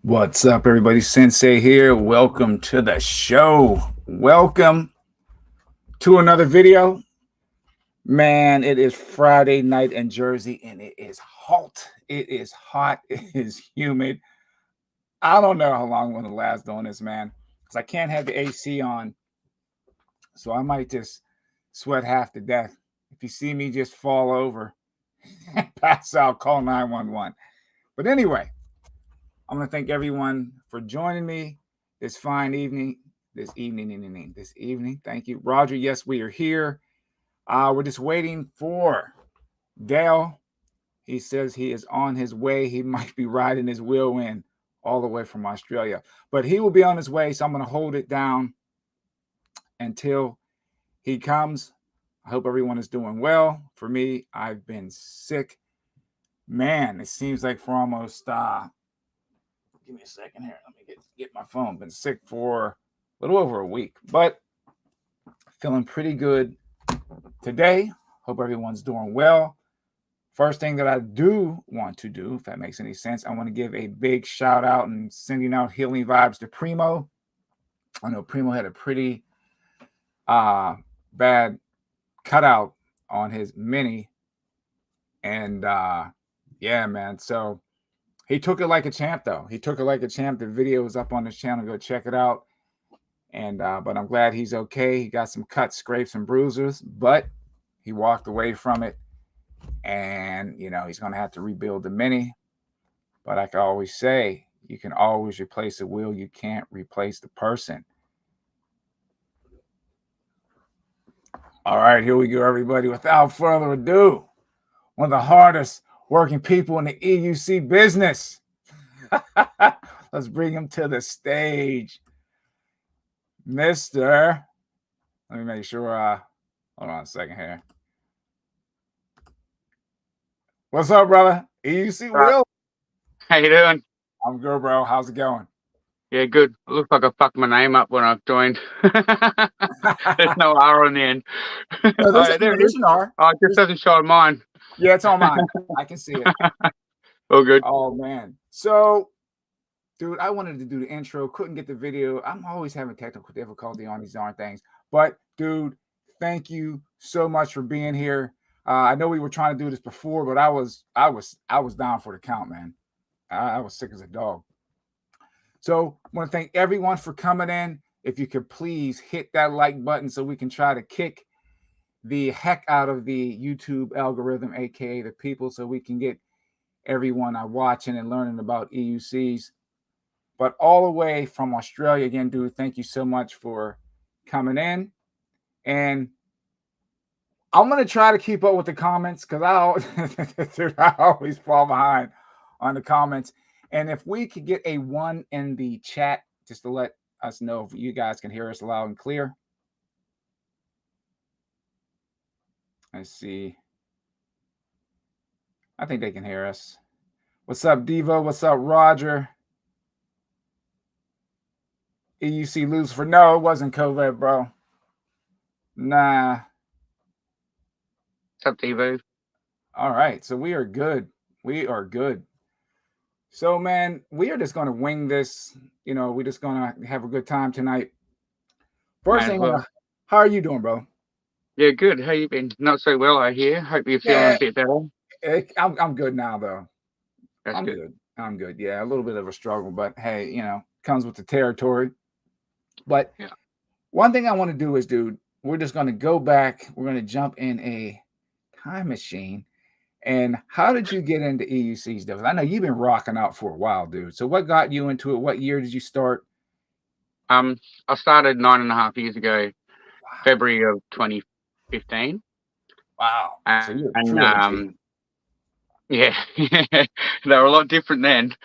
What's up, everybody? Sensei here. Welcome to the show. Welcome to another video. Man, it is Friday night in Jersey and it is hot. It is hot. It is humid. I don't know how long I'm going to last doing this, man, because I can't have the AC on. So I might just sweat half to death. If you see me just fall over and pass out, call 911. But anyway, I'm going to thank everyone for joining me this fine evening. This evening. Thank you, Roger. Yes, we are here. We're just waiting for Dale. He says he is on his way. He might be riding his wheel in all the way from Australia, but he will be on his way. So I'm going to hold it down until he comes. I hope everyone is doing well. For me, I've been sick. Man, it seems like for almost give me a second here. Let me get my phone. Been sick for a little over a week, but feeling pretty good today. Hope everyone's doing well. First thing that I do want to do, if that makes any sense, I want to give a big shout out and sending out healing vibes to Primo. I know Primo had a pretty bad cutout on his mini, and yeah, man. So he took it like a champ, though. He took it like a champ. The video is up on his channel. Go check it out. And but I'm glad he's okay. He got some cuts, scrapes, and bruises, but he walked away from it. And you know he's gonna have to rebuild the mini. But I can always say, you can always replace the wheel. You can't replace the person. All right, here we go, everybody. Without further ado, one of the hardest working people in the EUC business. Let's bring him to the stage. Mr. Let me make sure. Hold on a second here. What's up, brother? EUC Will. How you doing? I'm good, bro. How's it going? Yeah, good. It looks like I fucked my name up when I've joined. There's no R on the end. No, there's, Oh, there it there's is. an R. Oh, it just doesn't show on mine. Yeah, it's on mine. I can see it. All good. Oh, man. So, dude, I wanted to do the intro. Couldn't get the video. I'm always having technical difficulty on these darn things. But, dude, thank you so much for being here. I know we were trying to do this before, but I was down for the count, man. I was sick as a dog. So I want to thank everyone for coming in. If you could please hit that like button so we can try to kick the heck out of the YouTube algorithm, aka the people, so we can get everyone watching and learning about EUCs. But all the way from Australia, again, dude, thank you so much for coming in. And I'm gonna try to keep up with the comments because I always fall behind on the comments. And if we could get a 1 in the chat, just to let us know if you guys can hear us loud and clear. Let's see. I think they can hear us. What's up, Devo? What's up, Roger? EUC Lucifer. No, it wasn't COVID, bro. Nah. What's up, Devo? All right. So we are good. We are good. So, man, we are just going to wing this. You know, we're just going to have a good time tonight. First thing, Well. how are you doing, bro? Yeah, good. How you been? Not so well, I hear. Hope you're feeling Yeah, a bit better. I'm good now, though. That's I'm good. good. I'm good. Yeah, a little bit of a struggle, but hey, you know, comes with the territory. But Yeah. one thing I want to do is, dude, we're just going to go back. We're going to jump in a time machine. And how did you get into EUCs, though? I know you've been rocking out for a while, dude. So what got you into it? What year did you start? I started 9.5 years ago, Wow. February of 2015. Wow. So you're a And true OG. yeah, they were a lot different then.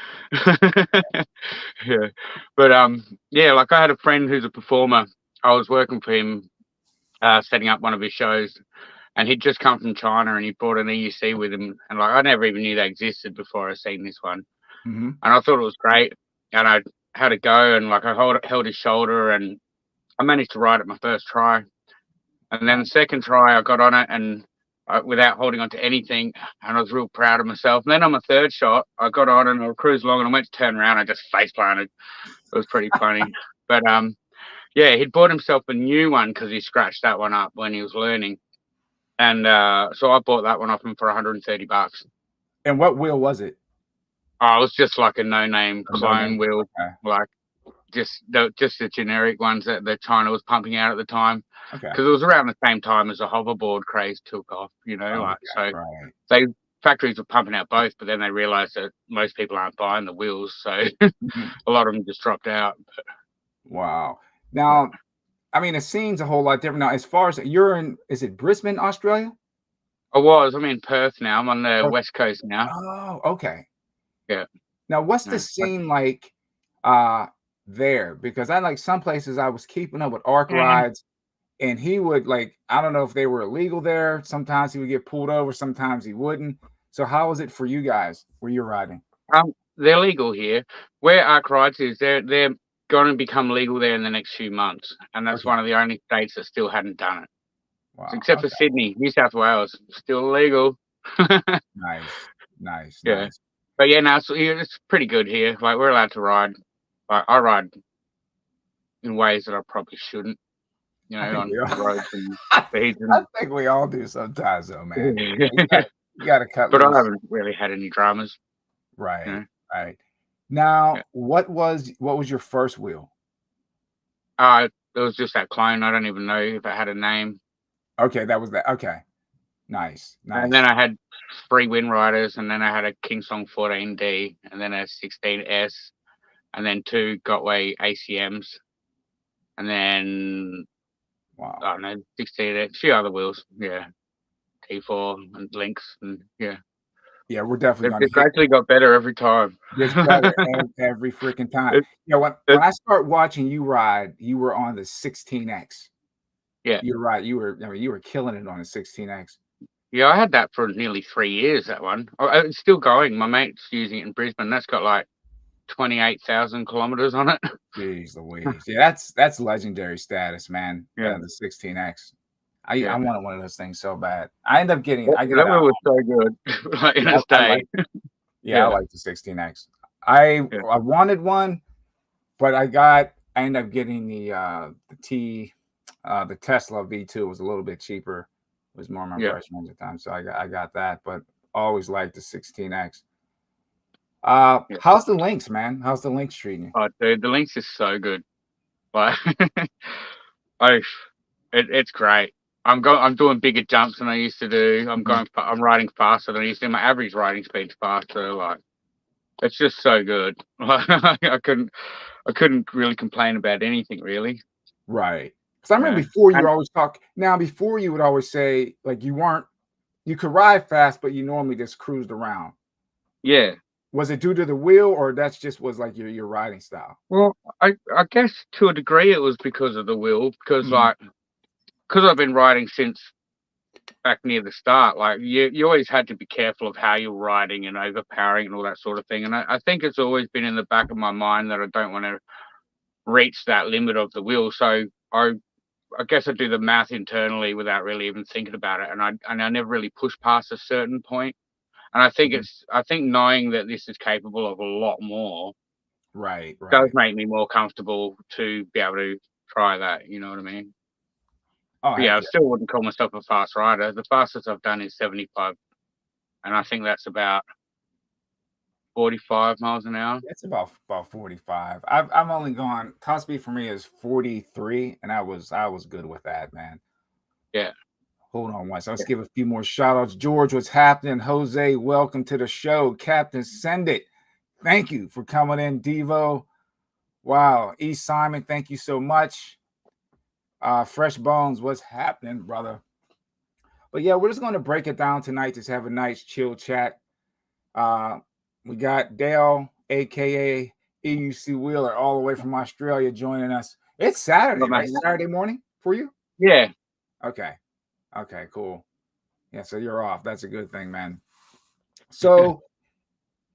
Yeah, but yeah, like I had a friend who's a performer. I was working for him, setting up one of his shows, and he'd just come from China, and he brought an EUC with him, and like I never even knew they existed before I seen this one, Mm-hmm. and I thought it was great, and I had a go, and like I held his shoulder, and I managed to ride it my first try, and then the second try I got on it, and without holding on to anything, and I was real proud of myself. And then on my third shot, I got on and I cruised along, and I went to turn around, I just face planted. It was pretty funny, but yeah, he'd bought himself a new one because he scratched that one up when he was learning, and so I bought that one off him for $130. And what wheel was it? Oh, it was just like a no-name A clone no-name? wheel, Okay. like just the generic ones that China was pumping out at the time, Okay. because it was around the same time as the hoverboard craze took off, you know, like so Right. they factories were pumping out both, but then they realized that most people aren't buying the wheels, so Mhm. a lot of them just dropped out. Wow. Now, I mean, it seems a whole lot different now. As far as you're in, is it Brisbane, Australia? I'm in Perth now. I'm on the Or- west coast now. Oh, okay. Yeah. Now, what's the Yeah. scene like there? Because I like some places I was keeping up with arc rides, and he would like, I don't know if they were illegal there. Sometimes he would get pulled over, sometimes he wouldn't. So how was it for you guys where you're riding? They're legal here. Where Arc Rides is, they're going to become legal there in the next few months, and that's Okay. one of the only states that still hadn't done it. Wow. Except for Okay. Sydney, New South Wales, still illegal. Nice. Nice. Yeah, Nice. but yeah, no, it's pretty good here. Like we're allowed to ride. Like I ride in ways that I probably shouldn't, you I know, think on we all roads and I speeds think we all do sometimes though, man. and. You gotta cut But I loose. haven't really had any dramas, you Right. know. Right. Yeah. Now, what was your first wheel? It was just that clone. I don't even know if it had a name. Okay, that was that. Okay. Nice. And Nice. then I had 3 Wind Riders, and then I had a Kingsong 14D, and then a 16S, and then 2 Gotway ACMs, and then Wow. I don't know, 16, a few other wheels. Yeah, T4 and Lynx, and yeah, Yeah, we're definitely they've gonna just hit gradually got better every time. this better every freaking time. It, Yeah, when it, I start watching you ride, you were on the 16X. yeah, You're right. You were killing it on the 16X. yeah, I had that for nearly 3 years. That one, it's still going. My mate's using it in Brisbane. That's got like 28,000 kilometers on it. Jeez Louise. Yeah, that's legendary status, man. Yeah, The 16X. I yeah. wanted one of those things so bad. I end up getting I got That one was so good. Like in yeah, its I day. like I Yeah, like the 16X. I yeah, wanted one, but I ended up getting the Tesla V2 was a little bit cheaper. It was more my yeah. price range at the time. So I got that, but always liked the 16X. Yeah. How's the Lynx, man? How's the Lynx treating you? Oh, dude, the Lynx is so good. Like, I, it's great. I'm doing bigger jumps than I used to do. Mhm. I'm riding faster than I used to. My average riding speed's faster. Like, it's just so good. Like, I couldn't really complain about anything really. Right. Because I remember Yeah, before you and would always talk. Now before you would always say like you could ride fast, but you normally just cruised around. yeah. Was it due to the wheel, or that's just was like your riding style? Well, I guess to a degree it was because of the wheel, because Mhm. like because I've been riding since back near the start, like you always had to be careful of how you're riding and overpowering and all that sort of thing. And I think it's always been in the back of my mind that I don't want to reach that limit of the wheel. So I guess I do the math internally without really even thinking about it. And I never really push past a certain point. And Mhm. I think knowing that this is capable of a lot more Right, does right. make me more comfortable to be able to try that. You know what I mean? Oh, But yeah, heck I yeah. still wouldn't call myself a fast rider. The fastest I've done is 75, and I think that's about 45 miles an hour. It's about 45. I've only gone top speed for me is 43, and I was good with that, man. Yeah, Hold on once. Let's yeah. give a few more shout outs. George, what's happening? Jose, welcome to the show. Captain Send It. Thank you for coming in, Devo. Wow. E. Simon, thank you so much. Fresh Bones, what's happening, brother? But yeah, we're just going to break it down tonight. Just have a nice chill chat. Uh, we got Dale, aka Euc Wheeler, all the way from Australia, joining us. It's Saturday, But right? Saturday morning for you? yeah, Okay. Okay, cool. Yeah, so you're off. That's a good thing, man. So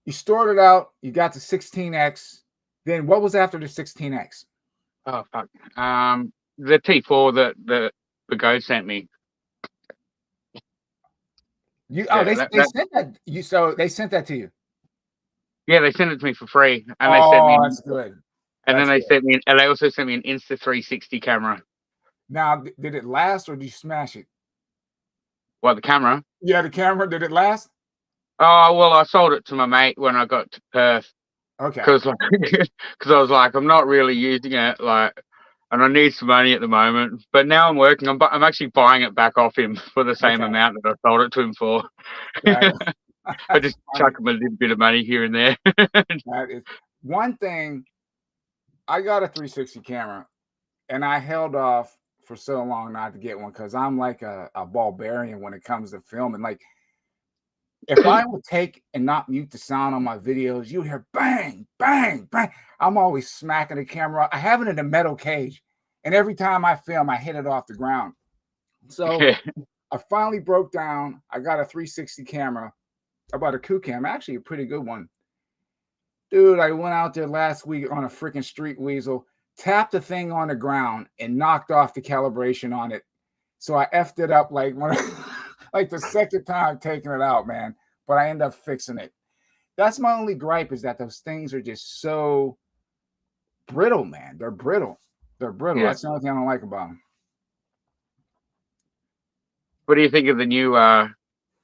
you started out, you got the 16X. Then what was after the 16X? oh fuck. The T4 that the goat sent me. They sent that you, so they sent that to you. Yeah, they sent it to me for free, and Oh, they sent me, that's good. and then they sent me, and they also sent me an Insta360 camera. Now, did it last or did you smash it? What, the camera? Yeah, the camera. Did it last? Oh well, I sold it to my mate when I got to Perth. Okay. Because I was like, I'm not really using it, like, and I need some money at the moment. But now I'm working. I'm actually buying it back off him for the same amount that I sold it to him for. I just chuck him a little bit of money here and there. That is one thing. I got a 360 camera, and I held off for so long not to get one because I'm like a barbarian when it comes to filming. Like, if I would take and not mute the sound on my videos, you hear bang, bang, bang. I'm always smacking the camera. I have it in a metal cage, and every time I film, I hit it off the ground. So I finally broke down. I got a 360 camera. I bought a Coup cam, actually a pretty good one. Dude, I went out there last week on a freaking street weasel, tapped the thing on the ground, and knocked off the calibration on it. So I effed it up like like the second time taking it out, man. But I ended up fixing it. That's my only gripe, is that those things are just so brittle, man. They're brittle. They're brittle. Yeah. That's the only thing I don't like about them. What do you think of the new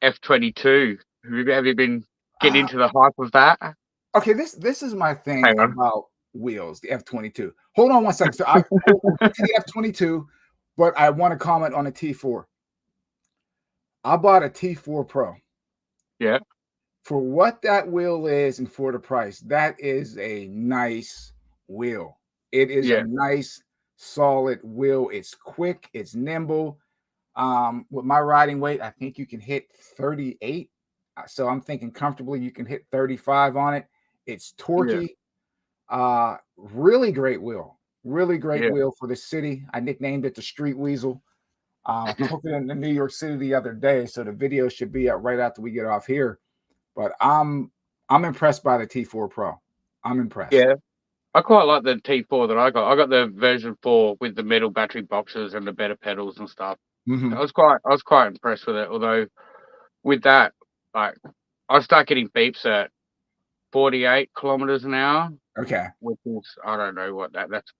F22? Have you been getting into the hype of that? Okay, this is my thing about wheels, the F22. Hold on one second. So I will get to the F22, but I want to comment on the T4. I bought a T4 Pro. Yeah. For what that wheel is and for the price, that is a nice wheel. It is a nice, solid wheel. It's quick. It's nimble. With my riding weight, I think you can hit 38. So I'm thinking comfortably you can hit 35 on it. It's torquey. Really great wheel. Really great wheel for the city. I nicknamed it the Street Weasel. I took it into New York City the other day, so the video should be up right after we get off here. But I'm impressed by the T4 Pro. I'm impressed. Yeah, I quite like the T4 that I got. I got the version 4 with the metal battery boxes and the better pedals and stuff. Mm-hmm. I was quite impressed with it. Although with that, like, I start getting beeps at 48 kilometers an hour. Okay. Which is, I don't know what that's.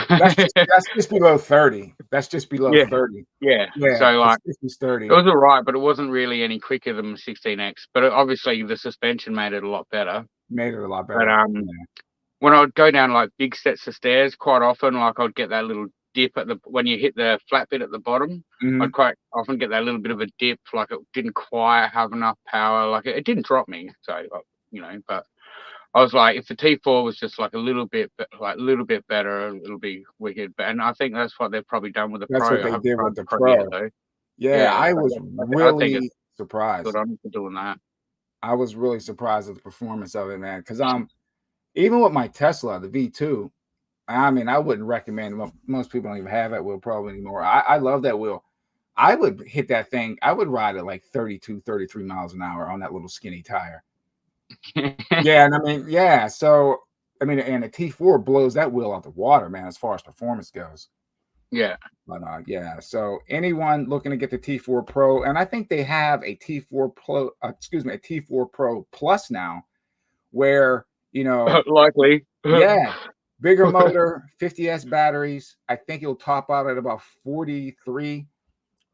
That's just below 30. That's just below 30. Yeah. So like, it's 30. It was all right, but it wasn't really any quicker than the 16X. But obviously the suspension made it a lot better. Made it a lot better. But when I would go down like big sets of stairs, quite often, like, I'd get that little dip when you hit the flat bit at the bottom. Mm-hmm. I'd quite often get that little bit of a dip, like it didn't quite have enough power. Like it didn't drop me, so but I was like, if the T4 was just like a little bit better, it'll be wicked. And I think that's what they've probably done with the Pro. That's what they did with the Pro. Yet, though. Yeah, I was really surprised. Good on for doing that. I was really surprised at the performance of it, man. Because even with my Tesla, the V2, I mean, I wouldn't recommend. Most people don't even have that wheel probably anymore. I love that wheel. I would hit that thing. I would ride it like 32, 33 miles an hour on that little skinny tire. Yeah, and I mean, yeah. So I mean, and the T4 blows that wheel out the water, man, as far as performance goes. Yeah. But yeah. So anyone looking to get the T4 Pro, and I think they have a T4 Pro, a T4 Pro Plus now, where likely. Yeah. Bigger motor, 50S batteries. I think it'll top out at about 43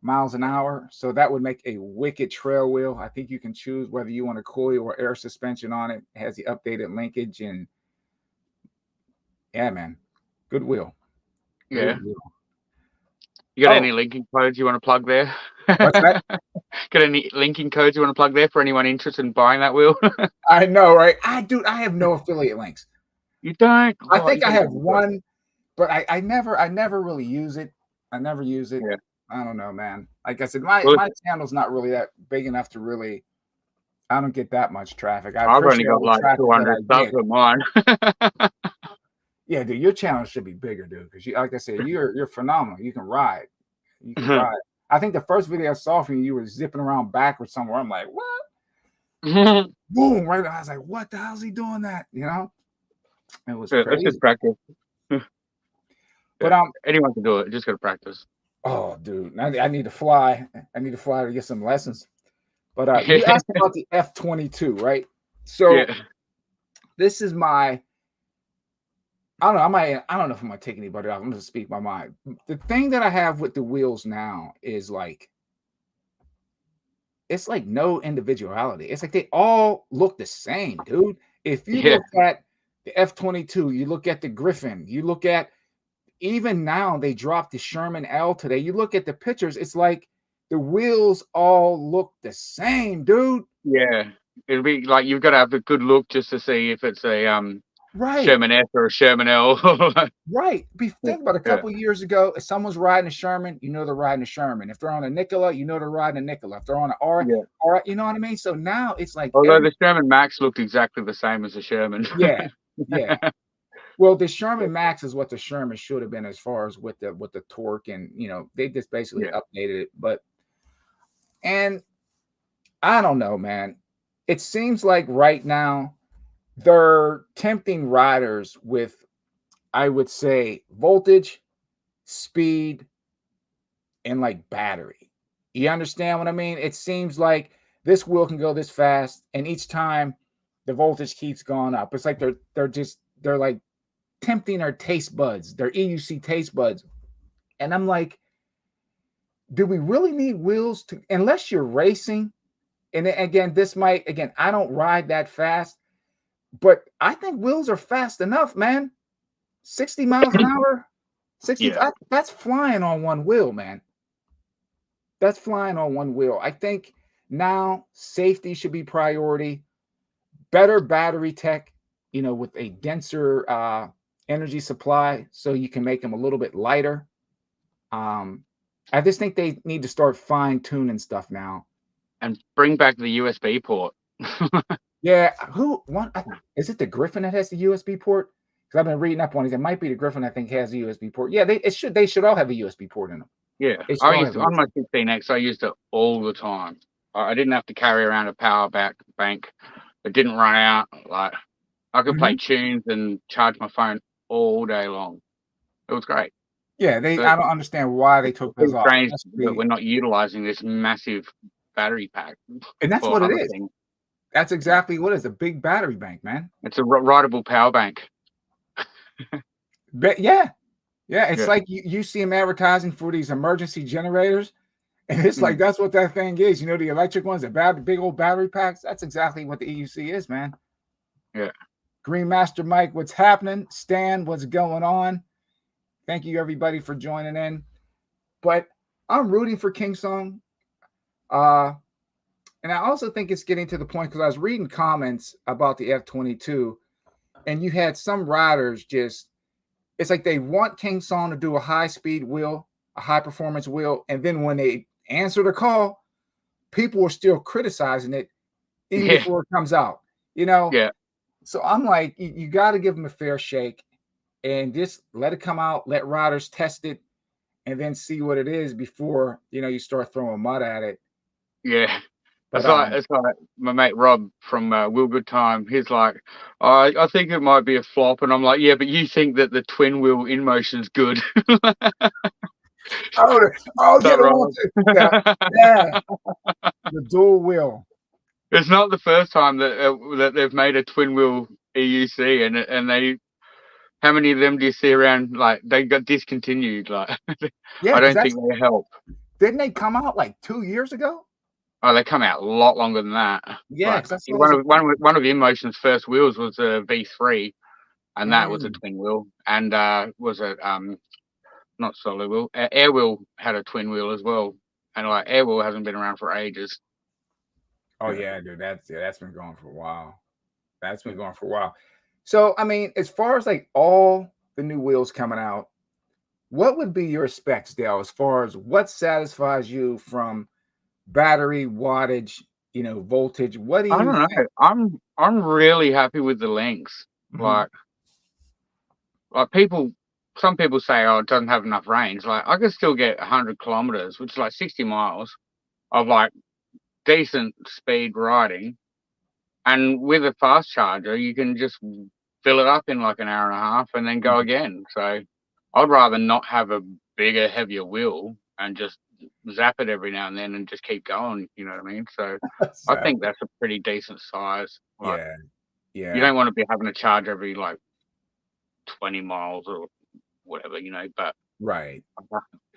miles an hour. So that would make a wicked trail wheel. I think you can choose whether you want a coil or air suspension on it. It has the updated linkage, and yeah, man, good wheel. Yeah. Good wheel. You got any linking codes you want to plug there? What's that? Got any linking codes you want to plug there for anyone interested in buying that wheel? I know, right? I have no affiliate links. You don't? I think I have one, but I never really use it. I never use it. Yeah. I don't know, man. Like I said, my channel's not really that big enough to really. I don't get that much traffic. I've only got like 200 subs on mine. Yeah, dude, your channel should be bigger, dude. Because like I said, you're phenomenal. You can ride. You can ride. I think the first video I saw from you were zipping around backwards somewhere. I'm like, what? Boom! Right. I was like, what the hell's he doing that? It was crazy. It's just practice. But anyone can do it. Just gotta practice. Oh, dude, I need to fly. I need to fly to get some lessons. But you asked about the F-22, right? So Yeah, this is my. I don't know. I don't know if I'm gonna take anybody off. I'm gonna speak my mind. The thing that I have with the wheels now is like it's like no individuality. It's like they all look the same, dude. If you yeah, look at the F-22, you look at the Griffin, you look at even now they dropped the Sherman L today. You look at the pictures, it's like the wheels all look the same, dude. yeah. It'll be like you've got to have a good look just to see if it's a Right. Sherman S or a Sherman L. Right. Yeah, Think about a yeah, couple years ago, if someone's riding a Sherman, you know they're riding a Sherman. If they're on a Nikola, you know they're riding a Nikola. If they're on an R, yeah. you know what I mean? So now it's like Although every the Sherman Max looked exactly the same as a Sherman. yeah, yeah. Well, the Sherman Max is what the Sherman should have been as far as with the torque and they just basically Yeah, updated it. And I don't know, man. It seems like right now they're tempting riders with, I would say, voltage, speed, and like battery. You understand what I mean? It seems like this wheel can go this fast, and each time the voltage keeps going up. It's like they're like tempting our taste buds, their EUC taste buds. And I'm like, do we really need wheels to unless you're racing? And then again, I don't ride that fast, but I think wheels are fast enough, man. 60 miles an hour, yeah. that's flying on one wheel, man. That's flying on one wheel. I think now safety should be priority. Better battery tech, with a denser energy supply, so you can make them a little bit lighter. Um, I just think they need to start fine tuning stuff now. And bring back the USB port. Yeah, who one? Is it the Griffin that has the USB port? Because I've been reading up on it. It might be the Griffin. I think has a USB port. Yeah, they should all have a USB port in them. Yeah, They should I all used have a to, on my USB. 16X, I used it all the time. I didn't have to carry around a power bank. It didn't run out. Like I could play Mhm. tunes and charge my phone all day long. It was great. Yeah, But I don't understand why they it's took those pretty off, strange that especially, we're not utilizing this massive battery pack and that's for what it other is. things. That's Yeah. exactly what it is, a big battery bank, man. It's a rideable power bank. But yeah, yeah, it's Yeah. like you see them advertising for these emergency generators, and it's like Mm. that's what that thing is. The electric ones, big old battery packs. That's exactly what the EUC is, man. Yeah. Green Master Mike, what's happening? Stan, what's going on? Thank you everybody for joining in. But I'm rooting for King Song. Uh, and I also think it's getting to the point because I was reading comments about the F-22, and you had some riders just it's like they want King Song to do a high speed wheel, a high performance wheel, and then when they answer the call, people are still criticizing it even Yeah. before it comes out. You know, Yeah. so I'm like, you got to give them a fair shake and just let it come out, let riders test it, and then see what it is before you start throwing mud at it. Yeah. But It's like my mate Rob from Will Good Time. He's like, I think it might be a flop, and I'm like, yeah, but you think that the twin wheel in motion's good? oh, That get it on Rob? to yeah, yeah, the dual wheel. It's not the first time that they've made a twin wheel EUC, and they how many of them do you see around? Like they got discontinued. Like Yeah, I because don't that's think they help. didn't they come out like 2 years ago? Oh, they come out a lot longer than that. Yeah, Like because I saw one this. of one of InMotion's first wheels was a V3, and that was a Mm. twin wheel, and was a not solid wheel. Air wheel had a twin wheel as well, and like air wheel hasn't been around for ages. Oh Yeah. yeah, dude. That's been going for a while. That's been going for a while. So I mean, as far as like all the new wheels coming out, what would be your specs, Dale, as far as what satisfies you from battery wattage, voltage? What do I you don't know. think? I'm really happy with the lengths. Mhm. Like some people say, oh, it doesn't have enough range. Like I can still get 100 kilometers, which is like 60 miles of like decent speed riding, and with a fast charger, you can just fill it up in like an hour and a half and then go Mhm. again. So I'd rather not have a bigger, heavier wheel and just zap it every now and then and just keep going. You know what I mean? So I So, think that's a pretty decent size. Like yeah, you yeah, don't want to be having to charge every like 20 miles or whatever, you know, but right.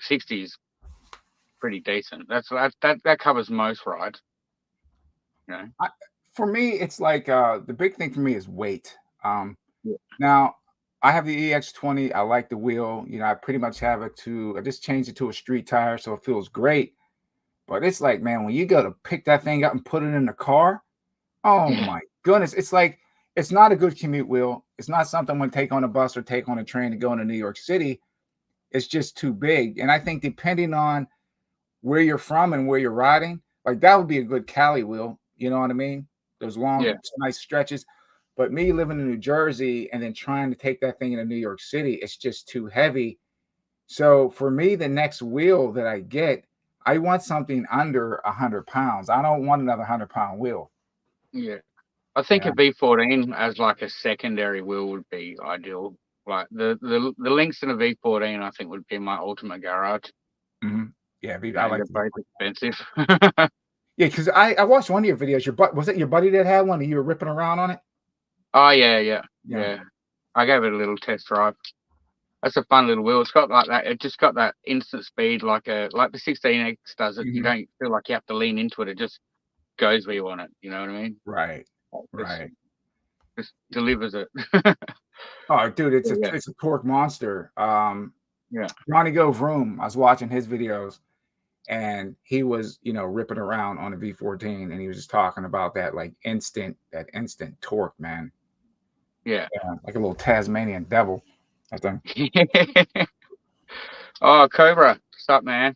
60 is pretty decent. That covers most rides, you know. For me, it's like the big thing for me is weight. Yeah. Now I have the EX20. I like the wheel. You know, I pretty much have it I just changed it to a street tire, so it feels great. But it's like, man, when you go to pick that thing up and put it in the car, oh Yeah. my goodness, it's like it's not a good commute wheel. It's not something I'm going to take on a bus or take on a train to go into New York City. It's just too big. And I think depending on where you're from and where you're riding, like that would be a good Cali wheel. You know what I mean? Those Yeah. long, nice stretches. But me living in New Jersey and then trying to take that thing into New York City, it's just too heavy. So for me, the next wheel that I get, I want something under 100 pounds. I don't want another 100-pound wheel. Yeah. I think Yeah. a V14 as like a secondary wheel would be ideal. Like the links in a V14, I think would be my ultimate garage. Mhm. Yeah, You I know, like they're to. both expensive. Yeah, because I watched one of your videos. Was it your buddy that had one and you were ripping around on it? Oh yeah, yeah, Yeah. yeah. I gave it a little test drive. That's a fun little wheel. It's got like that. It just got that instant speed, like the 16X does it. You Mhm. don't feel like you have to lean into it. It just goes where you want it. You know what I mean? Right. Just Right. just delivers it. Oh, dude, it's Yeah, a torque monster. yeah, Ronnie Go Vroom, I was watching his videos and he was, ripping around on a V14 and he was just talking about that instant torque, man. yeah. Yeah, like a little Tasmanian devil. I think. Oh, Cobra, what's up, man?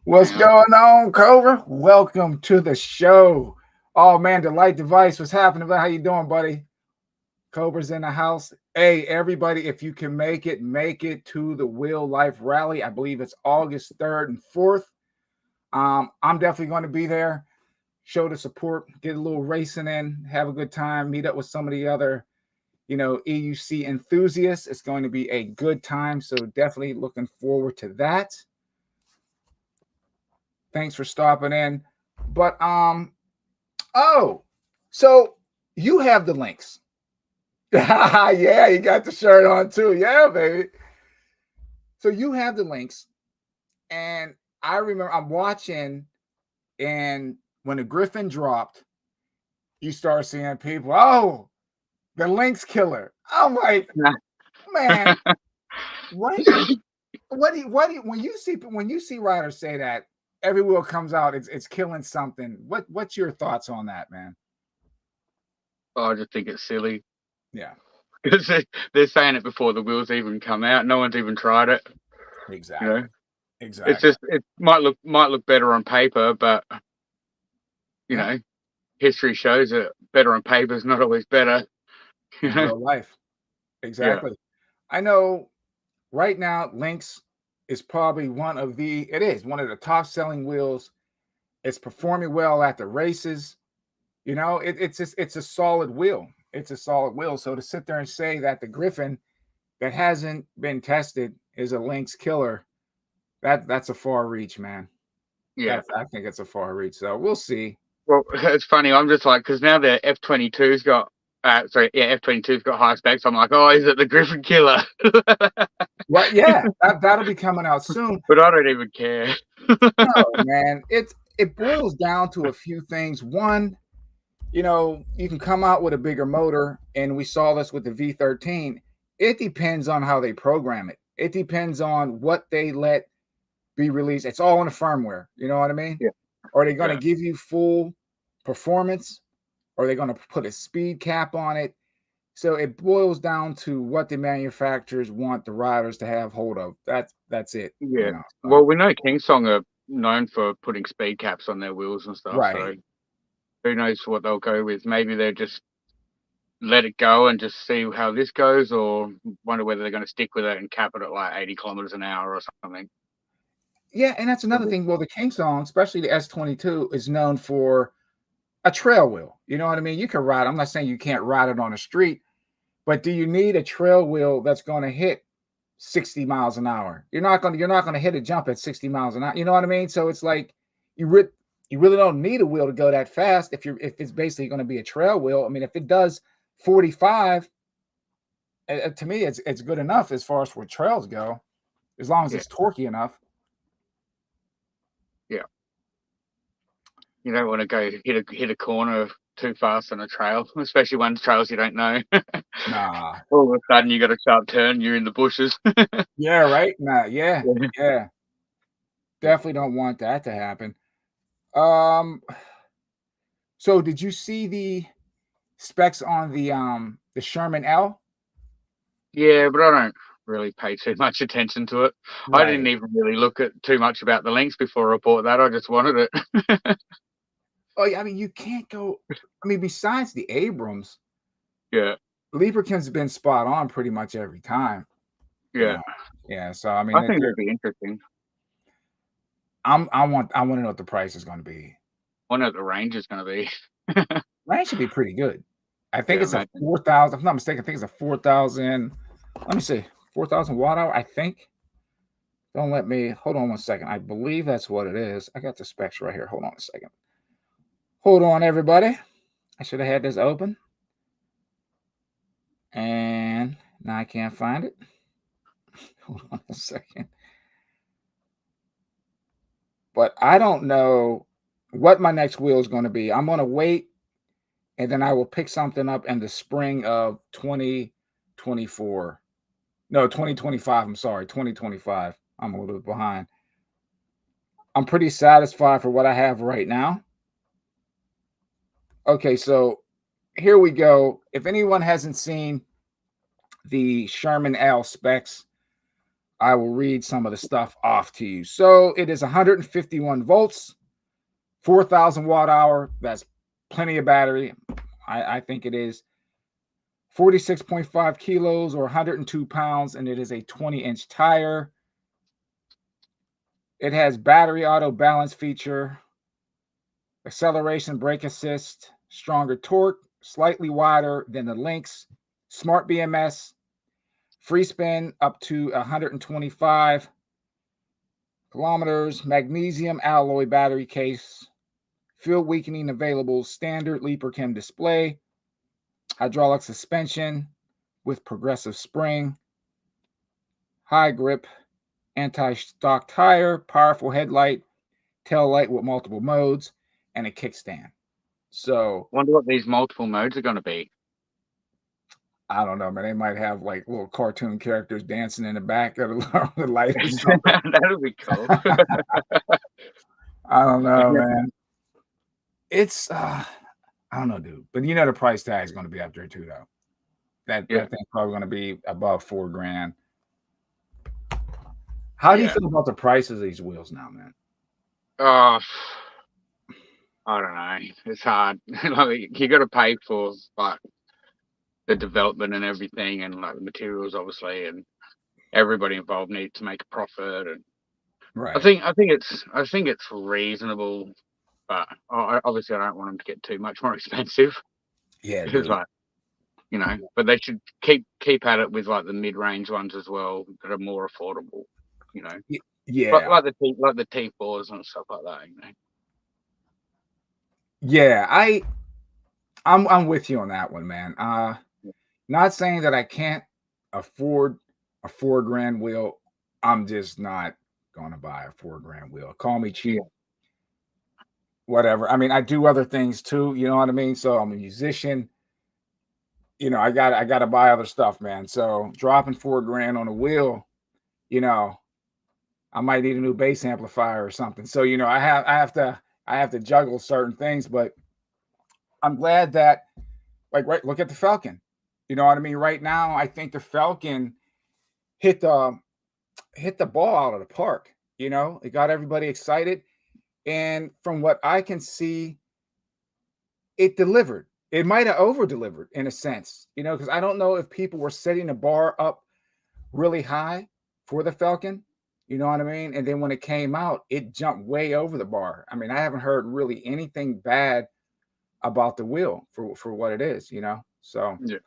What's Hang on. going on, Cobra? Welcome to the show. Oh man, the light device. What's happening? How you doing, buddy? Cobra's in the house. Hey, everybody, if you can make it to the Wheel Life Rally. I believe it's August 3rd and 4th. I'm definitely going to be there. Show the support, get a little racing in, have a good time, meet up with some of the other, EUC enthusiasts. It's going to be a good time. So definitely looking forward to that. Thanks for stopping in. But oh, so you have the links. Yeah, you got the shirt on too. Yeah, baby. So you have the links. And I remember I'm watching, and when the Griffin dropped, you start seeing people, oh, the links killer. I'm like, man, right? When you see riders say that every wheel comes out, it's killing something. What's your thoughts on that, man? Oh, I just think it's silly Yeah, because they're saying it before the wheels even come out. No one's even tried it. You know, exactly. it's Exactly. just it might look better on paper, but you Yeah, know, history shows that better on paper is not always better. You in know, real life. yeah, Exactly. I know right now, Lynx is probably it is one of the top selling wheels. It's performing well at the races. It's a solid wheel. It's a solid wheel. So to sit there and say that the Griffin that hasn't been tested is a Lynx killer, that's a far reach, man. yeah. I think it's a far reach. So we'll see. Well, it's funny. I'm just like because now the F22's got. F22's got high specs. I'm like, oh, is it the Griffin killer? Right? Yeah, that'll be coming out soon. But I don't even care. No, man, it boils down to a few things. One, you can come out with a bigger motor, and we saw this with the V13. It depends on how they program it. It depends on what they let be released. It's all in the firmware. You know what I mean? Yeah, Are they going to yeah, give you full performance? Are they going to put a speed cap on it? So it boils down to what the manufacturers want the riders to have hold of. That's it. yeah. So, Well, we know Kingsong are known for putting speed caps on their wheels and stuff. So right. who knows what they'll go with? Maybe they'll just let it go and just see how this goes, or wonder whether they're going to stick with it and cap it at like 80 kilometers an hour or something. Yeah, and that's another thing. Well, the King Song, especially the S22, is known for a trail wheel. You know what I mean? You can ride. I'm not saying you can't ride it on the street, but do you need a trail wheel that's going to hit 60 miles an hour. You're not gonna hit a jump at 60 miles an hour. You know what I mean? So it's like you really don't need a wheel to go that fast if it's basically going to be a trail wheel. I mean, if it does 45, to me, it's good enough as far as where trails go, as long as Yeah. it's torquey enough. Yeah. You don't want to go hit a corner too fast on a trail, especially one trails you don't know. Nah. All of a sudden you got a sharp turn, you're in the bushes. Yeah, right. Nah, yeah, Yeah. yeah. Definitely don't want that to happen. Um, so did you see the specs on the Sherman L? Yeah, but I don't really pay too much attention to it. I didn't Right. even really look at too much about the links before I bought that. I just wanted it. Oh yeah, I mean you can't go. I mean, besides the Abrams, Yeah, Lieberkim's been spot on pretty much every time. You yeah. know. Yeah. So I mean, I think it'd be interesting. I want to know what the price is going to be. I wonder what the range is going to be. Range should be pretty good. I think Yeah, it's a imagine. 4,000. If I'm not mistaken, I think it's a 4,000. Let me see, 4,000 watt hour. I think. Don't let me. Hold on one second. I believe that's what it is. I got the specs right here. Hold on a second. Hold on, everybody. I should have had this open, and now I can't find it. Hold on a second. But I don't know what my next wheel is going to be. I'm going to wait, and then I will pick something up in the spring of 2024. No, 2025. I'm sorry, 2025. I'm a little bit behind. I'm pretty satisfied for what I have right now. Okay, so here we go. If anyone hasn't seen the Sherman L specs, I will read some of the stuff off to you. So it is 151 volts, 4,000 watt hour. That's plenty of battery. I think it is 46.5 kilos or 102 pounds, and it is a 20-inch tire. It has battery auto balance feature, acceleration brake assist, stronger torque, slightly wider than the Lynx, smart BMS, free spin up to 125 kilometers, magnesium alloy battery case, field weakening available, standard Lieberkim display, hydraulic suspension with progressive spring, high grip, anti-stock tire, powerful headlight, tail light with multiple modes, and a kickstand. So Wonder what these multiple modes are going to be. I don't know, man. They might have like little cartoon characters dancing in the back of the light or something. That would be cool. I don't know, man. It's I don't know, dude. But you know the price tag is going to be up there too, though. That Yeah, thing's probably going to be above $4,000. How do you yeah. feel about the prices of these wheels now, man? Oh, I don't know. It's hard. Like, you got to pay for like the development and everything, and like the materials, obviously, and everybody involved needs to make a profit. And Right. I think it's reasonable, but obviously I don't want them to get too much more expensive Yeah, because, dude. like, you know, but they should keep at it with like the mid-range ones as well that are more affordable. You know, Yeah. like the T4s and stuff like that. You know. Yeah, I'm with you on that one, man. Not saying that I can't afford a $4,000 wheel. I'm just not gonna buy a $4,000 wheel. Call me cheap, Yeah, whatever. I mean, I do other things too, you know what I mean? So I'm a musician, I gotta buy other stuff, man. So dropping $4,000 on a wheel, you know, I might need a new bass amplifier or something. So, I have to juggle certain things, but I'm glad that right, look at the Falcon. You know what I mean? Right now, I think the Falcon hit the hit the ball out of the park. It got everybody excited. And from what I can see, it delivered. It might have over delivered in a sense, because I don't know if people were setting the bar up really high for the Falcon. You know what I mean? And then when it came out, it jumped way over the bar. I mean, I haven't heard really anything bad about the wheel for what it is. So yeah,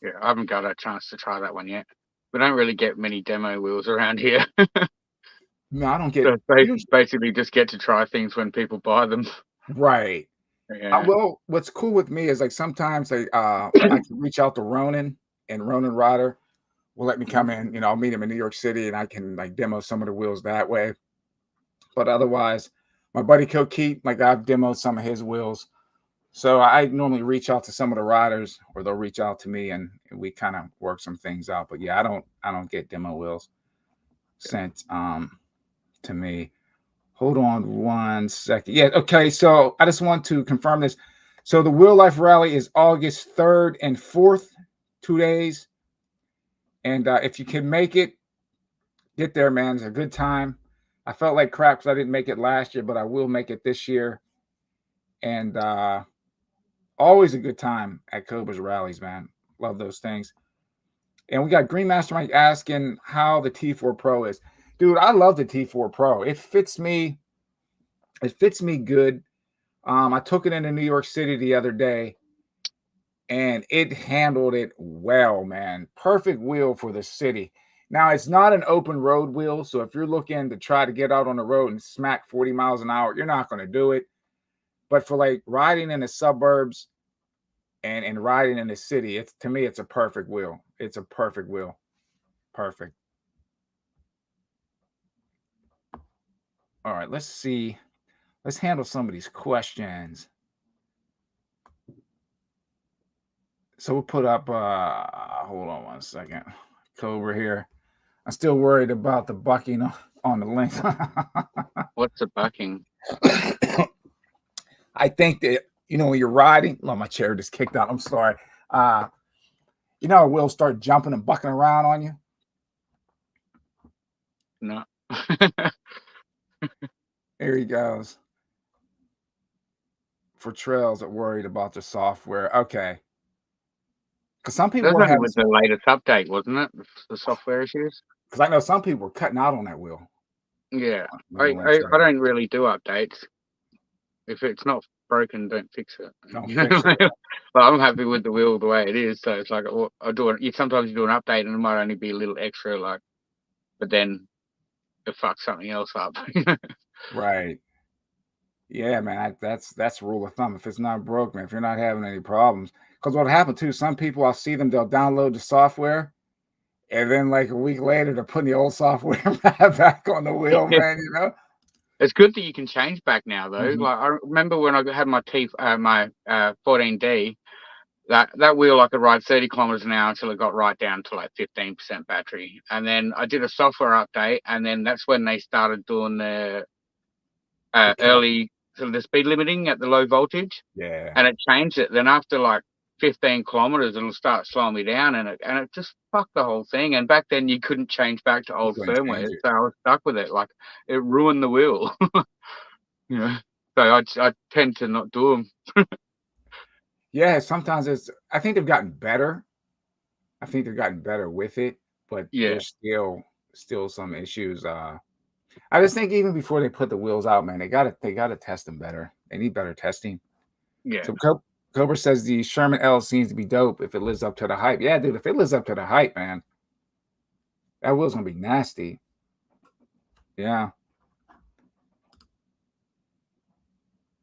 yeah. I haven't got a chance to try that one yet. We don't really get many demo wheels around here. No, I don't get So basically just get to try things when people buy them. right. Yeah. Well, what's cool with me is like sometimes I can reach out to Ronan, and Ronan Ryder will let me come in. You know, I'll meet him in New York City, and I can like demo some of the wheels that way. But otherwise, my buddy Keith, like I've demoed some of his wheels. So I normally reach out to some of the riders, or they'll reach out to me, and we kind of work some things out. But yeah, I don't get demo wheels sent to me. Hold on 1 second. Yeah, okay. So I just want to confirm this. So the Wheel Life Rally is August 3rd and 4th, 2 days. And if you can make it, get there, man. It's a good time. I felt like crap because I didn't make it last year, but I will make it this year. And always a good time at Cobra's rallies, man. Love those things. And we got Green Master Mike asking how the T4 Pro is. Dude, I love the T4 Pro. It fits me. It fits me good. I took it into New York City the other day, and it handled it well, man. Perfect wheel for the city. Now, it's not an open road wheel, so if you're looking to try to get out on the road and smack 40 miles an hour, you're not going to do it. But for like riding in the suburbs and riding in the city, it's to me, it's a perfect wheel. It's a perfect wheel. Perfect. All right, let's see. Let's handle some of these questions. So we'll put up hold on 1 second. Cobra here. I'm still worried about the bucking on the link. What's the bucking? I think that, you know, when you're riding, oh, my chair just kicked out. I'm sorry. You know, we'll start jumping and bucking around on you. No. Here he goes. For trails that worried about the software. Okay. Because some people That's were only having, with the latest update, wasn't it? The software issues. because I know some people were cutting out on that wheel. Yeah. Let me I don't really do updates. If it's not broken, don't fix it. Don't fix it. But I'm happy with the wheel the way it is. So it's like I do it. Sometimes you do an update and it might only be a little extra, like, but then it fucks something else up. Right. Yeah, man. That's rule of thumb. If it's not broken, if you're not having any problems, because what happened too, some people I'll see them, they'll download the software, and then like a week later, they're putting the old software back on the wheel, man. You know. It's good that you can change back now, though. Mhm. Like I remember when I had my 14D, that wheel I could ride 30 kilometers an hour until it got right down to like 15% battery, and then I did a software update, and then that's when they started doing the early sort of the speed limiting at the low voltage, Yeah. and it changed it. Then after like 15 kilometers, it'll start slowing me down, and it just fucked the whole thing. And back then you couldn't change back to You old couldn't change firmware, it. so I was stuck with it. Like it ruined the wheel. You know, so I tend to not do them. Yeah, sometimes it's. I think they've gotten better. I think they've gotten better with it, but Yeah, there's still some issues. I just think even before they put the wheels out, man, they gotta test them better. They need better testing. yeah. So Cobra says the Sherman L seems to be dope if it lives up to the hype. Yeah, dude, if it lives up to the hype, man, that wheel's gonna be nasty. Yeah.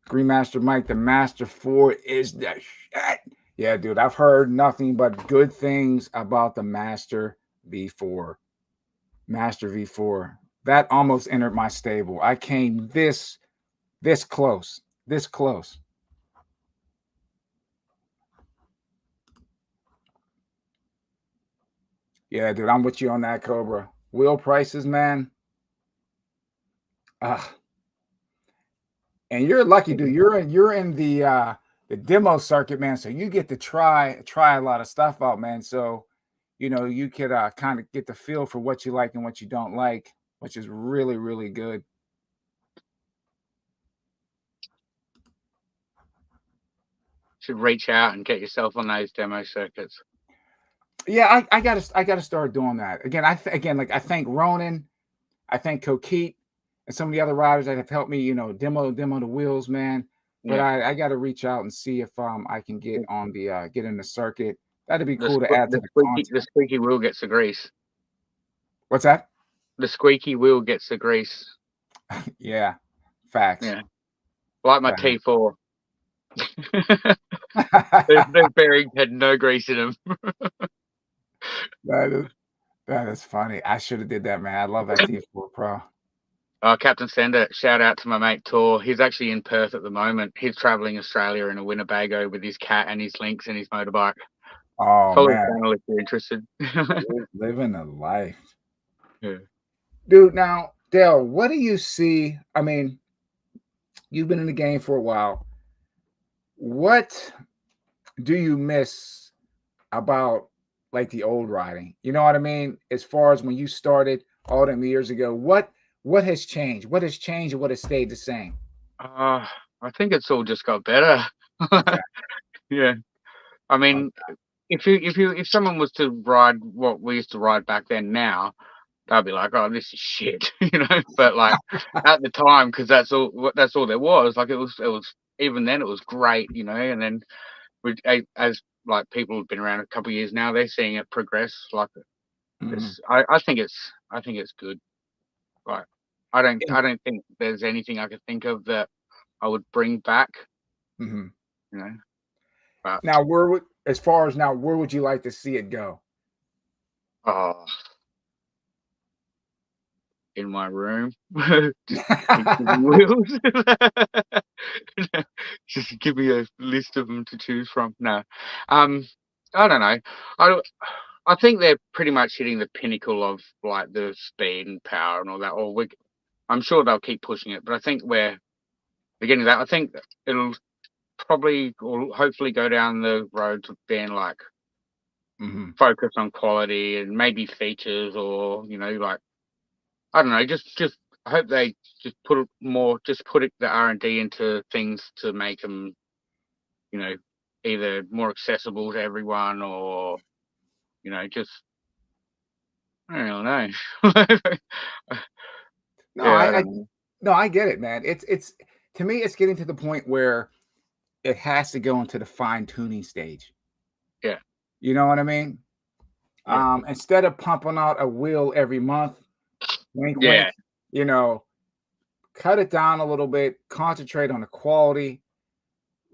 Green Master Mike, the Master 4 is the shit. Yeah, dude, I've heard nothing but good things about the Master V4. Master V4. That almost entered my stable. I came this close. This close. Yeah, dude, I'm with you on that, Cobra. Wheel prices, man. Ah, and you're lucky, dude. You're in the demo circuit, man. So you get to try a lot of stuff out, man. So you know you could kind of get the feel for what you like and what you don't like, which is really really good. Should reach out and get yourself on those demo circuits. Yeah, I gotta start doing that again. Again, like I thank Ronan, I thank Coquette, and some of the other riders that have helped me, you know, demo the wheels, man. But Yeah, I got to reach out and see if I can get on the get in the circuit. That'd be the cool to add to the content. squeaky wheel gets the grease. What's that? The squeaky wheel gets the grease. Yeah, facts. Yeah, like my Facts. T4. Those bearings had no grease in them. That is funny. I should have did that, man. I love that T4 Pro. Captain Sender, shout out to my mate Tor. He's actually in Perth at the moment. He's traveling Australia in a Winnebago with his cat and his lynx and his motorbike. Oh Follow the man, channel if you're interested. living a life, Yeah. dude. Now, Dale, what do you see? I mean, you've been in the game for a while. What do you miss about like the old riding? You know what I mean? As far as when you started all them years ago, what has changed? What has changed and what has stayed the same? I think it's all just got better. Okay. Yeah. I mean, Okay. if someone was to ride what we used to ride back then now, they'd be like, "Oh, this is shit," you know. But like at the time, because that's all there was. Like it was even then it was great, you know. And then as like people have been around a couple of years now, they're seeing it progress. Like Mhm. I think it's good. Like I don't think there's anything I could think of that I would bring back, Mhm. you know. But Now, as far as now, where would you like to see it go? oh, in my room, just thinking wheels. Just give me a list of them to choose from. No, um, I don't know. I I think they're pretty much hitting the pinnacle of like the speed and power and all that. I'm sure they'll keep pushing it, but I think we're beginning that. I think it'll probably or hopefully go down the road to being like Mhm. focus on quality and maybe features or you know like I don't know just I hope they just put the R&D into things to make them you know either more accessible to everyone or you know just I don't know. No, Yeah, I I don't know. no, I get it, man. It's to me, it's getting to the point where it has to go into the fine tuning stage. Yeah, You know what I mean? yeah, Instead of pumping out a wheel every month, wink, yeah, wink, you know, cut it down a little bit, concentrate on the quality,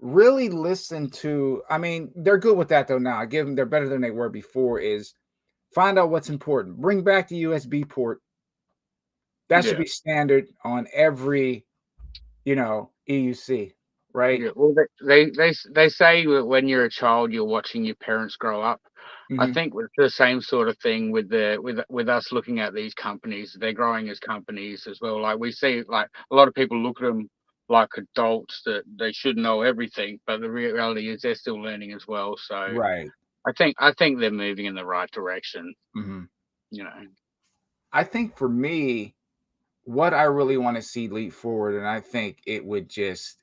really listen to. I mean, they're good with that though now. I give them they're better than they were before. Is find out what's important. Bring back the USB port. That should yeah. be standard on every, EUC, right? Yeah, well, they say that when you're a child, you're watching your parents grow up. I Mhm. think it's the same sort of thing with us looking at these companies. They're growing as companies as well. Like we see, like a lot of people look at them like adults that they should know everything, but the reality is they're still learning as well. So Right. I think they're moving in the right direction. Mhm. You know. I think for me, what I really want to see leap forward, and I think it would just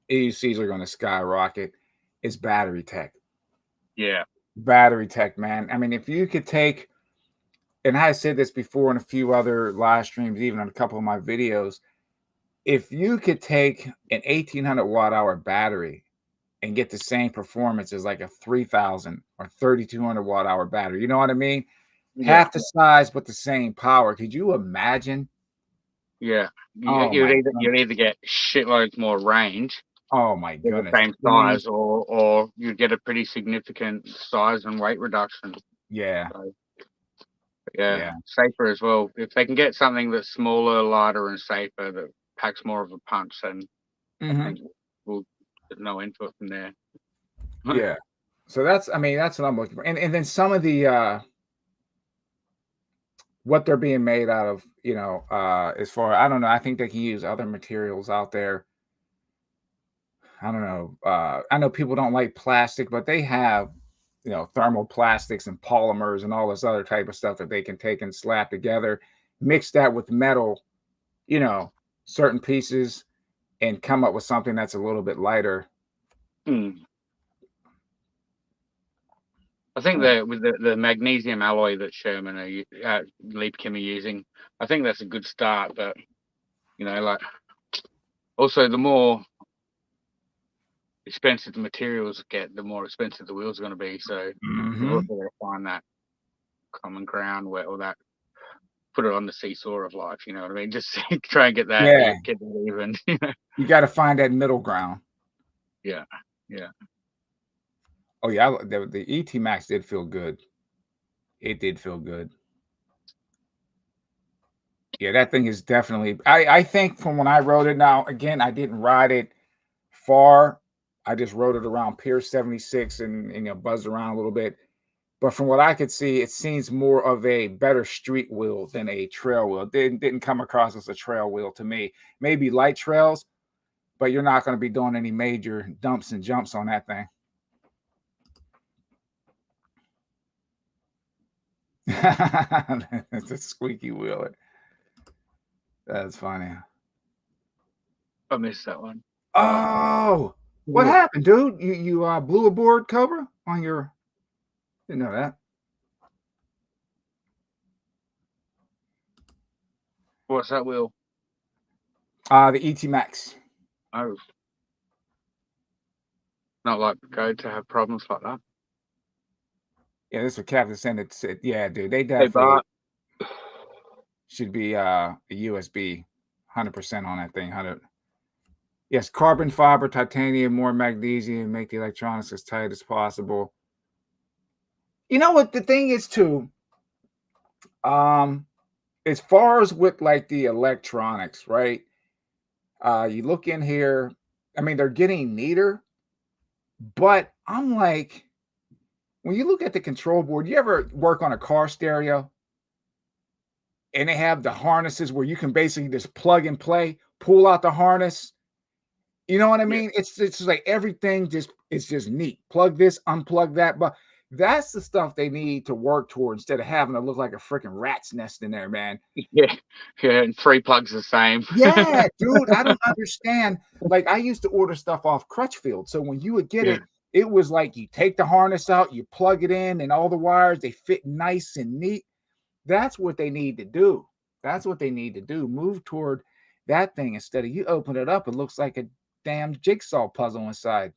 AUCs are going to skyrocket, is battery tech. Yeah. Battery tech, man. I mean, if you could take, and I said this before in a few other live streams, even on a couple of my videos, if you could take an 1800 watt hour battery and get the same performance as like a 3000 or 3200 watt hour battery, you know what I mean? Yeah. Half the size, but the same power. Could you imagine? Yeah. Oh my You'd goodness. either get shitloads more range Oh my they're the goodness. same Clean. size, or you get a pretty significant size and weight reduction. Yeah. So yeah, Yeah. safer as well. If they can get something that's smaller, lighter, and safer that packs more of a punch, then I Hmm. think we'll there's no input from there. Yeah. So I mean, that's what I'm looking for. And then some of the what they're being made out of, as far I don't know, I think they can use other materials out there. I don't know. I know people don't like plastic, but they have, thermoplastics and polymers and all this other type of stuff that they can take and slap together, mix that with metal, you know, certain pieces and come up with something that's a little bit lighter. Hmm. I think Uh, that with the magnesium alloy that Sherman Leap Kim are using, I think that's a good start. But you know, like also the more expensive the materials get, the more expensive the wheels are going to be. So we've mhm. also got to find that common ground where all that. put it on the seesaw of life. You know what I mean? Just try and get that, Yeah. get that even. You got to find that middle ground. Yeah, yeah. Oh yeah, the ET Max did feel good. It did feel good. Yeah, that thing is definitely. I think from when I rode it. Now again, I didn't ride it far. I just rode it around Pier 76 and you know buzzed around a little bit. But from what I could see, it seems more of a better street wheel than a trail wheel. It didn't come across as a trail wheel to me. Maybe light trails, but you're not going to be doing any major dumps and jumps on that thing. It's a squeaky wheel. That's funny. I missed that one. Oh, what happened, dude? You blew a board cover on your? Didn't know that. What's that wheel? The ET Max. Oh, not like Go to have problems like that. Yeah, this is what Captain Sennett said. Yeah, dude, they Hey, definitely Bart. should be a USB, 100% on that thing. 100. Yes, carbon fiber, titanium, more magnesium, make the electronics as tight as possible. You know what the thing is too? As far as with like the electronics, right? You look in here, I mean, they're getting neater, but I'm like, when you look at the control board, you ever work on a car stereo and they have the harnesses where you can basically just plug and play, pull out the harness. You know what I mean? It's just like everything it's just neat. Plug this, unplug that. But that's the stuff they need to work toward instead of having to look like a freaking rat's nest in there, man. Yeah, and 3 plugs the same. Yeah, dude, I don't understand. Like I used to order stuff off Crutchfield. So when you would get Yeah. it was like you take the harness out, you plug it in, and all the wires they fit nice and neat. That's what they need to do. That's what they need to do. Move toward that thing instead of you open it up, it looks like a damn jigsaw puzzle inside.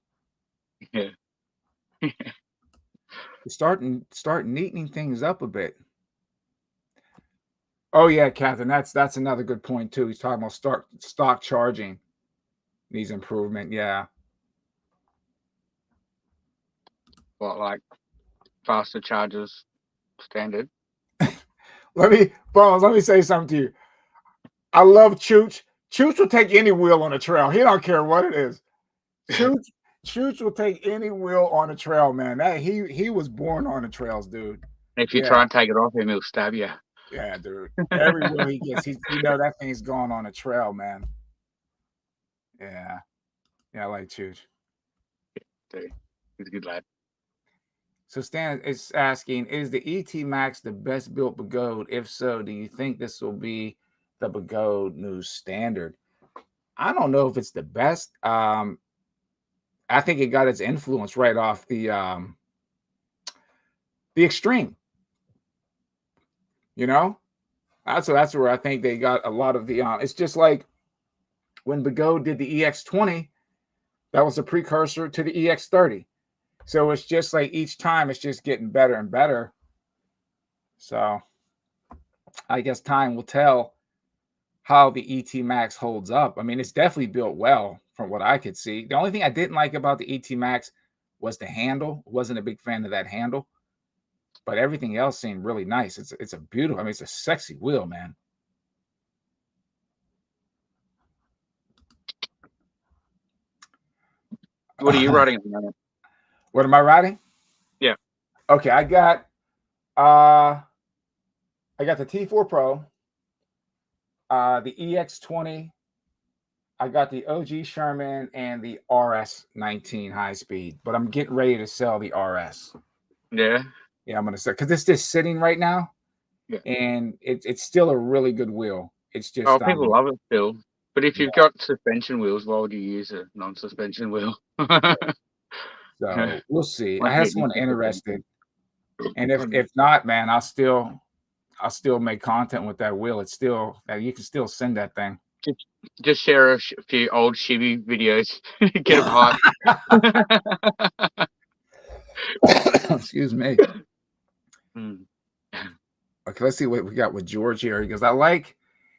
Yeah. Start neatening things up a bit. Oh yeah, Catherine, that's another good point too. He's talking about stock charging needs improvement. Yeah. What, like faster charges standard? Let me say something to you. I love Chooch. Chooch will take any wheel on a trail. He don't care what it is. Chooch will take any wheel on a trail, man. That he was born on the trails, dude. If you Yeah. try and take it off him, he'll stab you. Yeah, dude. Every wheel he gets, that thing's going on a trail, man. Yeah. Yeah, I like Chooch. Dude, he's a good lad. So Stan is asking, is the ET Max the best built Begode? If so, do you think this will be the Begode new standard? I don't know if it's the best. I think it got its influence right off the Extreme. You know, that's where I think they got a lot of the. It's just like when Begode did the EX20, that was a precursor to the EX30. So it's just like each time it's just getting better and better. So I guess time will tell how the ET Max holds up. I mean, it's definitely built well from what I could see. The only thing I didn't like about the ET Max was the handle. Wasn't a big fan of that handle, but everything else seemed really nice. It's a beautiful. I mean, it's a sexy wheel, man. What are you riding at the moment? What am I riding? Yeah. Okay, I got the T4 Pro, the EX20. I got the OG Sherman and the RS19 high speed, but I'm getting ready to sell the RS. Yeah. Yeah, I'm gonna sell because it's just sitting right now, and it's still a really good wheel. It's just people love it still. But if you've got suspension wheels, why would you use a non-suspension wheel? So we'll see. I have someone interested, and if not, man, I'll still make content with that wheel. It's still you can still send that thing. Just share a few old shibby videos. Get a pipe. Excuse me. Okay, Okay, let's see what we got with George here. He goes, I like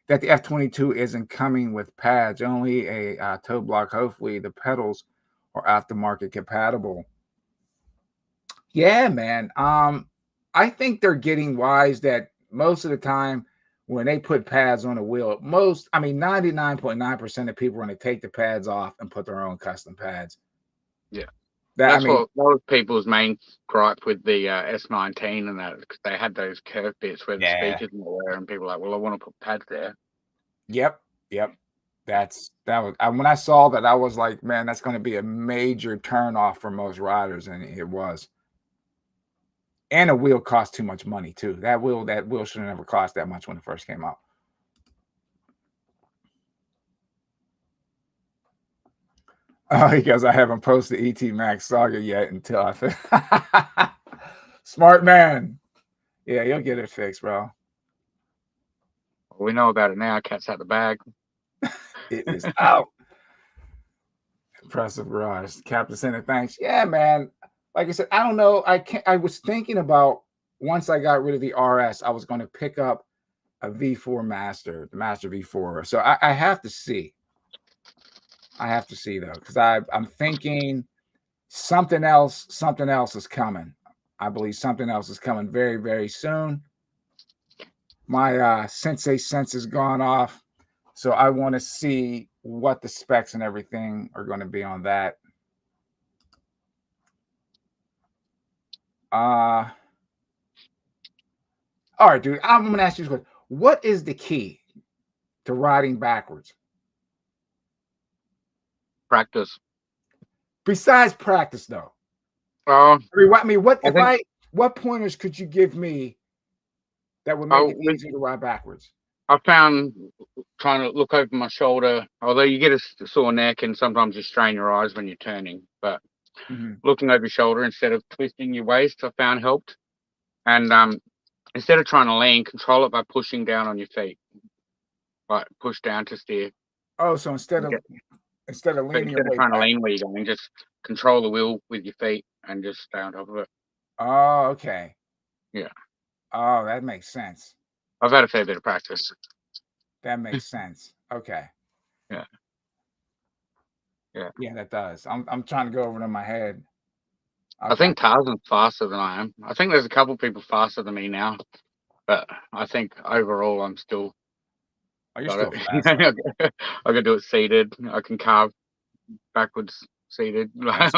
that the F22 isn't coming with pads, only a toe block. Hopefully the pedals are aftermarket compatible. Yeah, man. I think they're getting wise that most of the time when they put pads on a wheel, 99.9% of people are going to take the pads off and put their own custom pads. Yeah. That That's what most people's main gripe with the S19 and that, because they had those curved bits where the speakers were there, and people are like, well, I want to put pads there. Yep. That was when I saw that, I was like, man, that's going to be a major turn off for most riders, and it was. And a wheel cost too much money too. That wheel should have never cost that much when it first came out. Oh, he goes, I haven't posted ET Max Saga yet until I smart man. Yeah, you'll get it fixed, bro. We know about it now. Cat's out the bag. It is out. Impressive garage. Captain Center, thanks. Yeah, man. Like I said, I don't know. I was thinking about, once I got rid of the RS, I was going to pick up a V4 Master, the Master V4. So I have to see. I have to see though, because I'm thinking something else is coming. I believe something else is coming very, very soon. My Sensei sense has gone off, so I want to see what the specs and everything are going to be on that. All right, dude. I'm going to ask you this question. What is the key to riding backwards? Practice. Besides practice, though. What pointers could you give me that would make it easy to ride backwards? I found trying to look over my shoulder, although you get a sore neck and sometimes you strain your eyes when you're turning, but looking over your shoulder instead of twisting your waist, I found helped. And instead of trying to lean, control it by pushing down on your feet. Like push down to steer. Oh, so instead of leaning, instead of trying to lean where you're going, just control the wheel with your feet and just stay on top of it. Oh, okay. Yeah. Oh, that makes sense. I've had a fair bit of practice. That makes sense. Okay. Yeah. Yeah, that does. I'm trying to go over it in my head. Okay. I think Tarzan's faster than I am. I think there's a couple people faster than me now, but I think overall I'm still. Oh, you're still fast. I can do it seated. I can carve backwards seated. Yeah,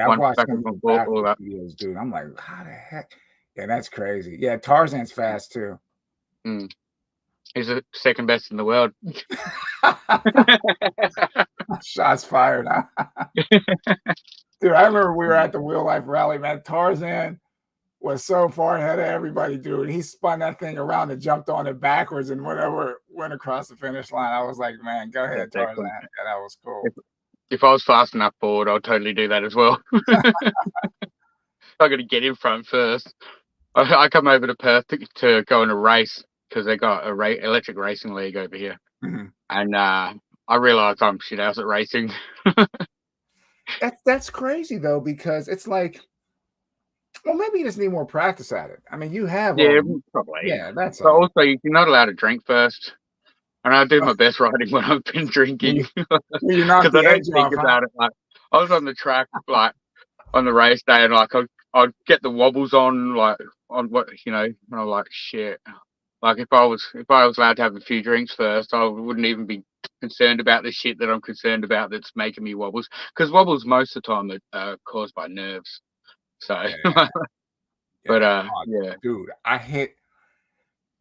I've watched some videos, dude. I'm like, how the heck? Yeah, that's crazy. Yeah, Tarzan's fast too. He's the second best in the world. Shots fired. Dude, I remember we were at the Wheel Life Rally, man. Tarzan was so far ahead of everybody, dude. He spun that thing around and jumped on it backwards and whatever went across the finish line. I was like, man, go ahead, Tarzan. Yeah, that was cool. If I was fast enough forward, I'll totally do that as well. I got to get in front first. I come over to Perth to go in a race because they got a electric racing league over here, and I realized I'm shit out at racing. That's crazy though, because it's like, well, maybe you just need more practice at it. I mean, you have probably. Yeah, that's but also you're not allowed to drink first, and I do my best riding when I've been drinking. You're not because I don't think about it. Like I was on the track, like on the race day, and like I'd get the wobbles on, like on what and I'm like, shit. Like if I was allowed to have a few drinks first, I wouldn't even be concerned about the shit that I'm concerned about that's making me wobbles. Because wobbles most of the time are caused by nerves. So, dude, I hit.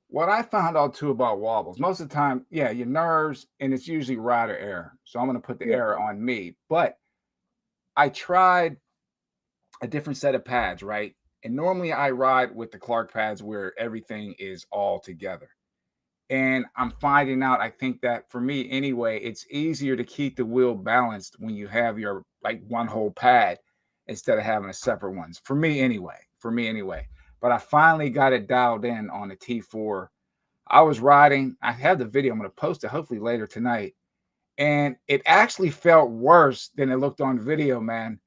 What I found out too about wobbles, most of the time, your nerves, and it's usually rider error. So I'm going to put the error on me. But I tried a different set of pads, right? And normally I ride with the Clark pads where everything is all together. And I'm finding out, I think that for me anyway, it's easier to keep the wheel balanced when you have your like one whole pad instead of having a separate ones. For me anyway. But I finally got it dialed in on the T4. I was riding. I have the video. I'm going to post it hopefully later tonight. And it actually felt worse than it looked on video, man.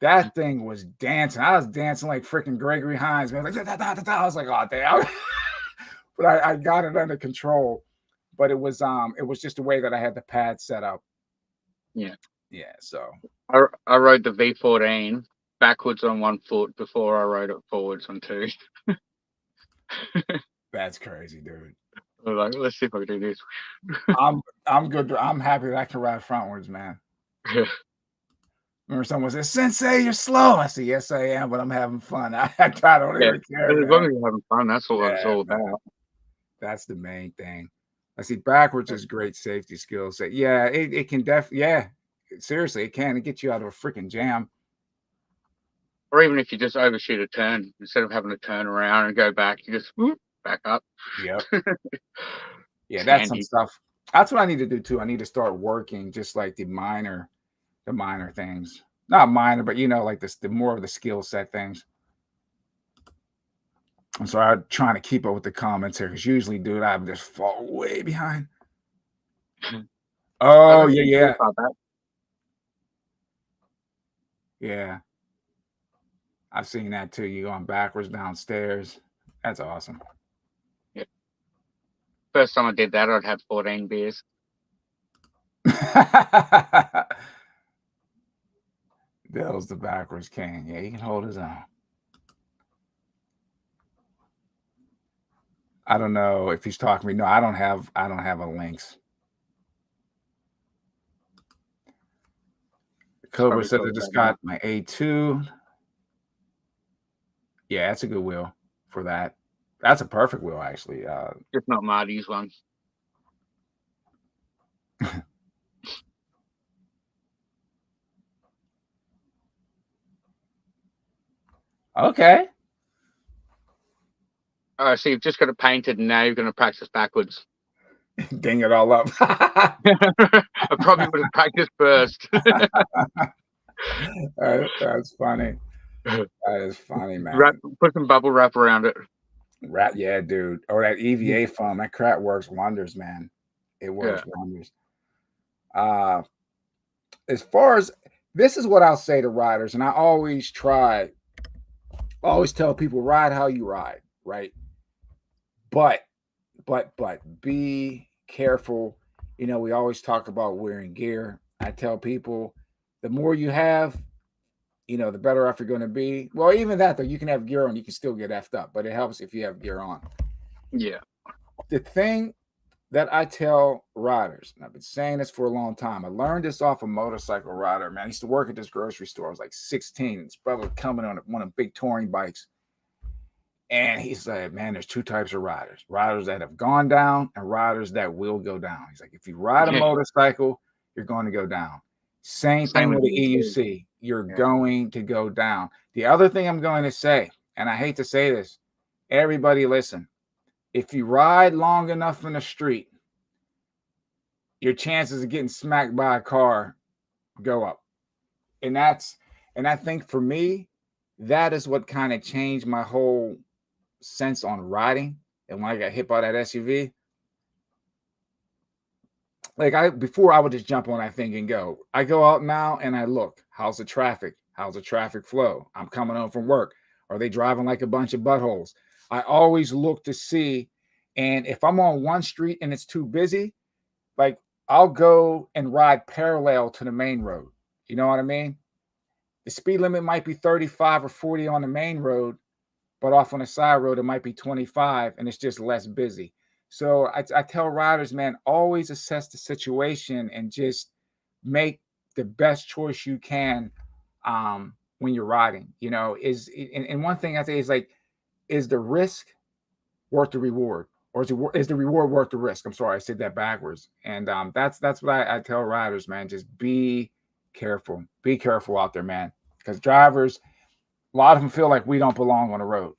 That thing was dancing. I was dancing like freaking Gregory Hines, man. Like, I was like, oh, damn. but I got it under control. But it was just the way that I had the pad set up. Yeah. Yeah, so I rode the V14 backwards on one foot before I rode it forwards on two. that's crazy, dude. I was like, let's see if I can do this. I'm good. I'm happy that I can ride frontwards, man. Remember someone said, Sensei, you're slow. I said, yes, I am, but I'm having fun. I don't Yeah, even care, as man. long as you're having fun, that's all it's Yeah, all man. about. That's the main thing. I see backwards is great safety skills. Yeah, it can yeah. Seriously, it can get you out of a freaking jam. Or even if you just overshoot a turn, instead of having to turn around and go back, you just whoop, back up. Yep. Yeah, It's that's some handy. stuff. That's what I need to do too. I need to start working just like the minor things. Not minor, but like the more of the skill set things. I'm sorry, I'm trying to keep up with the comments here because usually, dude, I just fall way behind. Oh, yeah. Yeah. I've seen that too. You going backwards downstairs. That's awesome. Yeah. First time I did that, I'd have 14 beers. Dale's the backwards king. Yeah, he can hold his own. I don't know if he's talking to me. No, I don't have a links. Cobra said I just got my A2. Yeah, that's a good wheel for that. That's a perfect wheel, actually. Just not Marty's one. Okay. So you've just got it painted, and now you're going to practice backwards. Ding it all up. I probably would have practiced first. That's funny. That is funny, man. Put some bubble wrap around it. Yeah, dude. Or that EVA foam. That crap works wonders, man. It works wonders. As far as this is what I'll say to riders, and I always tell people ride how you ride, right? But be careful. We always talk about wearing gear. I tell people the more you have, the better off you're going to be. Well, even that though, you can have gear on, you can still get effed up, but it helps if you have gear on. Yeah. The thing that I tell riders, and I've been saying this for a long time, I learned this off a motorcycle rider, man. I used to work at this grocery store. I was like 16. His brother was coming on one of the big touring bikes. And he said, man, there's two types of riders. Riders that have gone down and riders that will go down. He's like, if you ride a motorcycle, you're going to go down. Same thing with the EUC. You're going to go down. The other thing I'm going to say, and I hate to say this, everybody listen. If you ride long enough in the street, your chances of getting smacked by a car go up. And I think for me, that is what kind of changed my whole sense on riding. And when I got hit by that SUV, before I would just jump on that thing and go. I go out now and I look, how's the traffic? How's the traffic flow? I'm coming home from work. Are they driving like a bunch of buttholes? I always look to see. And if I'm on one street and it's too busy, like I'll go and ride parallel to the main road. You know what I mean? The speed limit might be 35 or 40 on the main road, but off on the side road, it might be 25 and it's just less busy. So I tell riders, man, always assess the situation and just make the best choice you can when you're riding. And one thing I say is like, is the risk worth the reward? Or is the reward worth the risk? I'm sorry, I said that backwards. And that's what I tell riders, man. Just be careful. Be careful out there, man. Because drivers, a lot of them feel like we don't belong on the road.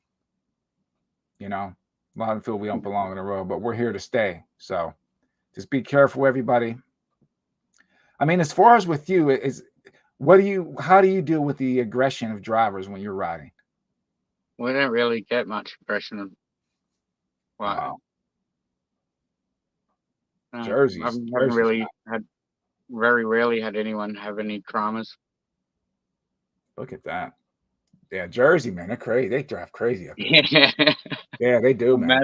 A lot of them feel we don't belong on the road, but we're here to stay. So just be careful, everybody. I mean, as far as with you, how do you deal with the aggression of drivers when you're riding? We don't really get much aggression. Wow. Jersey. I haven't very rarely had anyone have any dramas. Look at that. Yeah, Jersey, man, they're crazy. They drive crazy up there. Yeah, they do, man.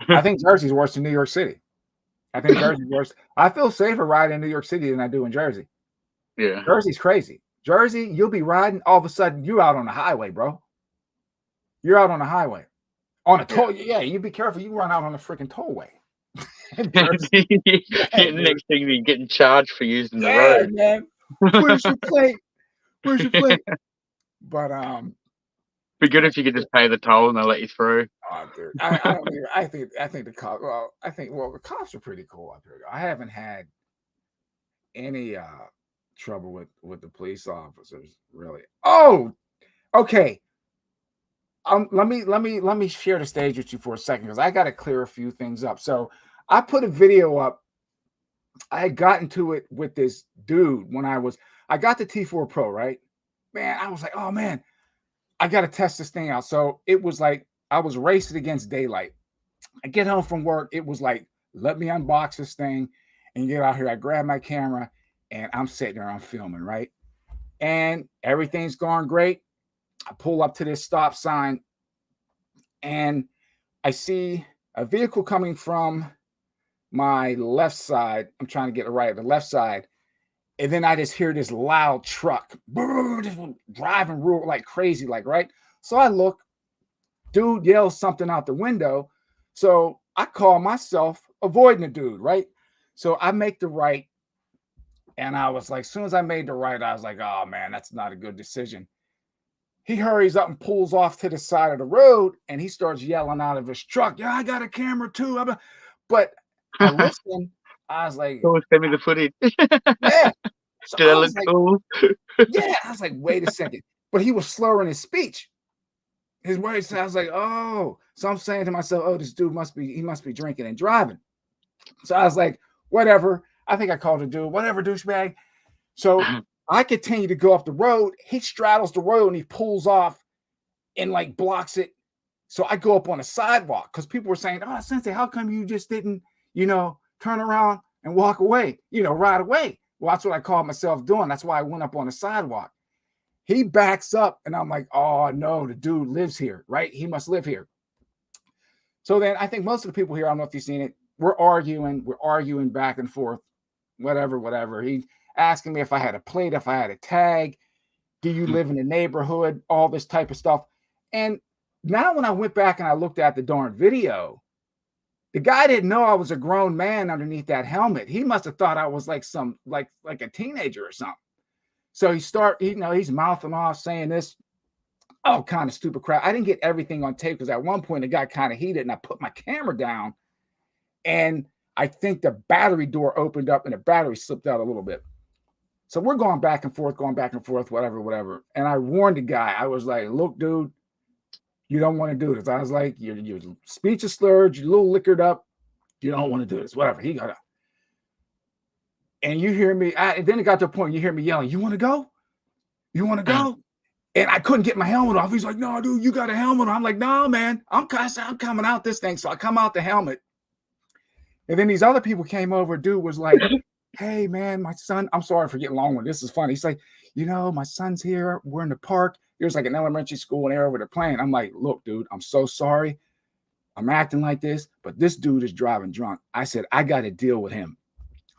I think Jersey's worse than New York City. I think Jersey's worse. I feel safer riding in New York City than I do in Jersey. Yeah. Jersey's crazy. Jersey, you'll be riding, all of a sudden you're out on the highway, bro. You're out on the highway. On a toll, yeah, you be careful. You run out on a freaking tollway. Jersey. Yeah, Next thing you're getting charged for using the yeah, road. man. Where's your plate? Where's your plate? But Be good if you could just pay the toll and they'll let you through. oh, dude, I don't even, I think the cops. Well, the cops are pretty cool up here. I haven't had any trouble with the police officers, really. Oh, okay. Let me share the stage with you for a second because I got to clear a few things up. So I put a video up. I had gotten to it with this dude when I got the T4 Pro, right? Man, I was like, oh man, I got to test this thing out. So it was like I was racing against daylight. I get home from work. It was like, let me unbox this thing and get out here. I grab my camera and I'm sitting there, I'm filming, right? And everything's going great. I pull up to this stop sign and I see a vehicle coming from my left side. I'm trying to get it right, the left side. And then I just hear this loud truck just driving real like crazy, like, right? So I look, dude yells something out the window. So I call myself avoiding the dude, right? So I make the right. And I was like, as soon as I made the right, I was like, oh man, that's not a good decision. He hurries up and pulls off to the side of the road and he starts yelling out of his truck, yeah, I got a camera too. But I listened. I was like, Oh, send me the footage. yeah. So Did I that was look like, cool? yeah. I was like, wait a second. But he was slurring his speech. His words, I was like, oh. So I'm saying to myself, oh, this dude must be drinking and driving. So I was like, whatever. I think I called the dude, whatever, douchebag. So I continue to go up the road. He straddles the road and he pulls off and like blocks it. So I go up on a sidewalk because people were saying, oh, Sensei, how come you just didn't, turn around and walk away, right away? Well, that's what I called myself doing. That's why I went up on the sidewalk. He backs up and I'm like, oh, no, the dude lives here, right? He must live here. So then I think most of the people here, I don't know if you've seen it, we're arguing back and forth, whatever. He asking me if I had a plate, if I had a tag, do you live in the neighborhood, all this type of stuff. And now when I went back and I looked at the darn video, the guy didn't know I was a grown man underneath that helmet. He must have thought I was like some like a teenager or something. So he's mouthing off saying this all kind of stupid crap. I didn't get everything on tape because at one point it got kind of heated and I put my camera down and I think the battery door opened up and the battery slipped out a little bit. So we're going back and forth, whatever. And I warned the guy. I was like, look, dude, you don't want to do this. I was like, your speech is slurred, you're a little liquored up. You don't want to do this, whatever. He got up. And you hear me, and then it got to a point, you hear me yelling, you want to go? You want to go? And I couldn't get my helmet off. He's like, no, dude, you got a helmet on. I'm like, no, man, I'm coming out this thing. So I come out the helmet. And then these other people came over. Dude was like, hey, man, my son, I'm sorry for getting long with this. Is funny. He's like, my son's here. We're in the park. There's like an elementary school and they're over there playing. I'm like, look, dude, I'm so sorry. I'm acting like this, but this dude is driving drunk. I said, I got to deal with him.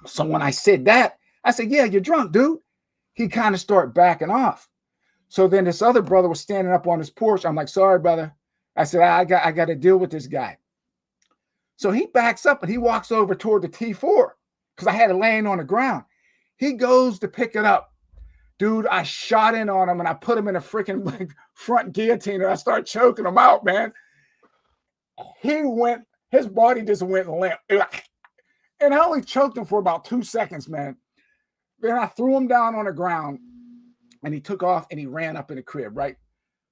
So when I said that, I said, yeah, you're drunk, dude. He kind of started backing off. So then this other brother was standing up on his porch. I'm like, sorry, brother. I said, I got to deal with this guy. So he backs up and he walks over toward the T4 because I had it laying on the ground. He goes to pick it up. Dude, I shot in on him and I put him in a freaking like front guillotine and I started choking him out, man. His body just went limp. And I only choked him for about 2 seconds, man. Then I threw him down on the ground and he took off and he ran up in the crib, right?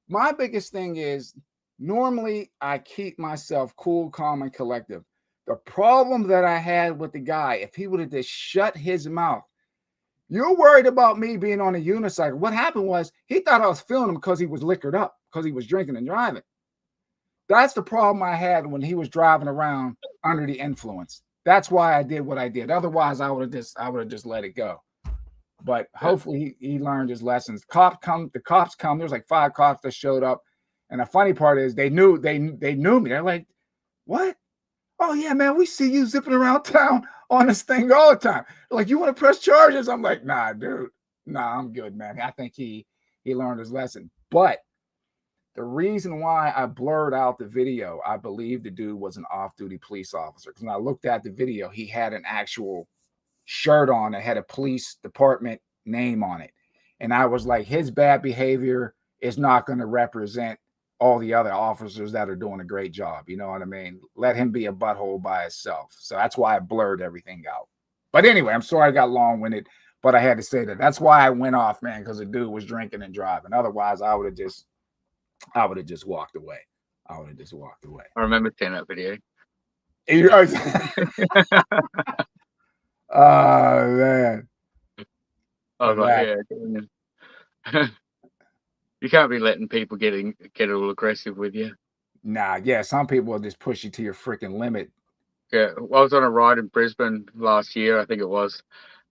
My biggest thing is normally I keep myself cool, calm, and collective. The problem that I had with the guy, if he would have just shut his mouth, you're worried about me being on a unicycle. What happened was he thought I was filming him because he was liquored up, because he was drinking and driving. That's the problem I had when he was driving around under the influence. That's why I did what I did. Otherwise, I would have just let it go. But hopefully he learned his lessons. The cops come. There's like 5 cops that showed up. And the funny part is they knew me. They're like, what? Oh yeah, man, we see you zipping around town on this thing all the time. Like, you want to press charges? I'm like, nah, dude. Nah, I'm good, man. I think he learned his lesson. But the reason why I blurred out the video, I believe the dude was an off-duty police officer. Because when I looked at the video, he had an actual shirt on that had a police department name on it. And I was like, his bad behavior is not going to represent all the other officers that are doing a great job. You know what I mean? Let him be a butthole by himself. So that's why I blurred everything out. But anyway, I'm sorry I got long-winded, but I had to say that. That's why I went off, man, because the dude was drinking and driving. Otherwise, I would have just walked away. I would have just walked away. I remember seeing that video. Oh man. I was like, yeah. You can't be letting people get all aggressive with you. Nah, yeah, some people will just push you to your freaking limit. Yeah, I was on a ride in Brisbane last year, I think it was,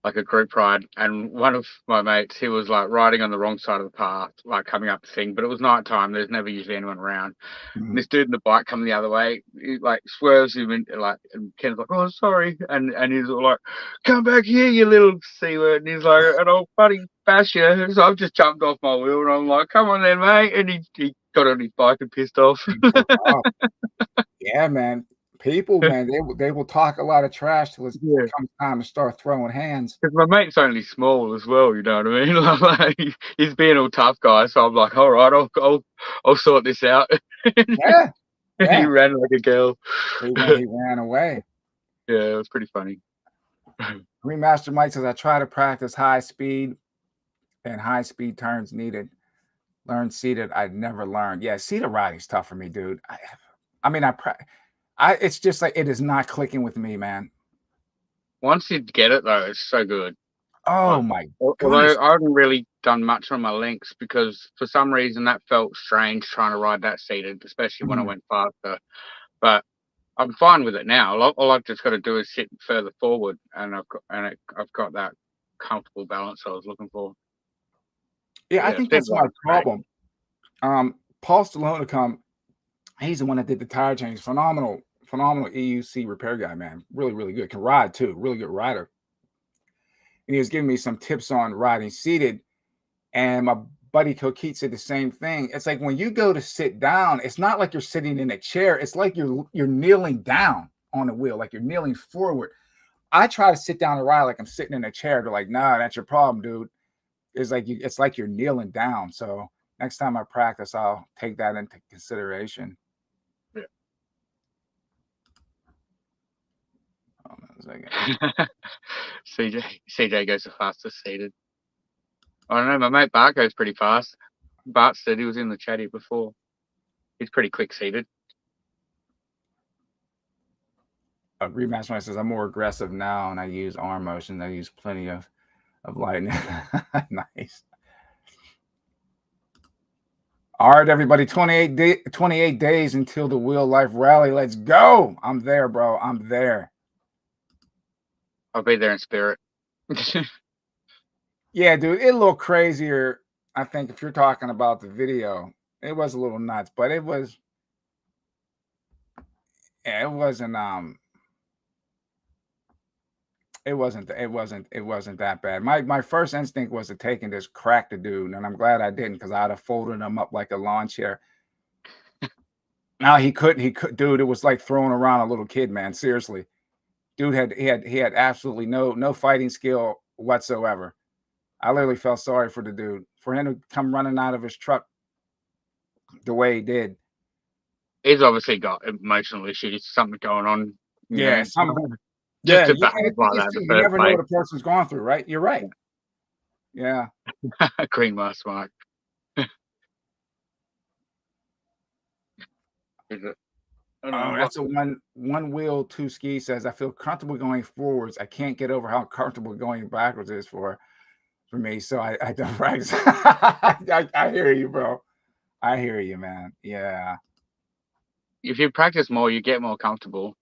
like a group ride, and one of my mates, he was like riding on the wrong side of the path, like coming up the thing, but it was night time, there's never usually anyone around. And this dude in the bike coming the other way, he like swerves him in, like, and Ken's like, oh, sorry, and he's all like, come back here, you little C word, and he's like, and I'll bloody bash you. So I've just jumped off my wheel, and I'm like, come on then, mate, and he got on his bike and pissed off. Yeah, man. People, man, they will talk a lot of trash till it comes time to start throwing hands. Because my mate's only small as well, you know what I mean? Like, he's being all tough guy, so I'm like, all right, I'll sort this out. Yeah. He ran like a girl. He ran away. Yeah, it was pretty funny. Remaster Mike says, I try to practice high speed and high speed turns needed. Learn seated. I'd never learned. Yeah, seated riding's tough for me, dude. I mean, it's just like, it is not clicking with me, man. Once you get it though, it's so good. Oh my goodness. Although I haven't really done much on my links because for some reason that felt strange trying to ride that seated, especially when I went faster. But I'm fine with it now. All I've just got to do is sit further forward, and I've got that comfortable balance I was looking for. Yeah, I think that's my problem. Paul Stallone, he's the one that did the tire change. Phenomenal EUC repair guy, man. Really, really good. Can ride too. Really good rider. And he was giving me some tips on riding seated. And my buddy Coquette said the same thing. It's like when you go to sit down, it's not like you're sitting in a chair. It's like you're kneeling down on the wheel, like you're kneeling forward. I try to sit down and ride like I'm sitting in a chair. They're like, nah, that's your problem, dude. It's like you're kneeling down. So next time I practice, I'll take that into consideration. Yeah. CJ goes the fastest seated. I don't know, my mate Bart goes pretty fast. Bart said he was in the chatty before. He's pretty quick seated. Remaster says, I'm more aggressive now and I use arm motion. I use plenty of lightning. Nice. All right, everybody, 28 days until the Wheel Life Rally. Let's go. I'm there, bro. I'm there. I'll be there in spirit. Yeah, dude, it's a little crazier. I think if you're talking about the video, it was a little nuts, but it wasn't that bad. My first instinct was to take and just crack the dude, and I'm glad I didn't, because I'd have folded him up like a lawn chair. Now he couldn't, dude. It was like throwing around a little kid, man. Seriously, dude he had absolutely no fighting skill whatsoever. I literally felt sorry for the dude, for him to come running out of his truck the way he did. He's obviously got emotional issues, something going on. Yeah, just to behave like that. You never know what a person's going through, right? You're right. Yeah. Green mask, Mark. Is it? Oh, that's a one wheel, two ski. Says, I feel comfortable going forwards. I can't get over how comfortable going backwards is for me. So I don't practice. I hear you, bro. I hear you, man. Yeah. If you practice more, you get more comfortable.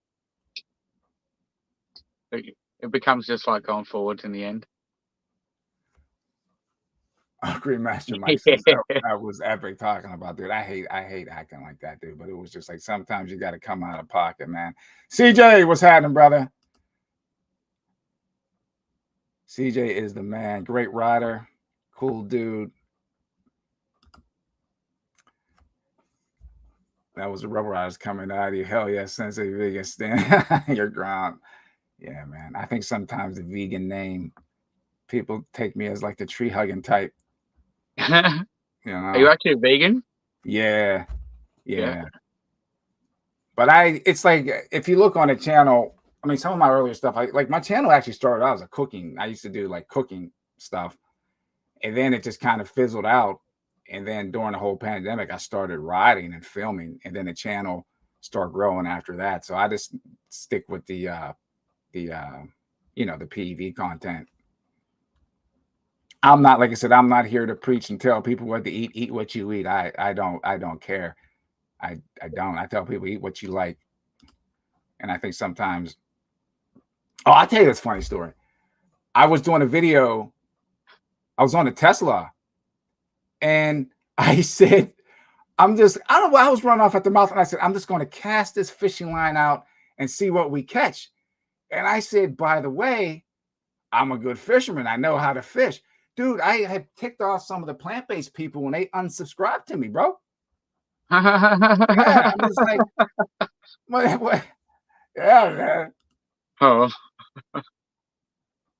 It becomes just like going forwards in the end. Greenmaster Mike says that was epic talking about, dude. I hate acting like that, dude. But it was just like sometimes you got to come out of pocket, man. CJ, what's happening, brother? CJ is the man. Great rider, cool dude. That was the Rubber Riders coming out of you. Hell yeah, Sensei Vegan stand your ground. Yeah, man. I think sometimes the vegan name, people take me as like the tree hugging type. Are you actually a vegan? Yeah. But it's like if you look on the channel, I mean, some of my earlier stuff, like my channel actually started out as a cooking. I used to do like cooking stuff, and then it just kind of fizzled out. And then during the whole pandemic, I started riding and filming, and then the channel started growing after that. So I just stick with the the PEV content. I'm not, like I said, I'm not here to preach and tell people what to eat. Eat what you eat. I don't care. I don't. I tell people eat what you like. And I think sometimes, oh, I'll tell you this funny story. I was doing a video. I was on a Tesla, and I said, I don't know. I was running off at the mouth, and I said, I'm just going to cast this fishing line out and see what we catch. And I said, by the way, I'm a good fisherman. I know how to fish. Dude, I had ticked off some of the plant-based people when they unsubscribed to me, bro. Yeah, I'm just like, what? Yeah, man. Oh.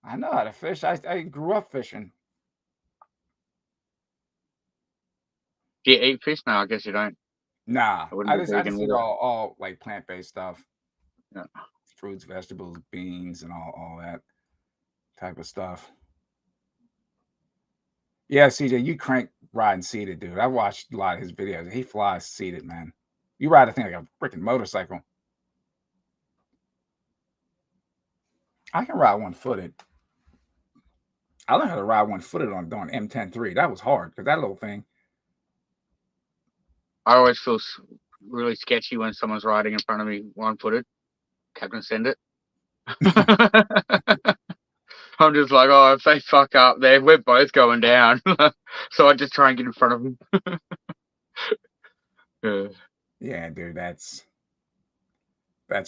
I know how to fish. I grew up fishing. Do you eat fish? No, I guess you don't. Nah, I just eat all like plant-based stuff. Yeah. Fruits, vegetables, beans, and all that type of stuff. Yeah, CJ, you crank riding seated, dude. I watched a lot of his videos. He flies seated, man. You ride a thing like a freaking motorcycle. I can ride one-footed. I learned how to ride one-footed on M10-3. That was hard because that little thing. I always feel really sketchy when someone's riding in front of me one-footed. Captain, send it. I'm just like, oh, if they fuck up there, we're both going down. So I just try and get in front of them. Yeah, dude, that's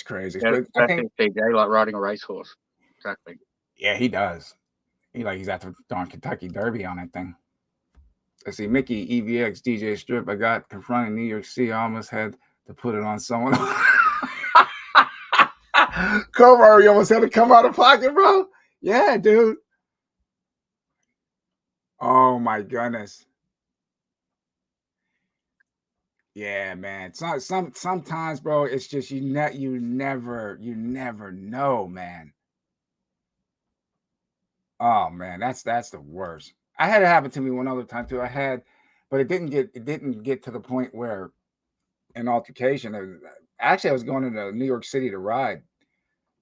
crazy. Yeah, But I think CJ, like riding a racehorse. Exactly. Yeah, he does. He's at the darn Kentucky Derby on that thing. Let's see, Mickey EVX DJ Strip. I got confronting New York City. I almost had to put it on someone. Cover, you almost had to come out of pocket, bro. Yeah, dude. Oh my goodness. Yeah, man. Sometimes, bro, it's just you never know, man. Oh man, that's the worst. I had it happen to me one other time too. But it didn't get to the point where an altercation. Actually, I was going into New York City to ride.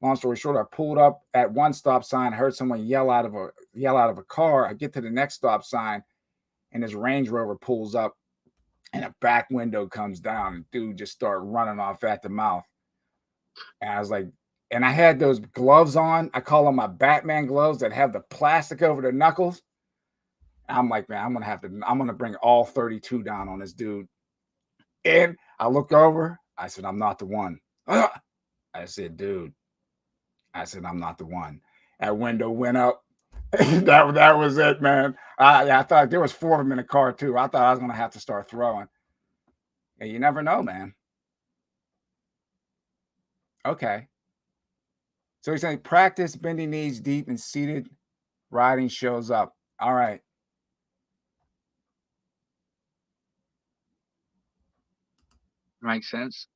Long story short, I pulled up at one stop sign, heard someone yell out of a car. I get to the next stop sign, and this Range Rover pulls up, and a back window comes down, and dude just started running off at the mouth. And I was like, and I had those gloves on. I call them my Batman gloves that have the plastic over the knuckles. I'm like, man, I'm gonna bring all 32 down on this dude. And I look over, I said, I'm not the one. I said, dude, I'm not the one. That window went up. that was it, man. I thought there was 4 of them in the car too. I thought I was gonna have to start throwing. And you never know, man. Okay. So he's saying practice bending knees deep and seated riding shows up. All right. Makes sense.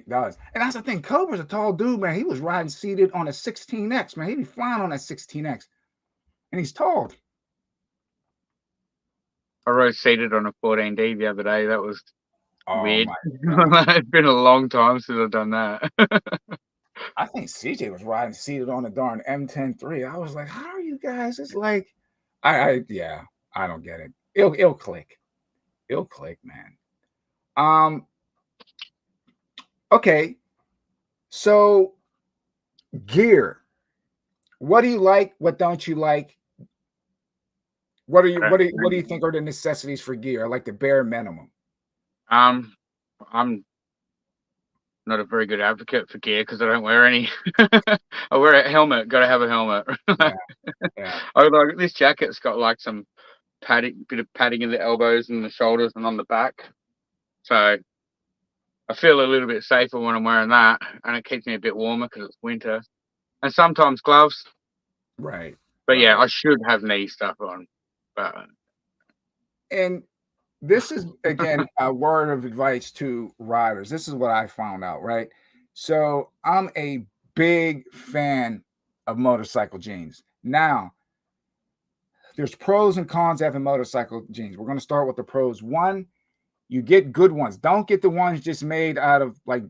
Does. And that's the thing. Cobra's a tall dude, man. He was riding seated on a 16X, man. He'd be flying on that 16X. And he's tall. I rode seated on a 14D the other day. That was weird. My It's been a long time since I've done that. I think CJ was riding seated on a darn M10-3. I was like, how are you guys? It's like, I don't get it. It'll click. It'll click, man. Okay. So gear. What do you like? What don't you like? What do you think are the necessities for gear, like the bare minimum? I'm not a very good advocate for gear because I don't wear any. I wear a helmet. Got to have a helmet. Yeah, yeah, I like this jacket's got like some bit of padding in the elbows and the shoulders and on the back. So I feel a little bit safer when I'm wearing that, and it keeps me a bit warmer because it's winter. And sometimes gloves. right, But yeah, right. I should have knee stuff on. But And this is again a word of advice to riders. This is what I found out, right? So I'm a big fan of motorcycle jeans. Now, there's pros and cons having motorcycle jeans. We're going to start with the pros. One, you get good ones. Don't get the ones just made out of like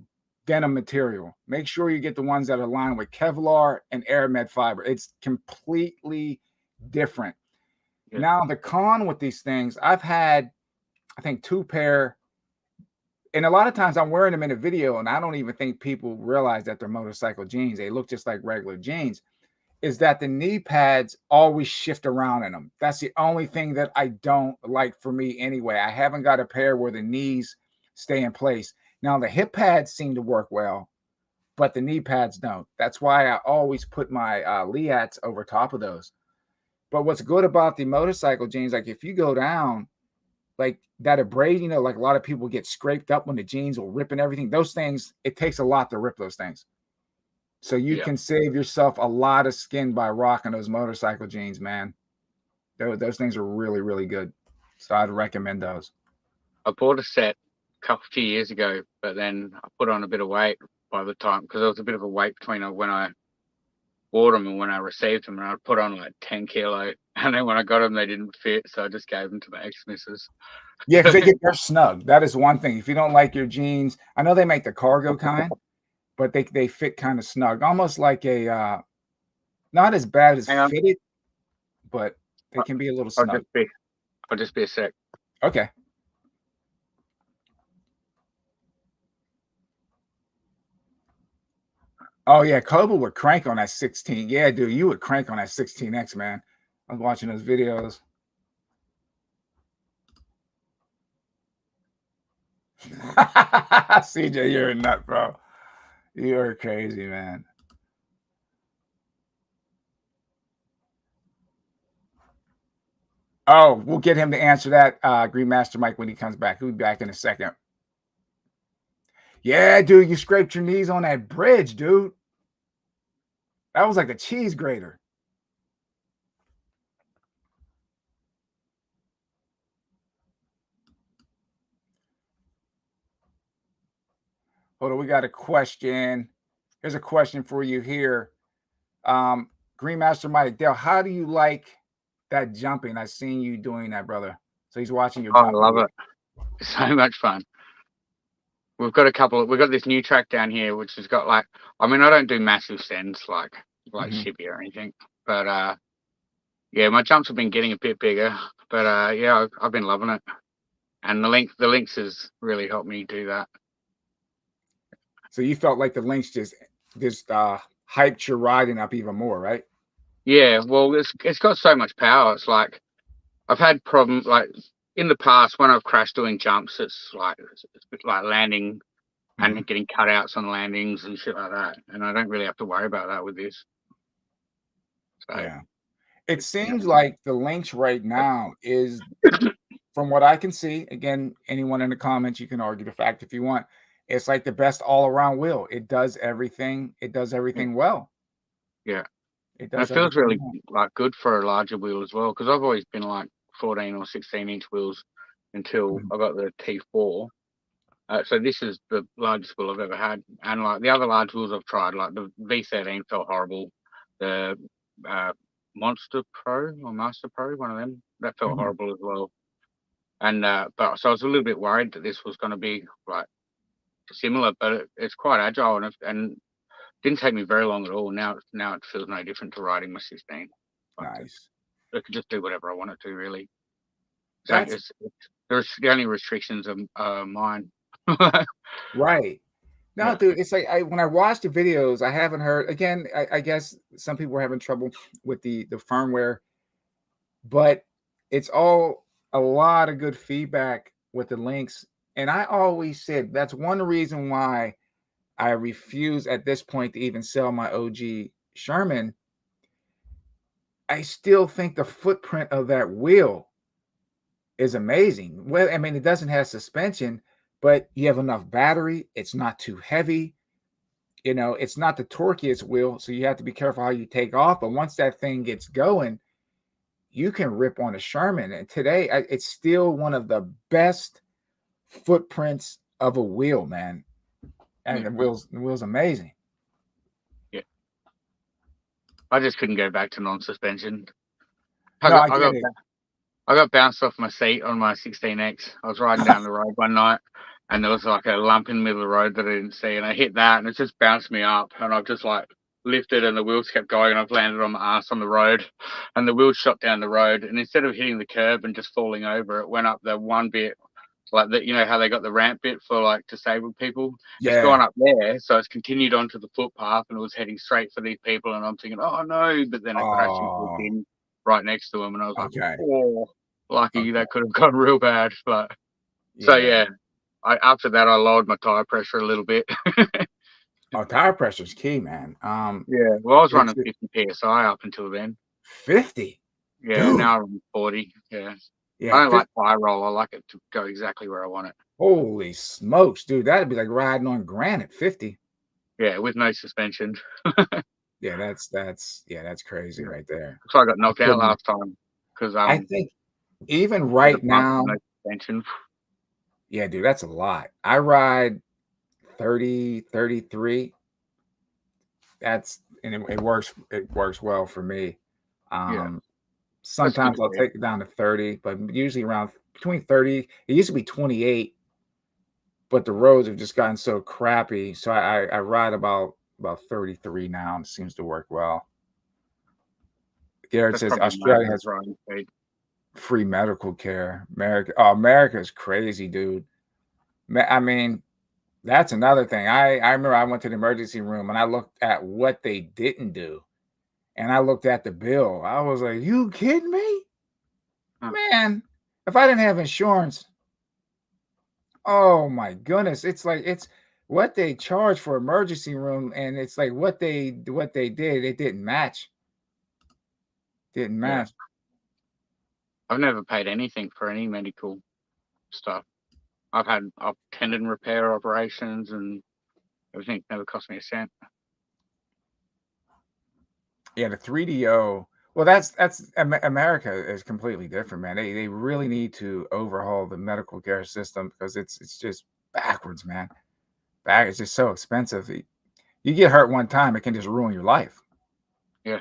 denim material. Make sure you get the ones that are lined with Kevlar and Aramid fiber. It's completely different. yeah, Now, the con with these things, I've had, I think, 2 pair, and a lot of times I'm wearing them in a video, and I don't even think people realize that they're motorcycle jeans. They look just like regular jeans. Is that the knee pads always shift around in them? That's the only thing that I don't like for me anyway. I haven't got a pair where the knees stay in place. Now, the hip pads seem to work well, but the knee pads don't. That's why I always put my Leats over top of those. But what's good about the motorcycle jeans, like if you go down, like that abrasion, like a lot of people get scraped up when the jeans will rip and everything. Those things, it takes a lot to rip those things. So you yeah. can save yourself a lot of skin by rocking those motorcycle jeans, man. Those things are really, really good. So I'd recommend those. I bought a set a few years ago, but then I put on a bit of weight by the time because there was a bit of a weight between when I bought them and when I received them, and I put on like 10 kilo, and then when I got them, they didn't fit, so I just gave them to my ex-missus. Yeah, because they get they're snug. That is one thing. If you don't like your jeans, I know they make the cargo kind, but they fit kind of snug, almost like a not as bad as Hang on, fitted, but they can be a little I'll snug. just be, I'll just be a sec. Okay. Oh yeah, Kobe would crank on that 16. Yeah, dude, you would crank on that 16X, man. I was watching those videos. CJ, you're a nut, bro. You're crazy, man. Oh, we'll get him to answer that, Green Master Mike, when he comes back. He'll be back in a second. Yeah, dude, you scraped your knees on that bridge, dude. That was like a cheese grater. Hold on, we got a question. Here's a question for you here. Green Master Mike, Dale, how do you like that jumping? I've seen you doing that, brother. So he's watching your Oh, I jump love video. it. It's so much fun. We've got this new track down here, which has got like, I mean, I don't do massive sends like Shippy or anything, but yeah, my jumps have been getting a bit bigger, but yeah, I've been loving it, and the links has really helped me do that. So you felt like the links just hyped your riding up even more, right? Yeah, well, it's got so much power. It's like I've had problems like in the past when I've crashed doing jumps. It's like landing and getting cutouts on landings and shit like that, and I don't really have to worry about that with this. So Yeah. It yeah, seems like the links right now is, from what I can see, again, anyone in the comments, you can argue the fact if you want. It's like the best all-around wheel. It does everything. It does everything well. yeah. It And does it feels everything really well. like good for a larger wheel as well, because I've always been like 14 or 16-inch wheels until I got the T4. So this is the largest wheel I've ever had, and like the other large wheels I've tried, like the V13 felt horrible. The Monster Pro or Master Pro, one of them, that felt Mhm. horrible as well. And but so I was a little bit worried that this was going to be like similar, but it's quite agile and didn't take me very long at all. Now it feels no different to riding my 16. Like Nice. I could just do whatever I want it to, really. So That's there's the only restrictions are mine. right. No, Yeah, dude, it's like when I watch the videos, I haven't heard again. I guess some people are having trouble with the firmware, but it's all a lot of good feedback with the links. And I always said that's one reason why I refuse at this point to even sell my OG Sherman. I still think the footprint of that wheel is amazing. Well, I mean, it doesn't have suspension, but you have enough battery. It's not too heavy. It's not the torqueiest wheel, so you have to be careful how you take off. But once that thing gets going, you can rip on a Sherman. And today, it's still one of the best footprints of a wheel, man. And the wheel's amazing. Yeah. I just couldn't go back to non-suspension. No, I get it. I got bounced off my seat on my 16X. I was riding down the road one night, and there was like a lump in the middle of the road that I didn't see, and I hit that, and it just bounced me up, and I've just like lifted, and the wheels kept going, and I've landed on my ass on the road, and the wheels shot down the road, and instead of hitting the curb and just falling over, it went up the one bit, like that, how they got the ramp bit for like disabled people. It's gone up there, so it's continued onto the footpath, and it was heading straight for these people, and I'm thinking, oh no, but then it crashed into the bin right next to him, and I was like, oh, lucky that could have gone real bad. But so yeah, after that I lowered my tire pressure a little bit. Tire pressure is key, man. Yeah, well, I was running 50 psi up until then. 50? Yeah, dude. Now I'm 40. Yeah. I don't like tire roll. I like it to go exactly where I want it. Holy smokes, dude! That'd be like riding on granite. 50. Yeah, with no suspension. Yeah, that's crazy right there. So I got knocked out last time because I think even right now, no suspension. Yeah, dude, that's a lot. I ride 30, 33. And it works. It works well for me. Sometimes I'll take it down to 30, but usually around between 30. It used to be 28, but the roads have just gotten so crappy. So I ride about 33 now, and it seems to work well. Garrett says Australia has free medical care. America is crazy, dude. I mean, that's another thing. I remember I went to the emergency room and I looked at what they didn't do. And I looked at the bill. I was like, you kidding me? Man, if I didn't have insurance, oh my goodness. It's what they charge for emergency room, and it's like what they did, it didn't match. Didn't match. I've never paid anything for any medical stuff. I've had tendon repair operations and everything never cost me a cent. Yeah, the 3DO. Well, that's America is completely different, man. They really need to overhaul the medical care system because it's just backwards, man. It's just so expensive. You get hurt one time, it can just ruin your life. Yeah.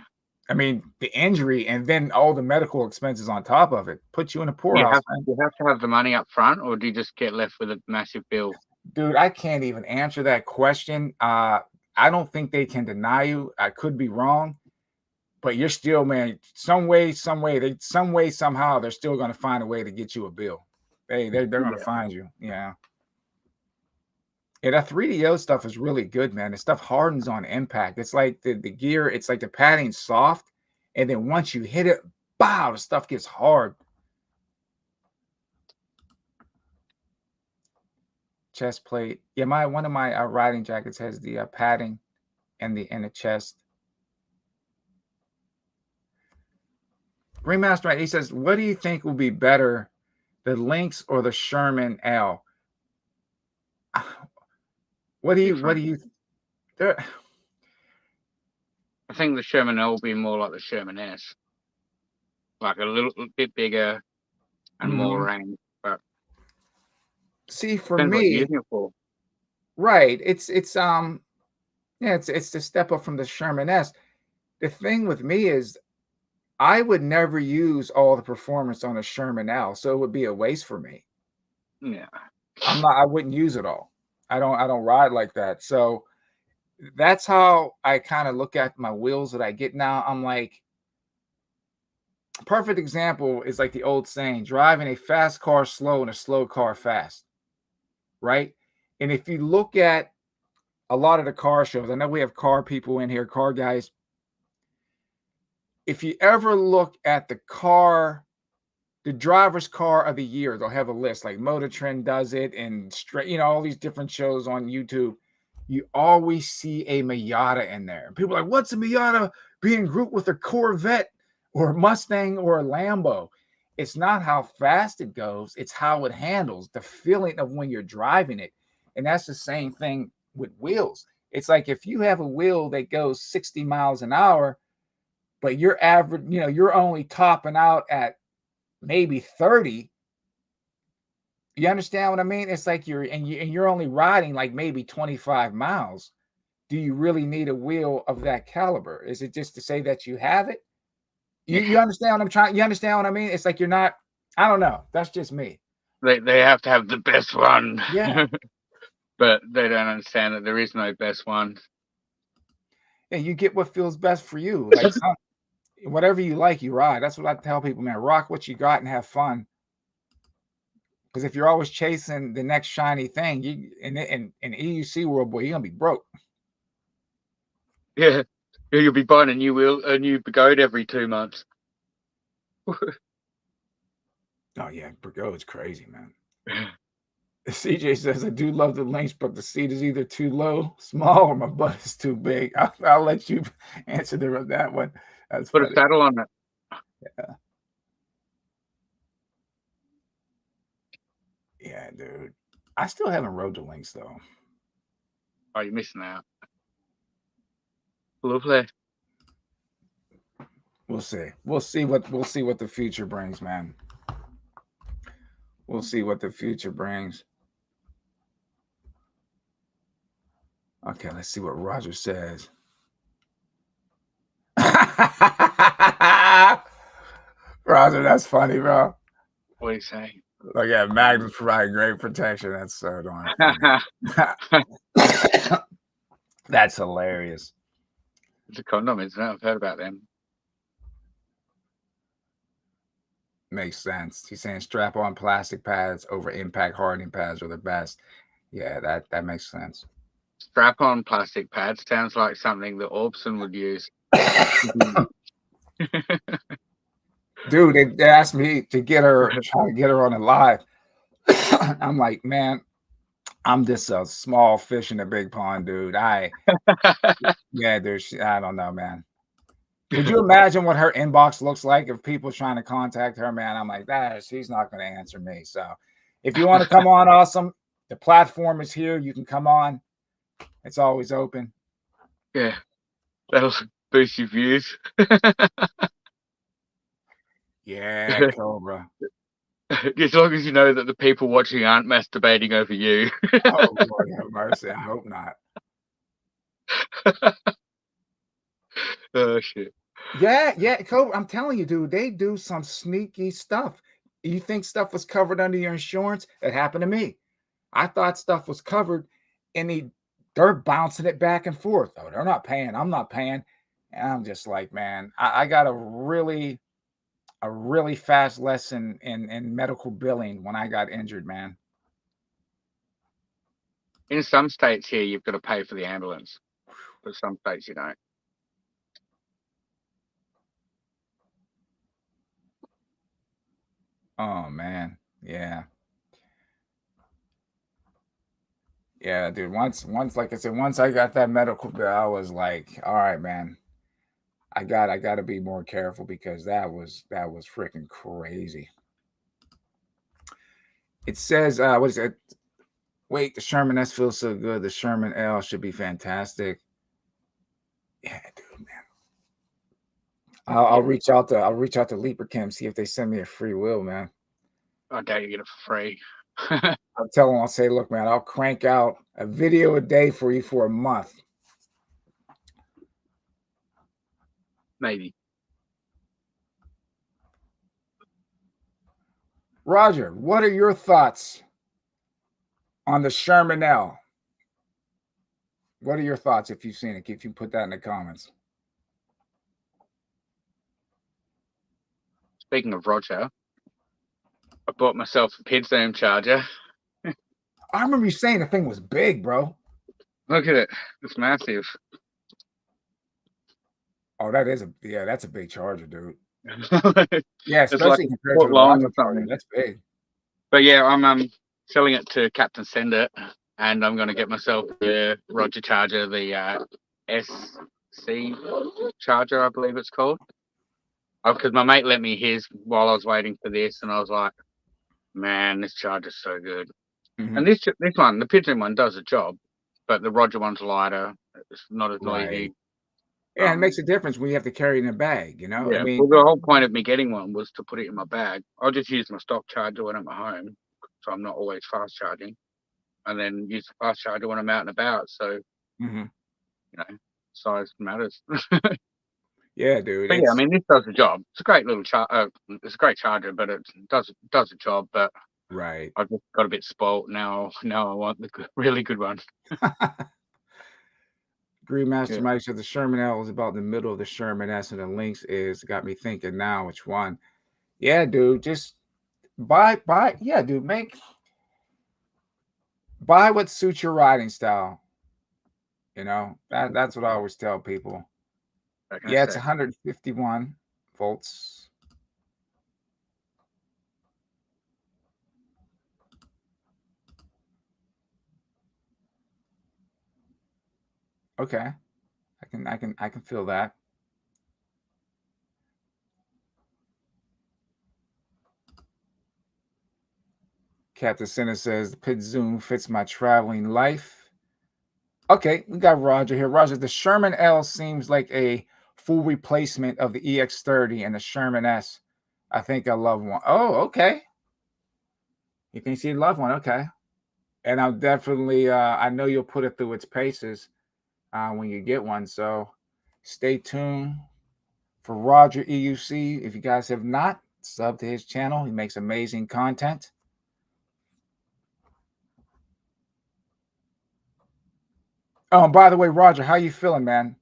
I mean, the injury and then all the medical expenses on top of it puts you in a poorhouse. You have to have the money up front, or do you just get left with a massive bill? Dude, I can't even answer that question. I don't think they can deny you. I could be wrong, but you're still, man, some way, somehow, they're still going to find a way to get you a bill. They're going to find you. Yeah. Yeah, that 3DO stuff is really good, man. The stuff hardens on impact. It's like the gear, it's like the padding's soft, and then once you hit it, bow, the stuff gets hard. Chest plate. Yeah, one of my riding jackets has the padding and the chest. Remaster, he says, what do you think will be better, the Lynx or the Sherman L? What do you I think the Sherman L will be more like the Sherman S, like a little bit bigger and more range. But see, for me, right? It's the step up from the Sherman S. The thing with me is, I would never use all the performance on a Sherman L, so it would be a waste for me. Yeah, I wouldn't use it all. I don't ride like that. So that's how I kind of look at my wheels that I get now. I'm like, perfect example is like the old saying, driving a fast car slow and a slow car fast. Right? And if you look at a lot of the car shows, I know we have car people in here, car guys. If you ever look at the car the driver's car of the year. They'll have a list, like Motor Trend does it, and straight, all these different shows on YouTube. You always see a Miata in there. People are like, what's a Miata being grouped with a Corvette or a Mustang or a Lambo? It's not how fast it goes, it's how it handles, the feeling of when you're driving it. And that's the same thing with wheels. It's like if you have a wheel that goes 60 miles an hour, but you're average, you're only topping out at maybe 30. You understand what I mean? It's like you're only riding like maybe 25 miles. Do you really need a wheel of that caliber? Is it just to say that you have it? You understand what I'm trying? You understand what I mean? It's like you're not. I don't know. That's just me. They have to have the best one. Yeah. But they don't understand that there is no best one. Yeah, you get what feels best for you. Like whatever you like, you ride. That's what I tell people, man. Rock what you got and have fun. Because if you're always chasing the next shiny thing, you in EUC world, boy, you're gonna be broke. Yeah, you'll be buying a new wheel, a new Pagode every 2 months. Oh yeah, Pagode's crazy, man. CJ says, I do love the links, but the seat is either too low, small, or my butt is too big. I'll let you answer that one. That's Put funny. a saddle on it. Yeah. Yeah, dude. I still haven't rode the links though. Oh, you're missing out. Lovely. We'll see. We'll see what the future brings, man. We'll see what the future brings. Okay, let's see what Roger says. Roger, that's funny, bro. What do you say? Like, yeah, magnets provide great protection. That's so darn funny. That's hilarious. It's a condom, isn't it? I've heard about them. Makes sense. He's saying strap-on plastic pads over impact hardening pads are the best. Yeah, that makes sense. Strap-on plastic pads sounds like something that Orbson would use. Dude, they asked me to try to get her on a live. I'm like, man, I'm just a small fish in a big pond, dude. Yeah, I don't know, man. Could you imagine what her inbox looks like if people trying to contact her, man? I'm like, she's not going to answer me. So if you want to come on, awesome. The platform is here. You can come on. It's always open. Yeah, that'll boost your views. Yeah, Cobra. As long as you know that the people watching aren't masturbating over you. Oh, Lord have mercy. I hope not. Oh, shit. Yeah, Cobra. I'm telling you, dude, they do some sneaky stuff. You think stuff was covered under your insurance? It happened to me. I thought stuff was covered, and they're bouncing it back and forth. Oh, they're not paying. I'm not paying. And I'm just like, man, I got a really fast lesson in medical billing when I got injured, man. In some states here, you've got to pay for the ambulance. But some states you don't. Oh man, yeah. Yeah, dude. Once, like I said, once I got that medical bill, I was like, all right, man. I got to be more careful because that was freaking crazy. It says, what is it? Wait, the Sherman S feels so good. The Sherman L should be fantastic. Yeah, dude, man. I'll reach out to Leaper Chem, see if they send me a free will, man. I doubt you get it for free. I'll tell them, I'll say, look, man, I'll crank out a video a day for you for a month. Maybe. Roger, what are your thoughts on the Sherman L? What are your thoughts if you've seen it? If you put that in the comments. Speaking of Roger, I bought myself a PID Zoom charger. I remember you saying the thing was big, bro. Look at it. It's massive. Oh, that's a big charger, dude. Yeah, It's like especially a compared to foot the long Roger or Charger. something. That's big. But yeah, I'm selling it to Captain Send It, and I'm going to get myself the Roger Charger, the SC Charger, I believe it's called. Because my mate lent me his while I was waiting for this, and I was like, man, this charger's so good. And this one, the pigeon one, does a job, but the Roger one's lighter. It's not as noisy. Right. Yeah, it makes a difference when you have to carry it in a bag, you know? I Yeah, mean, well, the whole point of me getting one was to put it in my bag. I'll just use my stock charger when I'm at home, so I'm not always fast charging, and then use the fast charger when I'm out and about. So, you know, size matters. yeah, dude. But yeah, I It's mean, this does the job. It's a great little it's a great charger, but it does the job. But right. I've just got a bit spoilt now. Now I want the really good one. Green Master Yeah. Mike said the Sherman L is about the middle of the Sherman S, and the Lynx is got me thinking now which one. Yeah, dude. Just buy. Yeah, dude. Buy what suits your riding style. You know, that's what I always tell people. Yeah, it's 151 volts. Okay. I can feel that. Captain Center says the pit zoom fits my traveling life. Okay, we got Roger here. Roger, the Sherman L seems like a full replacement of the EX30 and the Sherman S. I think I love one. Oh, okay. You think she'd love one? Okay. And I'll definitely I know you'll put it through its paces when you get one. So stay tuned for Roger EUC. If you guys have not, sub to his channel. He makes amazing content. Oh, and by the way, Roger, how you feeling, man?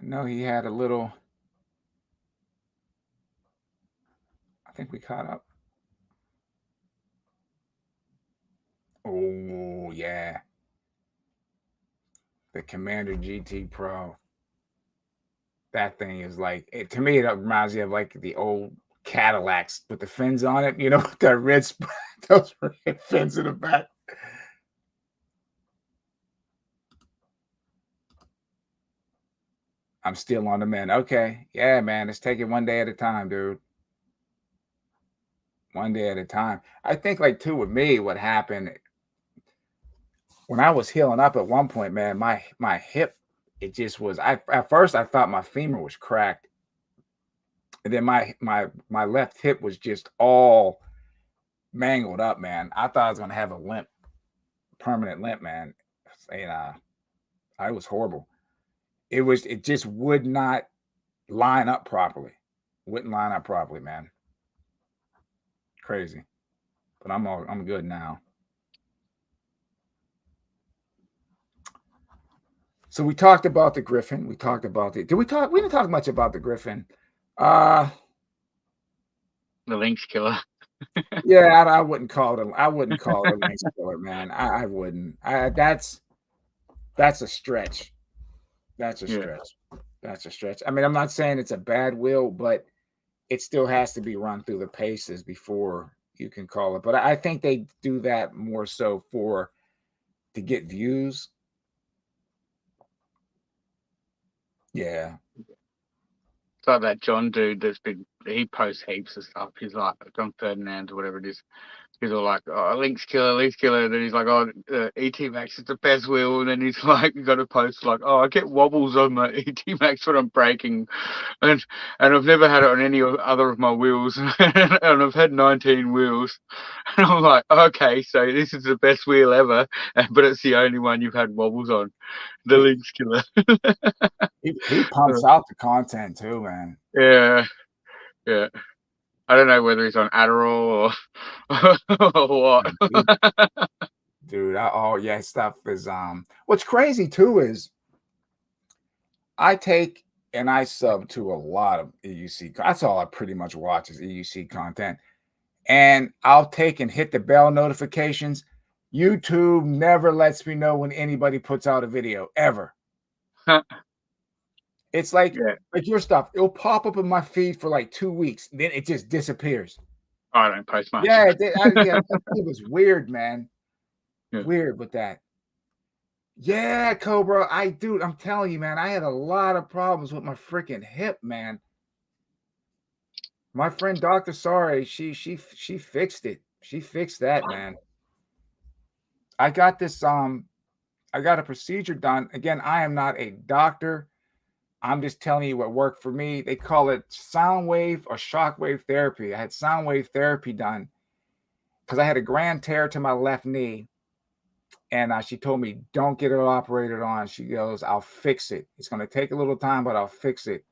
I know he had a little. I think we caught up. Oh yeah, the Commander GT Pro. That thing is like to me. It reminds me of like the old Cadillacs with the fins on it. You know, with that red, those red fins in the back. I'm still on the man. Okay, yeah, man. Let's take it one day at a time, dude. One day at a time. I think like too with me, what happened when I was healing up at one point, man, my hip, it just was. I at first I thought my femur was cracked, and then my left hip was just all mangled up, man. I thought I was gonna have a limp, permanent limp, man. And I was horrible. It just would not line up properly. Wouldn't line up properly, man. Crazy. But I'm good now. So we talked about the Griffin. We talked about the. Did we talk? We didn't talk much about the Griffin. Uh The Lynx Killer. yeah, I wouldn't call it. I wouldn't call it a Lynx killer, man. I wouldn't. That's a stretch. That's a stretch. That's a stretch. I mean, I'm not saying it's a bad wheel, but it still has to be run through the paces before you can call it. But I think they do that more so for to get views. Yeah. It's like that John dude he posts heaps of stuff. He's like John Ferdinand or whatever it is. He's all like, oh, Lynx Killer. And then he's like, oh, ET Max is the best wheel. And then he's like, got to post like, oh, I get wobbles on my ET Max when I'm braking. And I've never had it on any other of my wheels. And I've had 19 wheels. And I'm like, okay, so this is the best wheel ever. But it's the only one you've had wobbles on. The Lynx Killer. He pumps out the content too, man. Yeah. Yeah. I don't know whether he's on Adderall or what. Dude, all yeah, stuff is what's crazy too is I take and I sub to a lot of EUC. That's all I pretty much watch is EUC content. And I'll take and hit the bell notifications. YouTube never lets me know when anybody puts out a video ever. It's like your stuff. It'll pop up in my feed for like 2 weeks, then it just disappears. I don't post much. Yeah, it was weird, man. Yeah. Weird with that. Yeah, Cobra. Dude, I'm telling you, man, I had a lot of problems with my freaking hip, man. My friend Dr. Sorry, she fixed it. She fixed that, man. I got this I got a procedure done. Again, I am not a doctor. I'm just telling you what worked for me. They call it sound wave or shock wave therapy. I had sound wave therapy done because I had a grand tear to my left knee. And she told me, don't get it operated on. She goes, I'll fix it. It's going to take a little time, but I'll fix it.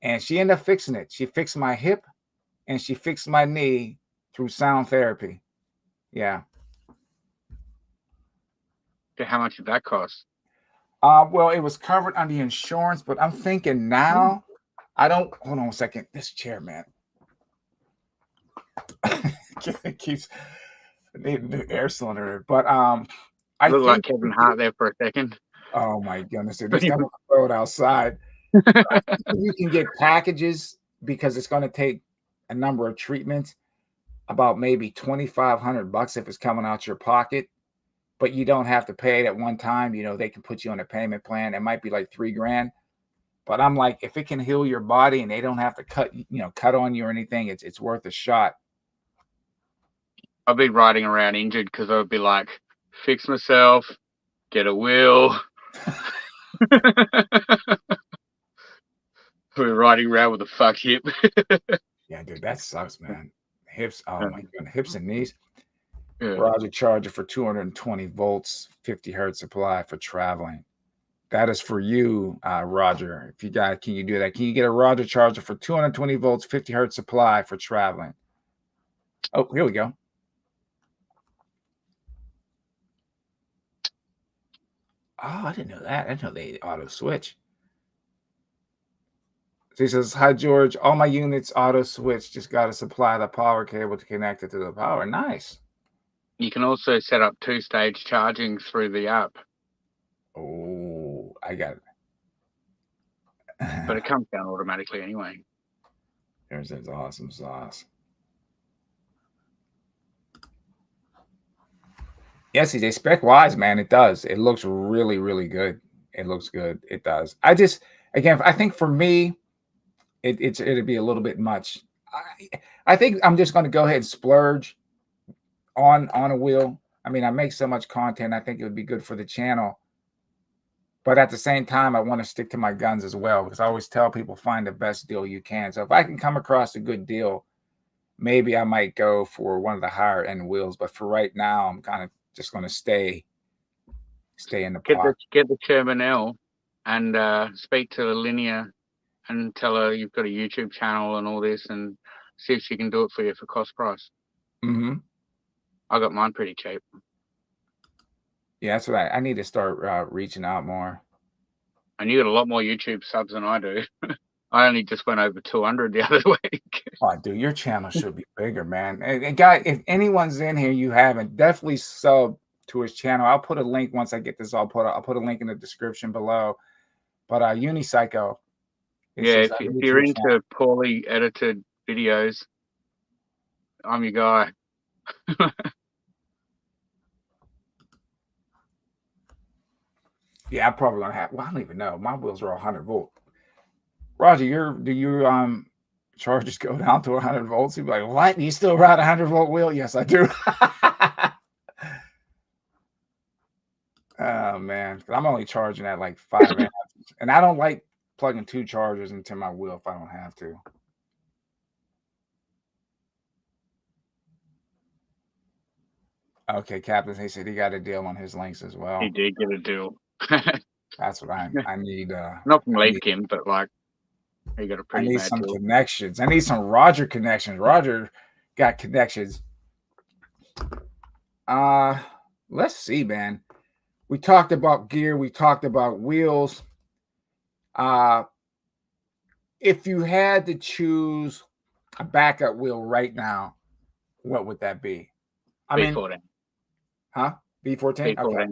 And she ended up fixing it. She fixed my hip and she fixed my knee through sound therapy. Yeah. How much did that cost? Well, it was covered under insurance, but I'm thinking now, I don't, hold on a second. This chair, man. It keeps needing a new air cylinder. But I look think like Kevin Hart there for a second. Oh my goodness, dude. This time I'm gonna throw it outside. You can get packages because it's going to take a number of treatments, about maybe $2,500 if it's coming out your pocket, but you don't have to pay it at one time. You know, they can put you on a payment plan. It might be like $3,000. But I'm like, if it can heal your body and they don't have to cut on you or anything, it's worth a shot. I've been riding around injured because I would be like, fix myself, get a wheel. We're riding around with a fucked hip. Yeah, dude, that sucks, man. Hips, oh my goodness, hips and knees. Yeah. Roger charger for 220 volts, 50 hertz supply for traveling. That is for you, Roger. If you got, can you do that? Can you get a Roger charger for 220 volts, 50 hertz supply for traveling? Oh, here we go. Oh, I didn't know that. I didn't know they auto switch. She says, hi, George. All my units auto switch. Just got to supply the power cable to connect it to the power. Nice. You can also set up 2-stage charging through the app. Oh, I got it. But it comes down automatically anyway. There's this awesome sauce. Yes, CJ, spec wise, man, it does. It looks really, really good. It looks good. It does. Again, I think for me, it'd be a little bit much. I think I'm just going to go ahead and splurge on a wheel. I mean, I make so much content. I think it would be good for the channel. But at the same time, I want to stick to my guns as well, because I always tell people, find the best deal you can. So if I can come across a good deal, maybe I might go for one of the higher end wheels. But for right now, I'm kind of just going to stay in the pot. Get the Chairman L and speak to Linear and tell her you've got a YouTube channel and all this, and see if she can do it for you for cost price. Mm-hmm. I got mine pretty cheap. Yeah, that's what I need to start reaching out more. And you got a lot more YouTube subs than I do. I only just went over 200 the other week. Oh, dude, your channel should be bigger, man. And guy, if anyone's in here you haven't, definitely sub to his channel. I'll put a link once I get this. I'll put a link in the description below. But Unipsycho. Yeah, if you're into poorly edited videos, I'm your guy. Yeah, I probably gonna have. Well, I don't even know. My wheels are all 100 volt. Roger, do your charges go down to 100 volts? You'd be like, what? You still ride a 100 volt wheel? Yes, I do. Oh man, I'm only charging at like 5 amps, and I don't like plugging 2 chargers into my wheel if I don't have to. Okay, Captain, he said he got a deal on his links as well. He did get a deal. That's what I need. Not from Leaf Kim, but like he got a pretty. I need some connections. I need some Roger connections. Roger got connections. Let's see, man. We talked about gear. We talked about wheels. If you had to choose a backup wheel right now, what would that be? I mean, B14. huh? B14? B14. Okay.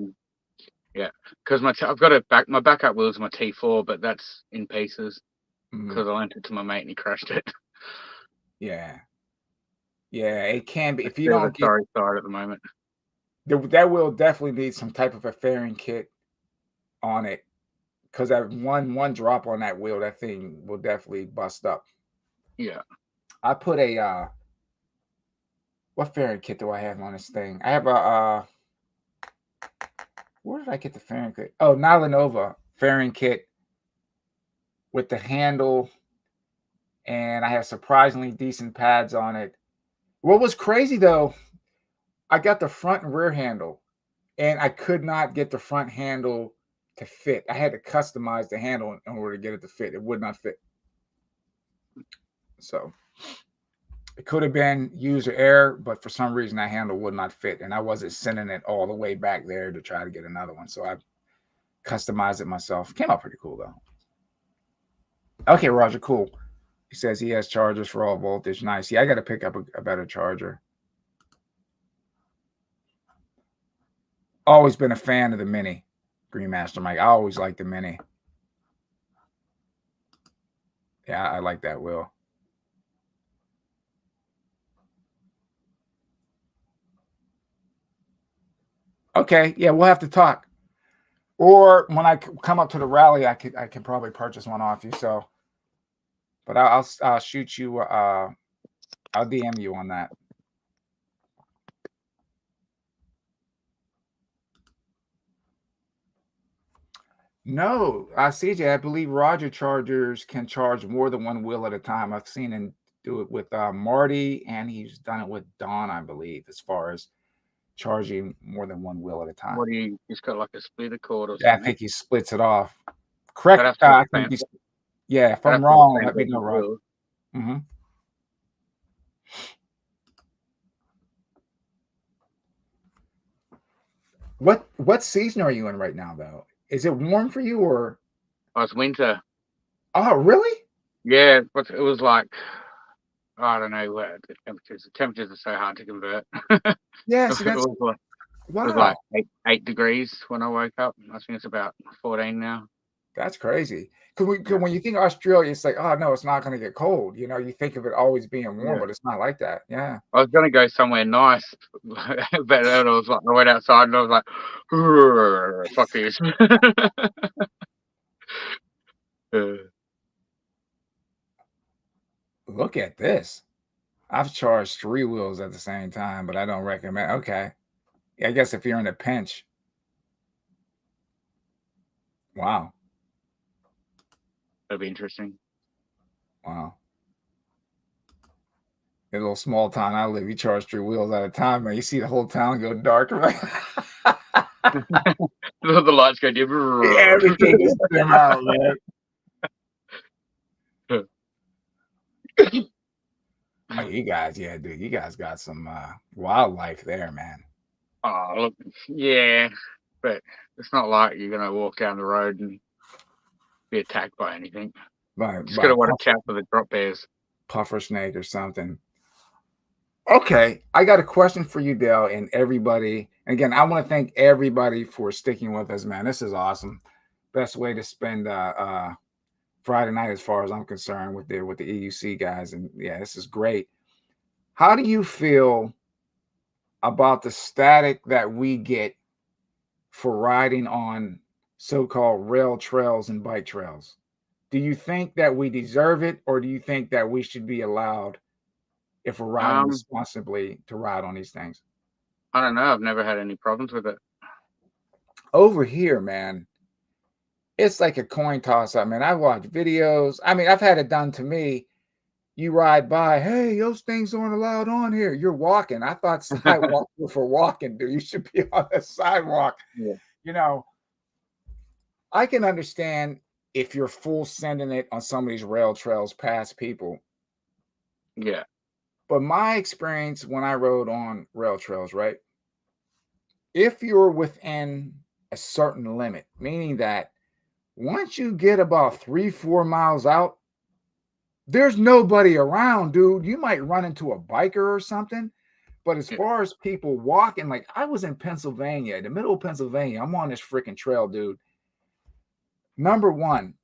Yeah, because I've got my backup wheel's my T4, but that's in pieces because I lent it to my mate and he crashed it. Yeah. Yeah, it can be. If you Bit of a don't get sorry side at the moment. that will definitely need some type of a fairing kit on it, because that one drop on that wheel, that thing will definitely bust up. Yeah. I put a what fairing kit do I have on this thing? I have a where did I get the fairing kit? Oh, Nova fairing kit with the handle, and I have surprisingly decent pads on it. What was crazy though, I got the front and rear handle, and I could not get the front handle to fit. I had to customize the handle in order to get it to fit. It would not fit. So it could have been user error, but for some reason that handle would not fit, and I wasn't sending it all the way back there to try to get another one. So I customized it myself. Came out pretty cool though. Okay, Roger, cool. He says he has chargers for all voltage. Nice. Yeah, I got to pick up a better charger. Always been a fan of the Mini. Green Master Mike. I always liked the Mini. Yeah, I like that wheel. Okay, yeah, we'll have to talk. Or when I come up to the rally, I can probably purchase one off you. So, but I'll shoot you. I'll DM you on that. No, CJ, I believe Roger chargers can charge more than one wheel at a time. I've seen him do it with Marty, and he's done it with Don, I believe, as far as charging more than one wheel at a time. What do you? He's got like a splitter cord or Yeah, I something. think he splits it off. Correct. I think he's, yeah, if I'm wrong, let me know, Roger. Mm-hmm. What season are you in right now, though? Is it warm for you, or? Oh, it's winter. Oh, really? Yeah, but it was like, I don't know where the temperatures. The temperatures are so hard to convert. Yeah, see, that's It was wow. like 8 degrees when I woke up. I think it's about 14 now. That's crazy. Because when you think Australia, it's like, oh no, it's not going to get cold. You know, you think of it always being warm, but it's not like that. Yeah. I was going to go somewhere nice, but then I was like, I went outside and I was like, fuck this. Look at this. I've charged 3 wheels at the same time, but I don't recommend. Okay. Yeah, I guess if you're in a pinch. Wow. That'd be interesting. Wow. In a little small town I live, you charge 3 wheels at a time, man. You see the whole town go dark. Right? The lights go dim. Everything is dim out, man. Oh, you guys, yeah, dude, you guys got some wildlife there, man. Oh, look, yeah, but it's not like you're gonna walk down the road and be attacked by anything. Just gotta watch out for the drop bears, puffer snake or something. Okay, I got a question for you, Dale, and everybody. Again, I want to thank everybody for sticking with us, man. This is awesome. Best way to spend Friday night, as far as I'm concerned, with the EUC guys, and yeah, this is great. How do you feel about the static that we get for riding on so-called rail trails and bike trails? Do you think that we deserve it, or do you think that we should be allowed, if we're riding responsibly, to ride on these things? I don't know. I've never had any problems with it. Over here, man, it's like a coin toss up, man. I watch videos. I mean, I've had it done to me. You ride by, hey, those things aren't allowed on here. You're walking. I thought sidewalks were for walking, dude. You should be on the sidewalk. Yeah. You know, I can understand if you're full sending it on some of these rail trails past people. Yeah. But my experience when I rode on rail trails, right? If you're within a certain limit, meaning that once you get about 3-4 miles out, there's nobody around, dude. You might run into a biker or something, But as far as people walking, like I was in Pennsylvania, in the middle of Pennsylvania, I'm on this freaking trail, dude. Number one,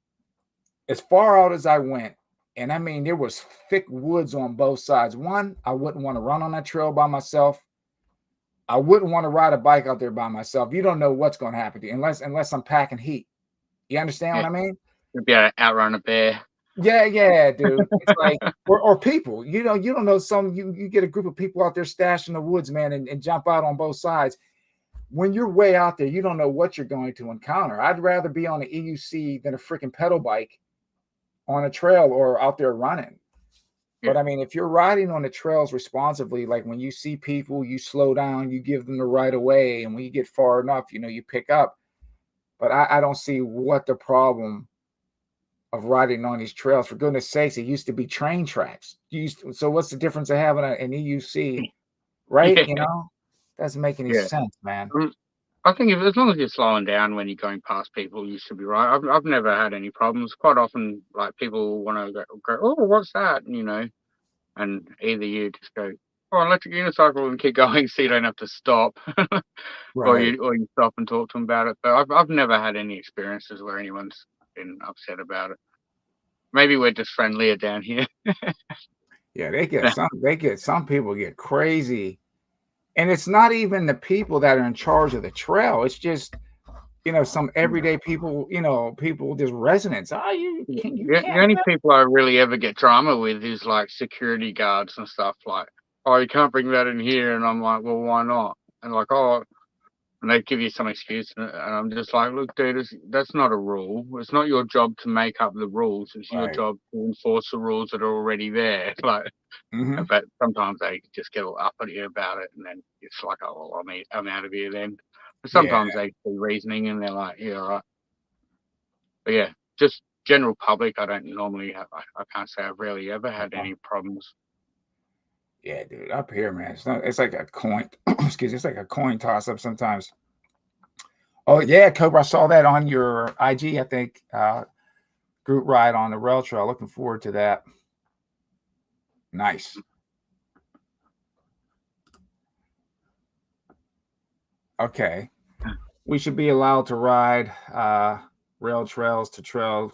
as far out as I went, and I mean, there was thick woods on both sides. One, I wouldn't want to run on that trail by myself. I wouldn't want to ride a bike out there by myself. You don't know what's going to happen to you unless I'm packing heat. You understand what I mean? You'd be able to outrun a bear. Yeah, dude. It's like, or people, you don't know, you get a group of people out there stashed in the woods, man, and jump out on both sides. When you're way out there, you don't know what you're going to encounter. I'd rather be on an EUC than a freaking pedal bike on a trail or out there running. But I mean, if you're riding on the trails responsibly, like when you see people, you slow down, you give them the right of way, and when you get far enough, you pick up. But I don't see what the problem of riding on these trails. For goodness sakes, it used to be train tracks. So what's the difference of having an EUC, right? Doesn't make any sense, man. I think as long as you're slowing down when you're going past people, you should be right. I've never had any problems. Quite often, like people want to go, oh, what's that? And either you just go, oh, electric unicycle, and keep going, so you don't have to stop, Right. or you stop and talk to them about it. But I've never had any experiences where anyone's been upset about it. Maybe we're just friendlier down here. Yeah, some people get crazy. And it's not even the people that are in charge of the trail. It's just, some everyday people, people, just residents. Oh, you The can't. only people I really ever get drama with is like security guards and stuff, like, oh, you can't bring that in here. And I'm like, well, why not? And like, oh, and they give you some excuse. And I'm just like, look, dude, that's not a rule. It's not your job to make up the rules. It's your job to enforce the rules that are already there. Like, but sometimes they just get all uppity about it. And then it's like, oh, well, I'm out of here then. But sometimes they see reasoning and they're like, yeah, all right. But yeah, just general public, I don't normally have. I can't say I've really ever had any problems. Yeah, dude, up here, man, it's like a coin. Excuse me, it's like a coin toss up sometimes. Oh yeah, Cobra, I saw that on your IG. I think group ride on the rail trail. Looking forward to that. Nice. Okay, we should be allowed to ride rail trails to trails.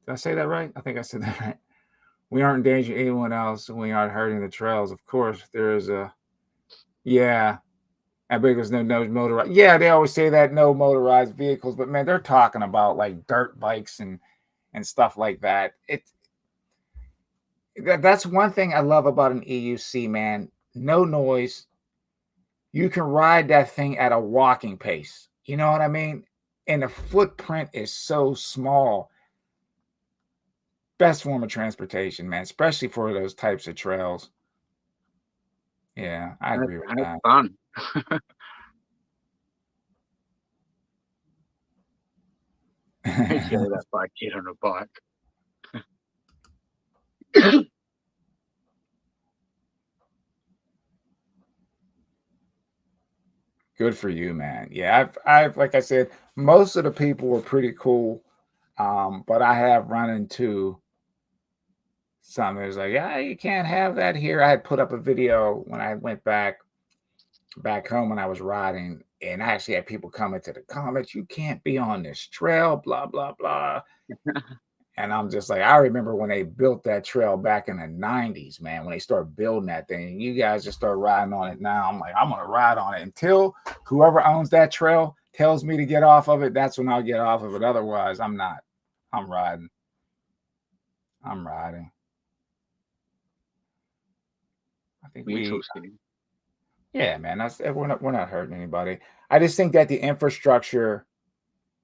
Did I say that right? I think I said that right. We aren't endangering anyone else, and we aren't hurting the trails. Of course, there's a I believe there's no motorized. Yeah, they always say that no motorized vehicles, but man, they're talking about like dirt bikes and stuff like that. That's one thing I love about an EUC, man. No noise. You can ride that thing at a walking pace. You know what I mean? And the footprint is so small. Best form of transportation, man, especially for those types of trails. Yeah, I agree with that. It's fun. Yeah, that bike kid on a bike. Good for you, man. Yeah, I've like I said, most of the people were pretty cool, but I have run into some. It was like, yeah, you can't have that here. I had put up a video when I went back home when I was riding, and I actually had people comment to the comments, you can't be on this trail, blah blah blah. And I'm just like, I remember when they built that trail back in the 90s, man, when they started building that thing. You guys just start riding on it now. I'm like, I'm going to ride on it until whoever owns that trail tells me to get off of it. That's when I'll get off of it. Otherwise, I'm not. I'm riding. I think yeah, man, we're not hurting anybody. I just think that the infrastructure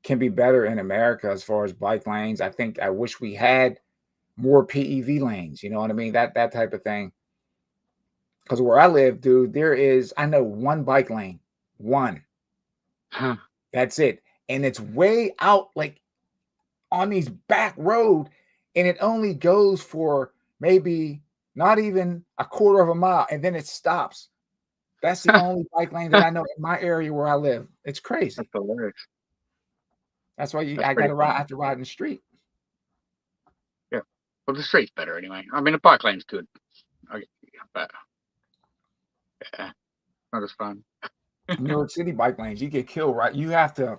can be better in America as far as bike lanes. I wish we had more PEV lanes. You know what I mean? That type of thing. Because where I live, dude, I know one bike lane, one. That's it. And it's way out, like on these back road, and it only goes for maybe not even a quarter of a mile, and then it stops. That's the only bike lane that I know in my area where I live. It's crazy. That's hilarious. That's why I have to ride in the street. Yeah. Well, the street's better anyway. I mean, the bike lane's good. But Yeah, not as fun. New York City bike lanes, you get killed, right? You have to.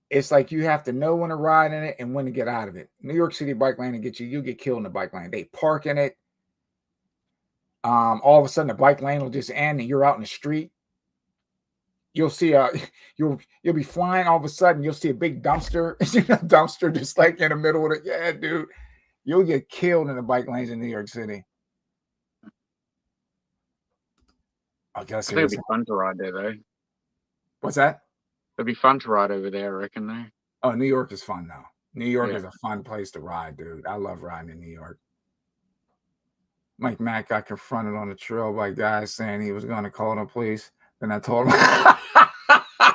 It's like you have to know when to ride in it and when to get out of it. New York City bike lane to get you get killed in the bike lane. They park in it. All of a sudden the bike lane will just end and you're out in the street. You'll see you'll be flying, all of a sudden you'll see a big dumpster, dumpster just like in the middle of it. Yeah, dude. You'll get killed in the bike lanes in New York City. I guess I think it'd be fun to ride there though. What's that? It'd be fun to ride over there, I reckon though. Oh, New York is fun though. New York is a fun place to ride, dude. I love riding in New York. Mike Mack got confronted on the trail by guys saying he was going to call the police. And I told him,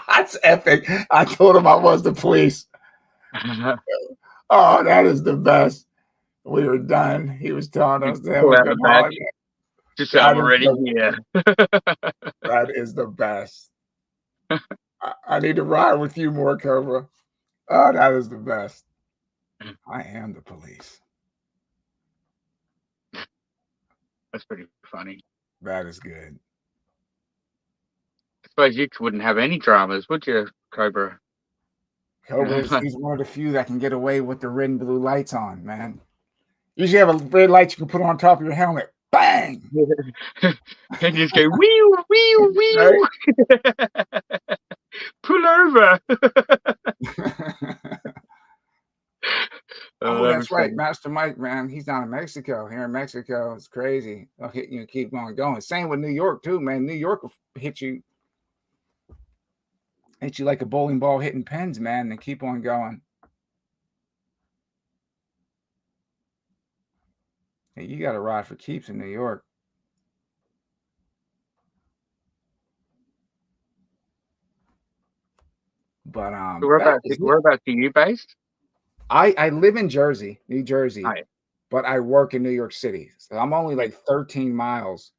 that's epic. I told him I was the police. Oh, that is the best. We were done. He was telling us that. Just say I'm already here. That is the best. I need to ride with you more, Cobra. Oh, that is the best. I am the police. That's pretty funny. That is good. I suppose you wouldn't have any dramas, would you, Cobra? He's one of the few that can get away with the red and blue lights on, man. Usually have a red light you can put on top of your helmet. Bang! And you just go, wheel, wheel, wheel. Right? Pull over. Oh, that's right. Master Mike, man. He's down in Mexico. Here in Mexico, it's crazy. I'll hit you and keep going. Same with New York, too, man. New York will hit you like a bowling ball hitting pins, man, and keep on going. Hey, you got to ride for keeps in New York. But whereabouts are you based? I live in Jersey, New Jersey, but I work in New York City. So I'm only like 13 miles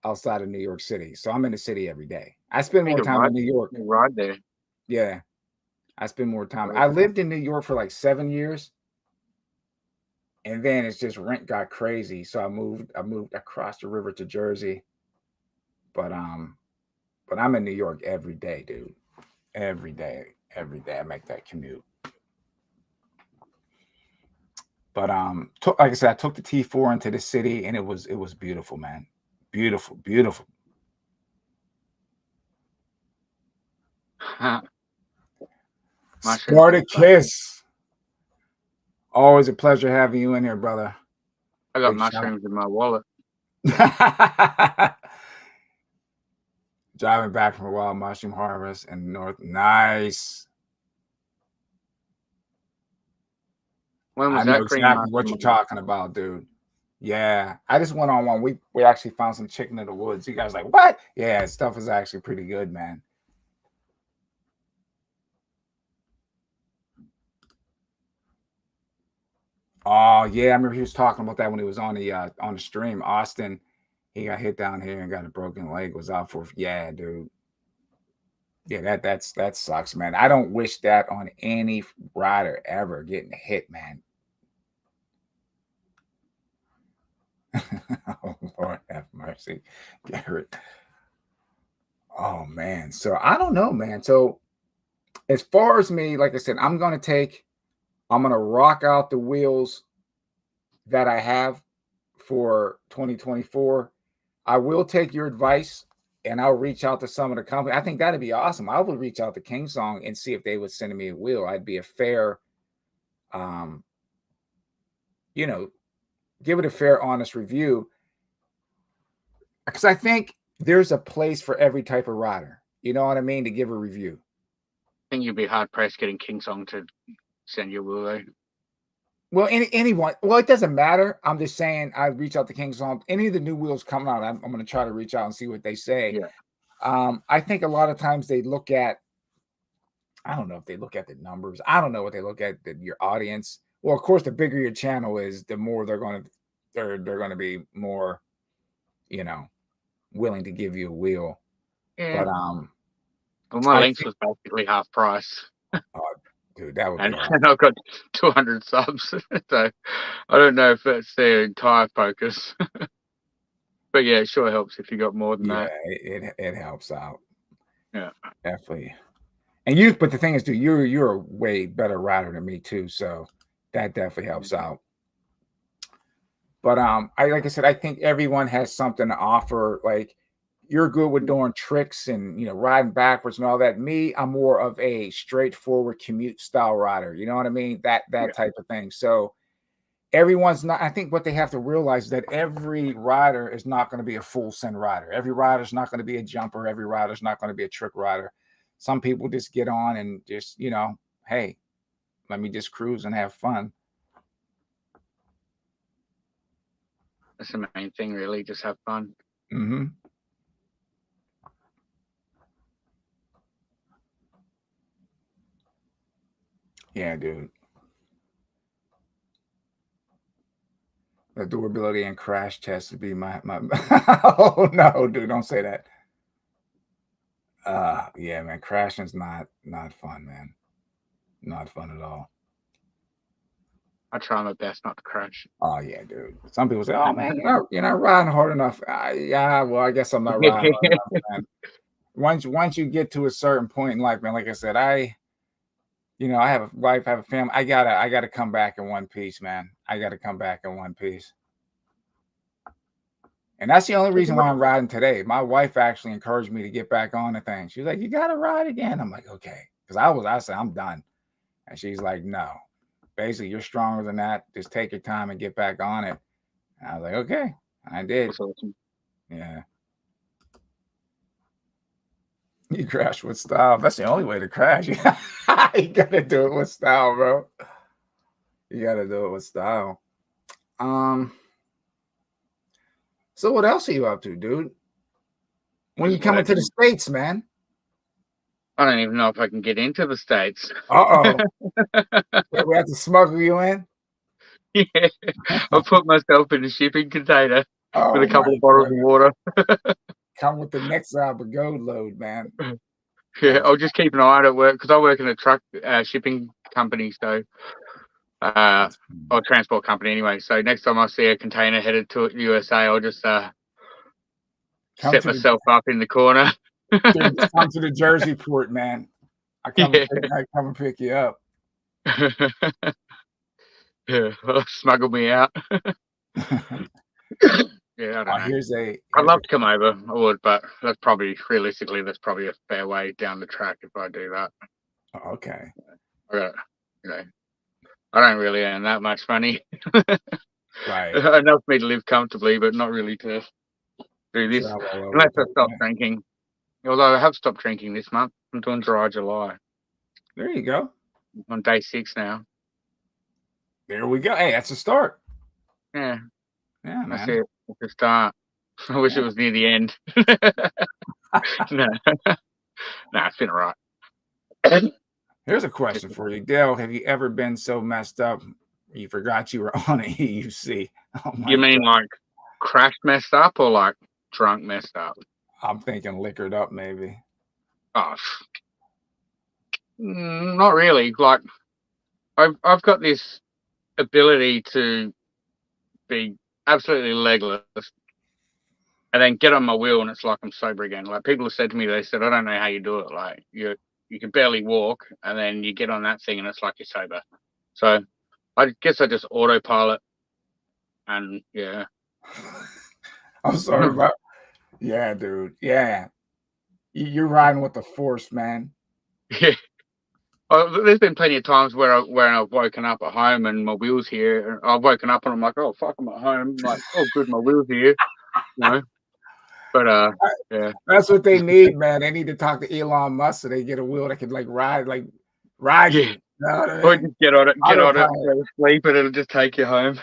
outside of New York City. So I'm in the city every day. I spend more time in New York. You ride there. Yeah. I spend more time. I lived in New York for like 7 years. And then it's just rent got crazy. So I moved across the river to Jersey. But I'm in New York every day, dude. Every day I make that commute. But like I said, I took the T4 into the city, and it was beautiful, man. Beautiful, beautiful. Spartacus. Always a pleasure having you in here, brother. I got mushrooms in my wallet. Driving back from a wild mushroom harvest in North. Nice. When was I know exactly what you're talking about, dude. Yeah, I just went on one. We actually found some chicken in the woods. You guys like, what? Yeah, stuff is actually pretty good, man. Oh yeah, I remember he was talking about that when he was on the stream. Austin, he got hit down here and got a broken leg. Was out for dude. Yeah, that sucks, man. I don't wish that on any rider ever, getting hit, man. Oh Lord have mercy, Garrett. Oh man, so I don't know, man. So as far as me, like I said, I'm gonna rock out the wheels that I have for 2024. I will take your advice and I'll reach out to some of the company. I think that'd be awesome. I would reach out to King Song and see if they would send me a wheel. I'd be a fair, give it a fair, honest review. Because I think there's a place for every type of rider. You know what I mean? To give a review. I think you'd be hard pressed getting King Song to send you a wheel though. Well, anyone. Well, it doesn't matter. I'm just saying I reach out to King Song. Any of the new wheels coming out, I'm going to try to reach out and see what they say. Yeah. I think a lot of times they look at, I don't know if they look at the numbers. I don't know what they look at, your audience. Well, of course, the bigger your channel is, the more they're going to be more, willing to give you a wheel. Yeah. But well, my links was basically half price. Dude, that would be awesome. And I've got 200 subs, so I don't know if that's their entire focus. But yeah, it sure helps if you got more than Yeah, that. it helps out. Yeah. Definitely. But the thing is, dude, you're a way better rider than me too, so that definitely helps out. But like I said, I think everyone has something to offer. Like you're good with doing tricks and riding backwards and all that. Me, I'm more of a straightforward commute style rider. You know what I mean? That type of thing. So everyone's not. I think what they have to realize is that every rider is not going to be a full send rider. Every rider is not going to be a jumper. Every rider is not going to be a trick rider. Some people just get on and just hey, let me just cruise and have fun. That's the main thing, really. Just have fun. Mm-hmm. Yeah, dude. The durability and crash test would be my oh no, dude, don't say that. Yeah, man, crashing's not fun, man. Not fun at all. I try my best not to crash. Oh yeah, dude. Some people say, "Oh man, you're not riding hard enough." Yeah, well, I guess I'm not riding hard enough, man. Once you get to a certain point in life, man, like I said, I have a wife, I have a family. I gotta come back in one piece, man. I gotta come back in one piece. And that's the only reason why I'm riding today. My wife actually encouraged me to get back on the thing. She's like, "You gotta ride again." I'm like, "Okay," because I said, "I'm done," and she's like, "No, basically, you're stronger than that. Just take your time and get back on it." And I was like, "Okay," I did. That's awesome. Yeah. You crash with style. That's the only way to crash. You gotta do it with style, bro. You gotta do it with style. So what else are you up to, dude? When you Just coming to the working. States, man? I don't even know if I can get into the States. Uh-oh. We have to smuggle you in? Yeah, I put myself in a shipping container with a Oh my couple of bottles of goodness. water. Come with the next job a go load, man. Yeah, That's I'll just keep an eye out at work because I work in a truck shipping company, so or transport company anyway. So next time I see a container headed to USA, I'll just come set to the myself up in the corner. dude, just come to the Jersey port, man. I Yeah. come and pick you up. Yeah, smuggle me out. Yeah, I don't know. I'd love to come over. I would, but that's probably realistically that's probably a fair way down the track if I do that. Okay. I got, I don't really earn that much money. Right. Enough for me to live comfortably, but not really to do this Travel all over the unless I place, stop man. drinking. Although I have stopped drinking this month. I'm doing dry July. There you go. I'm on day 6 now. There we go. Hey, that's a start. Yeah, Yeah, that's man. it. That's the start. I wish it was near the end. No, nah, it's been alright. Here's a question for you, Dale. Have you ever been so messed up you forgot you were on a EUC? Oh You my mean god. like crashed messed up or like drunk messed up? I'm thinking liquored up, maybe. Oh, not really. Like I've got this ability to be absolutely legless and then get on my wheel and it's like I'm sober again. Like people have said to me, they said, I don't know how you do it. Like you can barely walk and then you get on that thing and it's like you're sober. So I guess I just autopilot and yeah. I'm sorry about. Yeah, dude. Yeah, you're riding with the force, man. Yeah. There's been plenty of times where I've woken up at home and my wheel's here. I've woken up and I'm like, oh fuck, I'm at home. I'm like, oh good, my wheel's here. You know. But yeah. That's what they need, man. They need to talk to Elon Musk so they get a wheel that can ride you. Yeah. You know what I Or mean? just get on it, Autopilot. go to sleep, and it'll just take you home.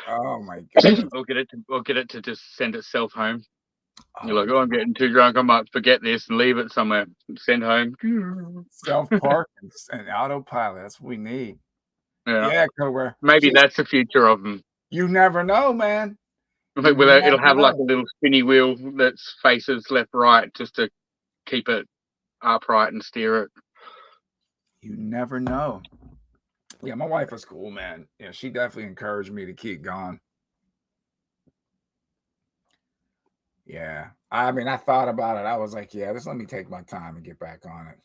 Oh my goodness. Or get it to just send itself home. You're Oh, like, oh, I'm getting too drunk. I might forget this and leave it somewhere. Send home. self-park and autopilot. That's what we need. Yeah. Yeah, Cobra. Maybe Jeez, that's the future of them. you never know, man. You It'll never have like know. a little spinny wheel that faces left, right, just to keep it upright and steer it. You never know. Yeah, my wife was cool, man. Yeah, she definitely encouraged me to keep going. Yeah. I mean, I thought about it. I was like, yeah, just let me take my time and get back on it.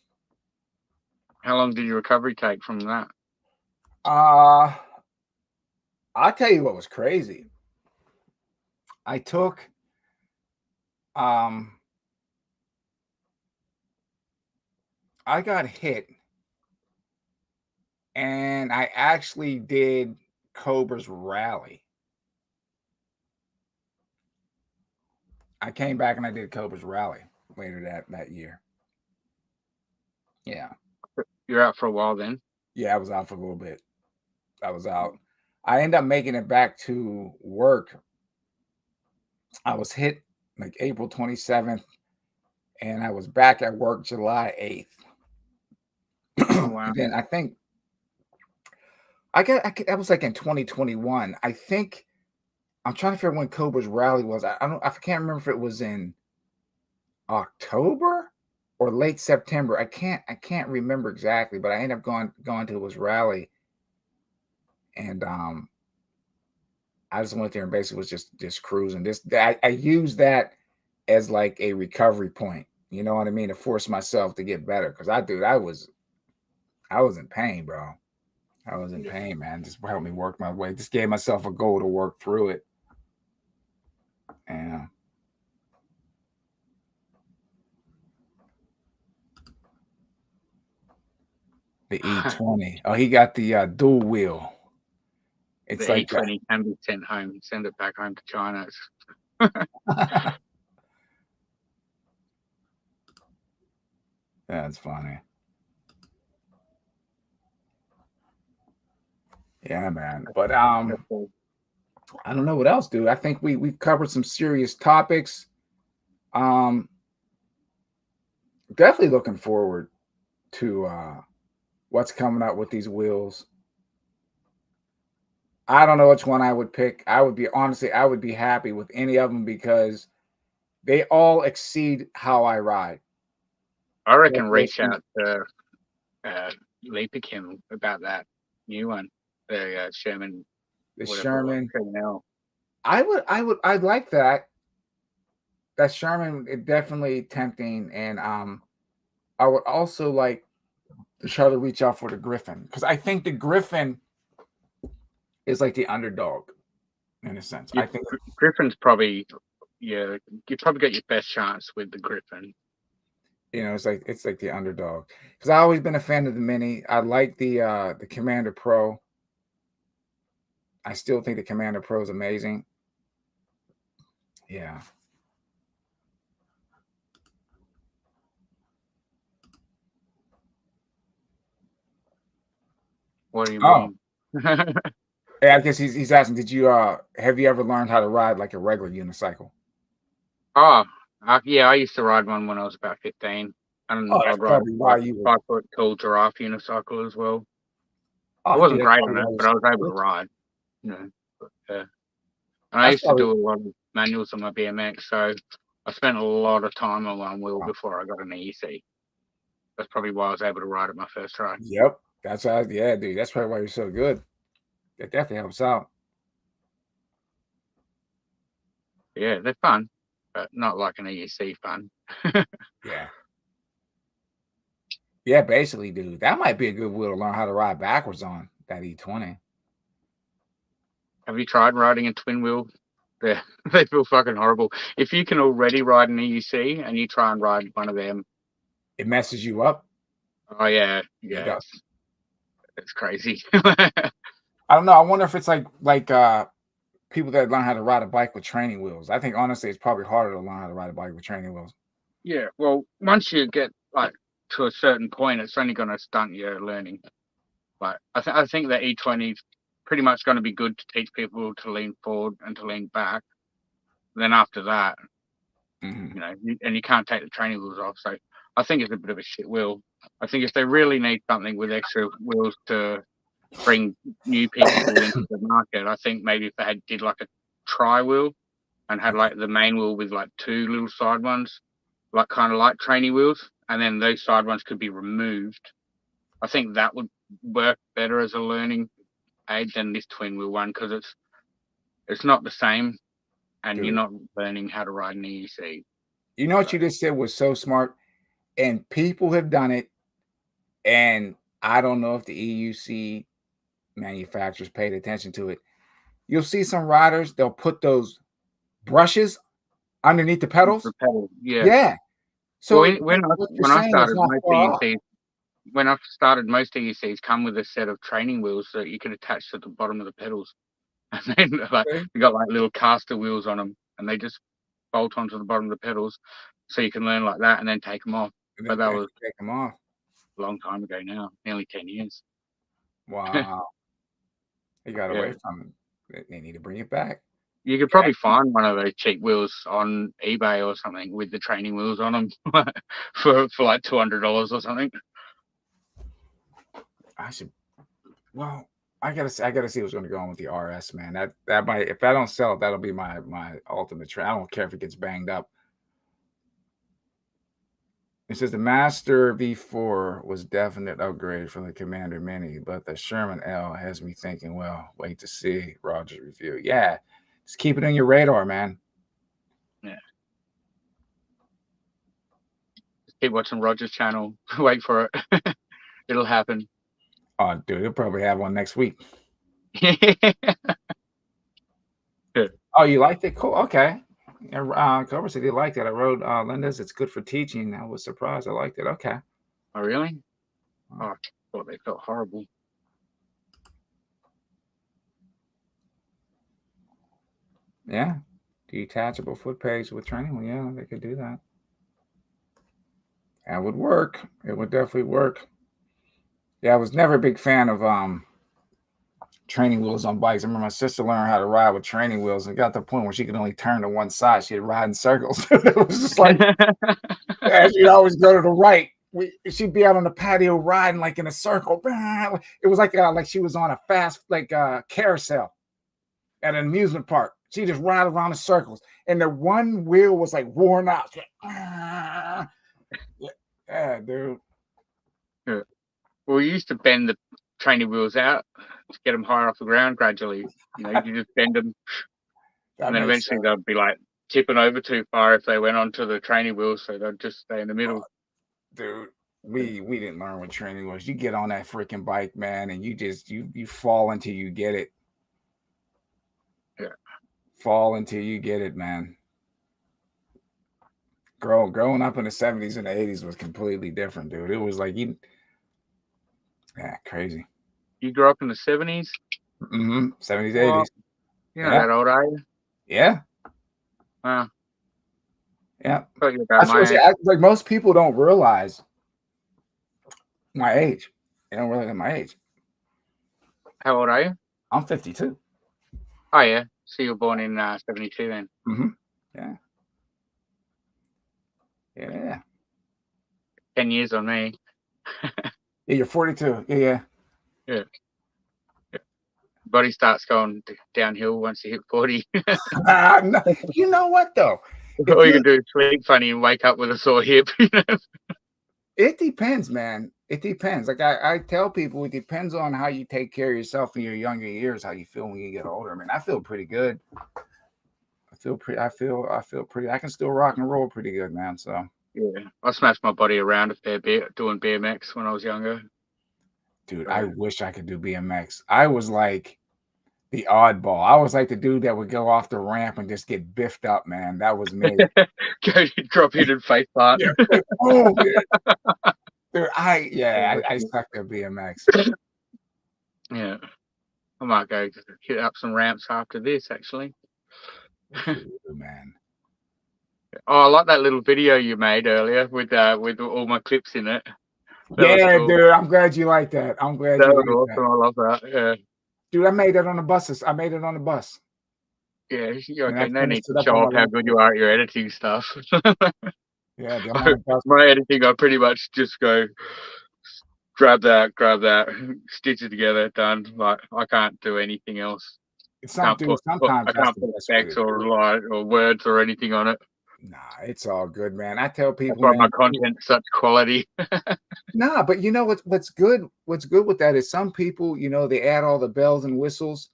How long did your recovery take from that? I'll tell you what was crazy. I took I got hit and I actually did Cobra's rally. I came back and I did Cobra's rally later that year. Yeah. You're out for a while then. Yeah, I was out for a little bit. I was out. I ended up making it back to work. I was hit like April 27th and I was back at work July 8th. Oh wow. And then I think that was like in 2021. I think I'm trying to figure out when Cobra's rally was. I can't remember if it was in October or late September. I can't remember exactly, but I ended up going to his rally, and I just went there and basically was just cruising. I used that as like a recovery point. You know what I mean? To force myself to get better because I was in pain, bro. I was in pain, man. Just helped me work my way. Just gave myself a goal to work through it. And the E20. Oh, he got the dual wheel. It's The like E20 can be sent home. Send it back home to China. That's funny. Yeah, man. But I don't know what else, dude. I think we've covered some serious topics. Um, definitely looking forward to what's coming up with these wheels. I don't know which one I would pick. I would be happy with any of them because they all exceed how I ride. I reckon reach out to Leaperkin about that new one, the Sherman, The whatever it was, Sherman. Sherman. I'd like that. That Sherman is definitely tempting, and I would also like to try to reach out for the Griffin because I think the Griffin is like the underdog in a sense. I think Griffin's probably, yeah, you probably got your best chance with the Griffin. it's like the underdog because I've always been a fan of the Mini. I like the Commander Pro. I still think the Commander Pro is amazing. Yeah. What do you Oh, mean? yeah, I guess he's asking, did you have you ever learned how to ride like a regular unicycle? Oh, yeah, I used to ride one when I was about 15, and Oh, that's I'd ride probably a why you were. 5 foot tall giraffe unicycle as well. I Oh, dude, wasn't that's great probably on it, why but I was able to you're. ride, you know. But, and I That's used to probably. do a lot of manuals on my BMX, so I spent a lot of time on one wheel before I got an EC. That's probably why I was able to ride it my first try. Yep. That's how. Yeah, dude. That's probably why you're so good. That definitely helps out. Yeah, they're fun, but not like an EC fun. Yeah. Yeah, basically, dude. That might be a good wheel to learn how to ride backwards on that E20. Have you tried riding a twin wheel? They they feel fucking horrible. If you can already ride an EUC and you try and ride one of them, It messes you up. oh yeah, It yeah, does. it's crazy. I don't know. I wonder if it's like people that learn how to ride a bike with training wheels. I think honestly, it's probably harder to learn how to ride a bike with training wheels. Yeah, well, once you get like to a certain point, it's only going to stunt your learning. Like I think the E20 is pretty much going to be good to teach people to lean forward and to lean back. Then after that, Mm-hmm. and you can't take the training wheels off. So I think it's a bit of a shit wheel. I think if they really need something with extra wheels to bring new people into the market, I think maybe if they did like a tri wheel and had like the main wheel with like 2 little side ones, like kind of like trainee wheels, and then those side ones could be removed. I think that would work better as a learning aid than this twin wheel one because it's not the same, and Dude, you're not learning how to ride an EUC. you know what you just said was so smart, and people have done it, and I don't know if the EUC manufacturers paid attention to it. You'll see some riders, they'll put those brushes underneath the pedals. The pedal, yeah. Yeah. So Well, when what you're when I saying is started, not far off. most EUCs come with a set of training wheels that you can attach to the bottom of the pedals, and then like Okay. they got like little caster wheels on them, and they just bolt onto the bottom of the pedals, so you can learn like that and then take them off. And But then that was take them off. a long time ago now, nearly 10 years. Wow. They got away Yeah. from it. They need to bring it back. You could probably find one of those cheap wheels on eBay or something with the training wheels on them for like $200 or something. I should. Well, I gotta see what's going to go on with the RS, man. That might, if I don't sell it, that'll be my ultimate trend. I don't care if it gets banged up. It says the Master V4 was definite upgrade from the Commander Mini, but the Sherman L has me thinking, well, wait to see Roger's review. Yeah, just keep it on your radar, man. Yeah. Just keep watching Roger's channel. Wait for it. It'll happen. Oh, dude, he'll probably have one next week. Oh, you liked it? Cool. Okay. Cobra said he liked it. I wrote Linda's. It's good for teaching. I was surprised. I liked it. Okay. Oh, really? Oh, I thought they felt horrible. Yeah. Detachable foot pegs with training. Well, yeah, they could do that. That would work. It would definitely work. Yeah, I was never a big fan of training wheels on bikes. I remember my sister learned how to ride with training wheels and got to the point where she could only turn to one side. She'd ride in circles. It was just like, yeah, she'd always go to the right. She'd be out on the patio riding like in a circle. It was like she was on a fast carousel at an amusement park. She just ride around in circles, and the one wheel was like worn out. Yeah, dude. Yeah. Well, we used to bend the training wheels out to get them higher off the ground gradually. You know, you just bend them, That and then makes eventually sense. they'd be like tipping over too far if they went onto the training wheels, so they'd just stay in the middle. Dude, we didn't learn what training was. You get on that freaking bike, man, and you just you fall until you get it. Yeah. Fall until you get it, man. Growing up in the 70s and the 80s was completely different, dude. It was like crazy. You grew up in the 70s? 70s, Well, 80s. you're not that old, are you? Yeah. Wow. Yeah. Thought you were about my age. Like most people don't realize my age. They don't realize my age. How old are you? I'm 52. Oh, yeah. So you were born in 72 then? Yeah. Yeah. 10 years on me. Yeah, you're 42. Yeah. Body starts going downhill once you hit 40. No, you know what though? All you can do is sleep funny and wake up with a sore hip. It depends, man. It depends. Like I tell people, it depends on how you take care of yourself in your younger years, how you feel when you get older. I mean, I feel pretty good. I feel pretty. I can still rock and roll pretty good, man. So yeah, I smashed my body around a fair bit doing BMX when I was younger. Dude, I wish I could do BMX. I was like the oddball. I was like the dude that would go off the ramp and just get biffed up, man. That was me. Go drop in and face plant. Yeah. Oh, dude, I sucked at BMX. Yeah. I might go hit up some ramps after this, actually. Man. Oh, I like that little video you made earlier with all my clips in it. Yeah, cool. dude. I'm glad you like that. I'm glad that you was like awesome. that. I love that. Yeah. Dude, I made that on the buses. I made it on the bus. Yeah, okay. No need to up show on off my how good you are at your editing stuff. Yeah, my editing, I pretty much just go grab that, stitch it together, done. Like I can't do anything else. Sometimes I can't put effects or light or words or anything on it. Nah, it's all good, man. I tell people, that's why my content's such quality. Nah, but you know what's good? What's good with that is some people, you know, they add all the bells and whistles,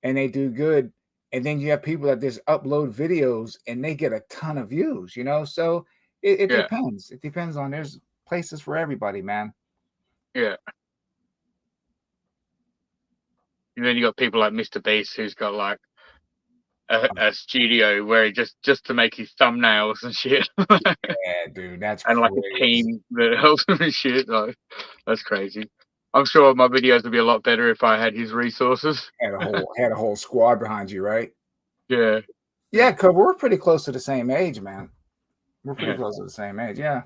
and they do good, And then you have people that just upload videos and they get a ton of views, So it Yeah. depends. It depends on there's places for everybody, man. Yeah. And then you got people like Mr. Beast who's got like a studio where he just to make his thumbnails and shit. Yeah, dude, that's And like a crazy. team that helps him and shit. Like, that's crazy. I'm sure my videos would be a lot better if I had his resources. Had a whole squad behind you, right? Yeah. Yeah, cause we're pretty close to the same age, man. We're pretty Yeah. close to the same age, yeah.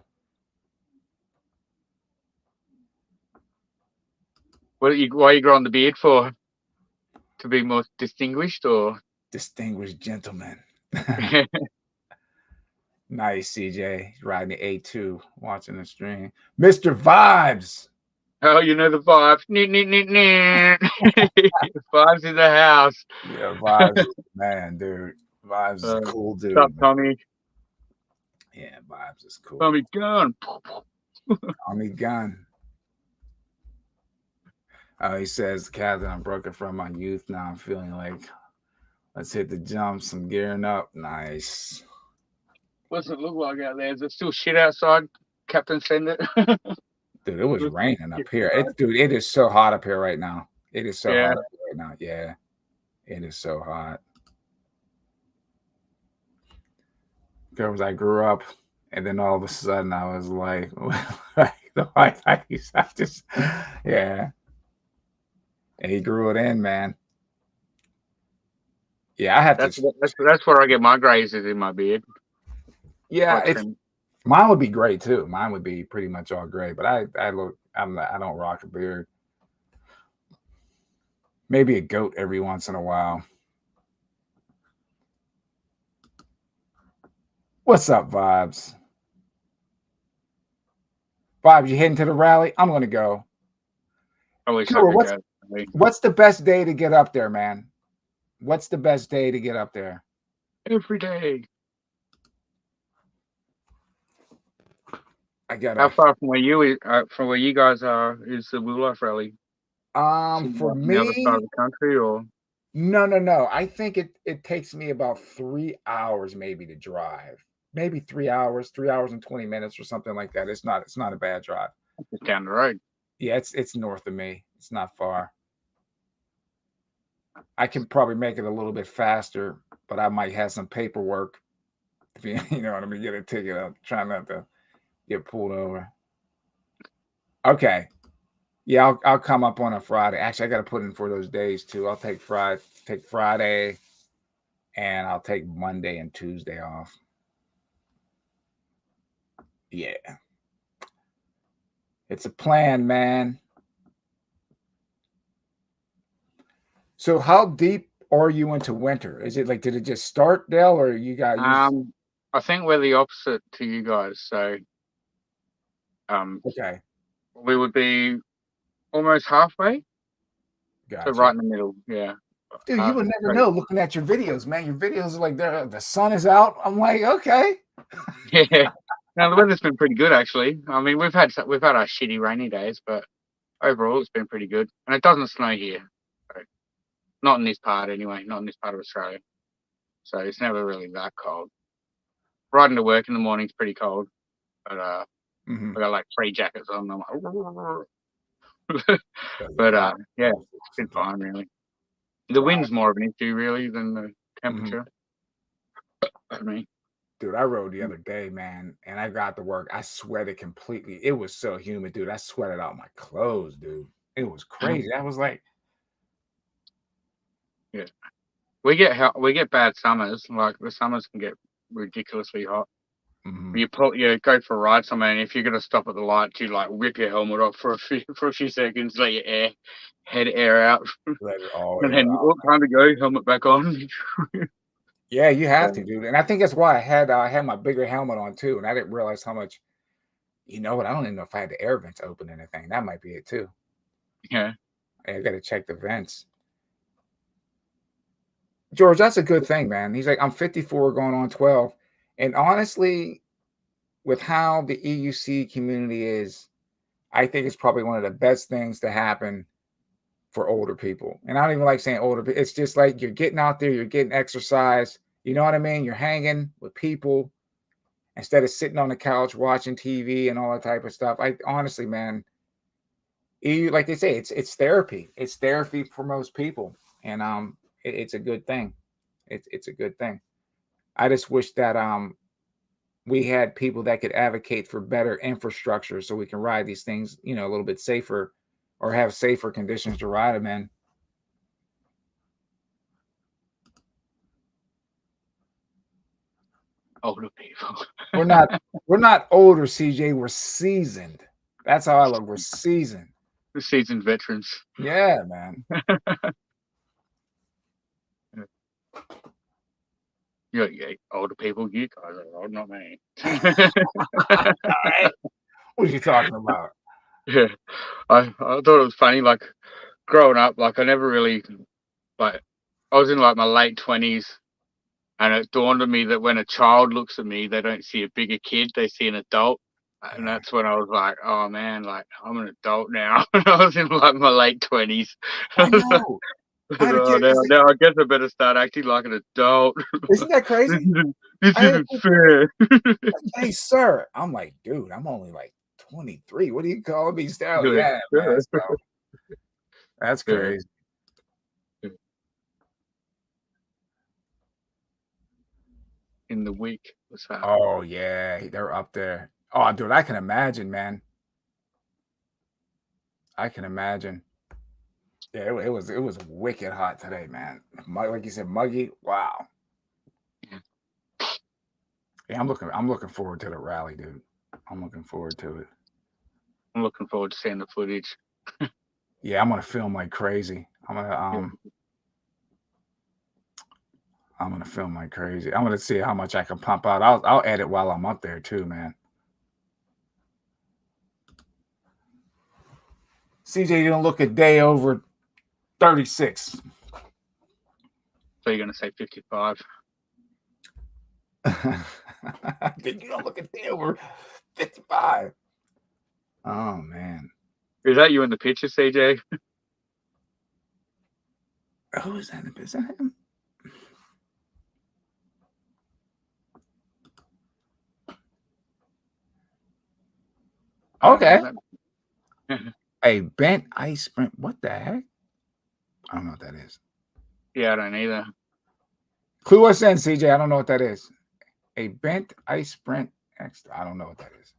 Why are you growing the beard for? To be more distinguished, or? Distinguished gentleman. Nice, CJ. Riding the A2, watching the stream. Mr. Vibes. Oh, you know the vibes. Vibes in the house. Yeah, Vibes is the man, dude. Vibes is a cool What's up, dude, man. Tommy? Yeah, Vibes is cool. Tommy Gun. Tommy Gun. He says, Captain, I'm broken from my youth. Now I'm feeling like, let's hit the jumps. I'm gearing up. Nice. What's it look like out there? Is it still shit outside? Captain, send it. Dude, it was raining up here. It is so hot up here right now. It is so hot up here right now. Yeah, it is so hot. Because I grew up, and then all of a sudden I was like, I just, yeah. And he grew it in, man. Yeah, I have to. That's where I get my grazes in my beard. Yeah, mine would be gray too. Mine would be pretty much all gray. But I don't rock a beard. Maybe a goat every once in a while. What's up, Vibes? Vibes, you heading to the rally? I'm gonna go. What's the best day to get up there, man? What's the best day to get up there? Every day. How far from where you guys are is the Wheeler rally? For me, the other side of the country, or no. I think it takes me about 3 hours maybe to drive. Maybe 3 hours, 3 hours and 20 minutes or something like that. It's not a bad drive. It's down the road. Yeah, it's north of me. It's not far. I can probably make it a little bit faster, but I might have some paperwork. If you know what I mean, get a ticket. I'm trying not to get pulled over. Okay. Yeah, I'll come up on a Friday. Actually, I got to put in for those days too. I'll take Friday, and I'll take Monday and Tuesday off. Yeah. It's a plan, man. So how deep are you into winter? Is it like, did it just start, Dale, or you guys? I think we're the opposite to you guys. So, okay, we would be almost halfway. Gotcha. So right in the middle, yeah. Dude, you would never know looking at your videos, man. Your videos are like the sun is out. I'm like, okay. Yeah. Now the weather's been pretty good actually. I mean, we've had our shitty rainy days, but overall it's been pretty good. And it doesn't snow here, so not in this part anyway. Not in this part of Australia. So it's never really that cold. Riding to work in the morning's pretty cold, but I got like 3 jackets on. I'm like, but yeah, it's been fine really. The wind's more of an issue really than the temperature. I mean, dude, I rode the other day, man, and I got to work. I sweated completely. It was so humid, dude. I sweated out my clothes, dude. It was crazy. I was like, yeah, we get bad summers. Like the summers can get ridiculously hot. You go for a ride somewhere, and if you're gonna stop at the light, you like rip your helmet off for a few seconds, let your head air out, let it all and then time to go, helmet back on. Yeah, you have to, dude. And I think that's why I had my bigger helmet on too, and I didn't realize how much. You know what? I don't even know if I had the air vents open or anything. That might be it too. Yeah, I got to check the vents. George, that's a good thing, man. He's like, I'm 54 going on 12. And honestly, with how the EUC community is, I think it's probably one of the best things to happen for older people. And I don't even like saying older, but it's just like you're getting out there, you're getting exercise. You know what I mean? You're hanging with people instead of sitting on the couch watching TV and all that type of stuff. I honestly, man, like they say, it's therapy. It's therapy for most people, and it's a good thing. It's a good thing. I just wish that we had people that could advocate for better infrastructure so we can ride these things, a little bit safer, or have safer conditions to ride them in. Older people. We're not older, CJ. We're seasoned. That's how I look. We're seasoned. The seasoned veterans. Yeah, man. Yeah, older people, you guys are old, not me. All right. What are you talking about? Yeah, I thought it was funny. Like growing up, like I never really like. I was in like my late 20s, and it dawned on me that when a child looks at me, they don't see a bigger kid; they see an adult. And that's when I was like, "Oh man, like I'm an adult now." I was in like my late 20s. I know. Now I guess I better start acting like an adult. Isn't that crazy? This isn't fair. Hey, sir. I'm like, dude, I'm only like 23. What are you calling me still? Yeah, Yeah. man. So, that's crazy. In the week, what's that? Oh yeah, they're up there. Oh, dude, I can imagine, man. I can imagine. Yeah, it was wicked hot today, man. Like you said, muggy. Wow. Yeah, I'm looking forward to the rally, dude. I'm looking forward to it. I'm looking forward to seeing the footage. Yeah, I'm gonna film like crazy. I'm gonna film like crazy. I'm gonna see how much I can pump out. I'll edit while I'm up there too, man. CJ, you don't look a day over 36. So you're gonna say 55? You don't look a day over 55. Oh man. Is that you in the picture, CJ? Oh, is that him? Okay. A bent ice sprint. What the heck? I don't know what that is. Yeah, I don't either. Clue us in, CJ. I don't know what that is. A bent ice sprint extra. I don't know what that is.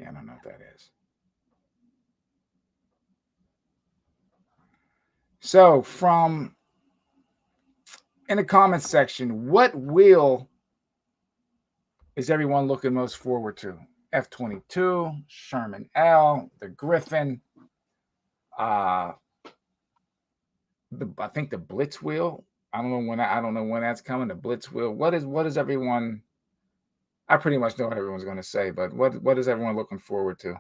Yeah, I don't know what that is. So, from in the comments section, what wheel is everyone looking most forward to? F22, Sherman L, the Griffin, I think the Blitz wheel. I don't know when that's coming. The Blitz wheel. What is everyone? I pretty much know what everyone's going to say, but what is everyone looking forward to?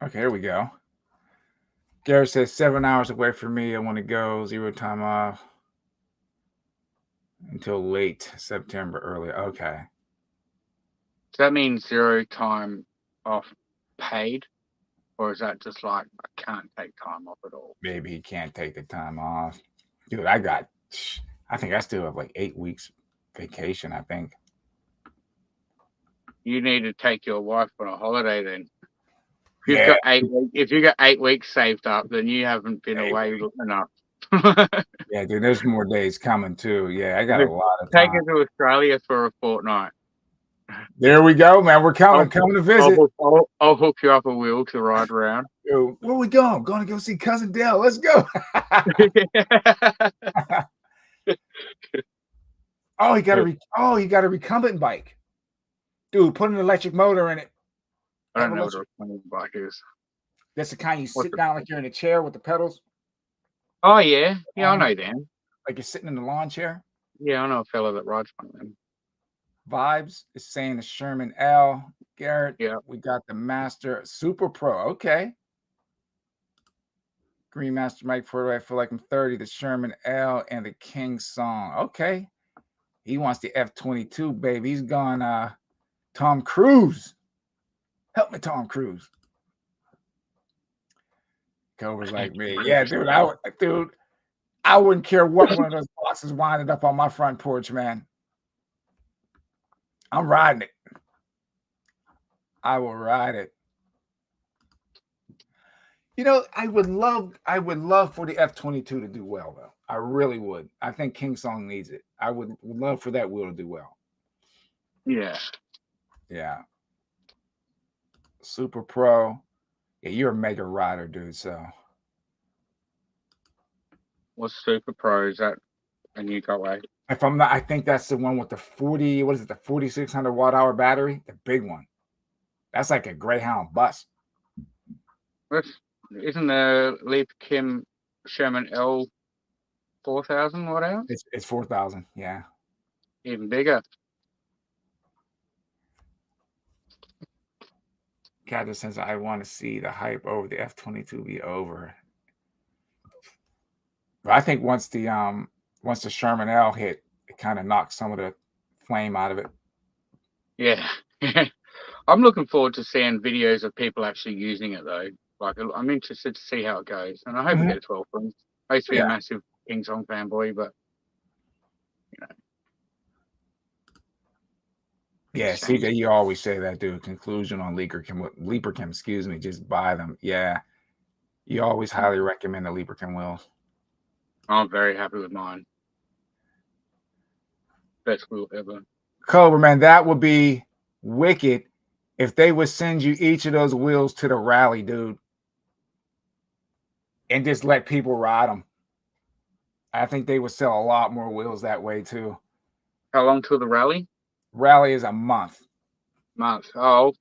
Okay, here we go. Garrett says 7 hours away from me. I want to go 0 time off until late September, early. Okay. Does that mean 0 time off paid? Or is that just like I can't take time off at all? Maybe he can't take the time off. Dude, I think I still have like 8 weeks vacation, I think. You need to take your wife on a holiday then. If you got 8 weeks saved up, then you haven't been away enough. Yeah, dude, there's more days coming too. Yeah, I got a lot of time. Take her to Australia for a fortnight. There we go, man. We're coming to visit. I'll hook you up a wheel to ride around. Yo, where we going? Going to go see Cousin Dale. Let's go. Oh, he got a recumbent bike. Dude, put an electric motor in it. I don't know what a recumbent bike is. That's the kind you sit down like you're in a chair with the pedals. Oh yeah. Yeah, I know them. Like you're sitting in the lawn chair. Yeah, I know a fellow that rides one of them. Vibes is saying the Sherman L. Garrett. Yeah. We got the Master Super Pro. Okay. Greenmaster Mike Porter, I feel like I'm 30. The Sherman L and the King song. Okay. He wants the F-22, baby. He's gone Tom Cruise. Help me, Tom Cruise. Cobra's like me. Yeah, dude. I wouldn't care what one of those boxes winded up on my front porch, man. I'm riding it. I will ride it. You know, I would love for the F-22 to do well, though. I really would. I think King Song needs it. I would love for that wheel to do well. Yeah. Yeah. Super Pro. Yeah, you're a mega rider, dude. So What's Super Pro? Is that a new Cutway? if I'm not, I think that's the one with the 40, what is it, the 4,600 watt hour battery, the big one. That's like a Greyhound bus. Isn't the Leap Kim Sherman L 4,000 watt hour? It's 4,000. Yeah. Even bigger. Captain says I want to see the hype over the F-22 be over. But I think once the Sherman L hit, it kind of knocked some of the flame out of it. Yeah. I'm looking forward to seeing videos of people actually using it though. Like, I'm interested to see how it goes, and I hope we get a 12 from. I used to be a massive King Song fanboy, but you know. Yeah, CJ, you always say that, dude. Conclusion on Leaperchem, excuse me, just buy them. Yeah, you always highly recommend the Leaperchem wheels. I'm very happy with mine. Best wheel ever. Cobra, man, that would be wicked if they would send you each of those wheels to the rally, dude, and just let people ride them. I think they would sell a lot more wheels that way too. How long till the rally? Rally is a month. Oh,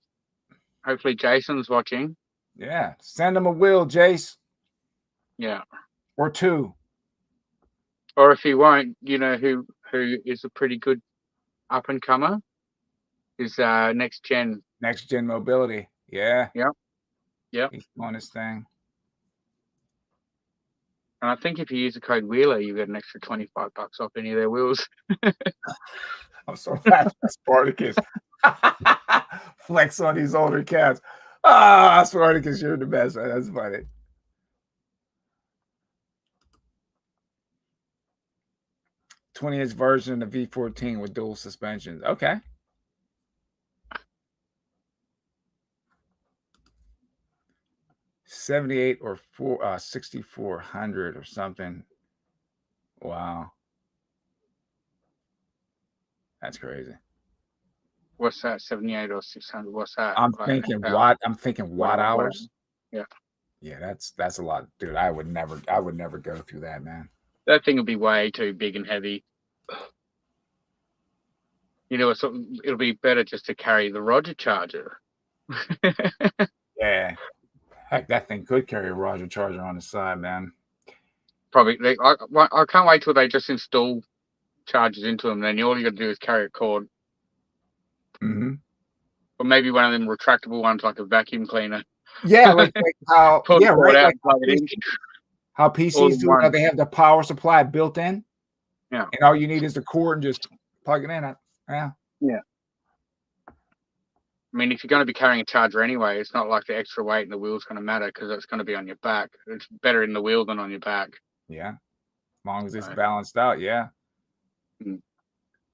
hopefully Jason's watching. Yeah, send them a wheel, Jace. Yeah. Or two. Or if he won't, you know who is a pretty good up and comer is Next Gen. Next Gen Mobility. Yeah. Yep. He's on his thing. And I think if you use the code Wheeler, you get an extra $25 off any of their wheels. I'm so happy Spartacus. Flex on these older cats. Ah, Spartacus, you're the best. Right? That's funny. '20th version of V14 with dual suspensions. Okay. $78 or 6,400 or something. Wow. That's crazy. What's that? 78 or 600? What's that? I'm thinking watt hours. Yeah. Yeah, that's a lot, dude. I would never go through that, man. That thing would be way too big and heavy. You know, it'll be better just to carry the Roger charger. Yeah. Heck, that thing could carry a Roger charger on the side, man. Probably. I can't wait till they just install chargers into them. Then all you got to do is carry a cord. Mm-hmm. Or maybe one of them retractable ones, like a vacuum cleaner. Yeah, like how right, like how PCs do. They have the power supply built in. Yeah. And all you need is the cord and just plug it in. Yeah. Yeah. I mean, if you're going to be carrying a charger anyway, it's not like the extra weight in the wheel's going to matter because it's going to be on your back. It's better in the wheel than on your back. Yeah. As long as it's balanced out, yeah.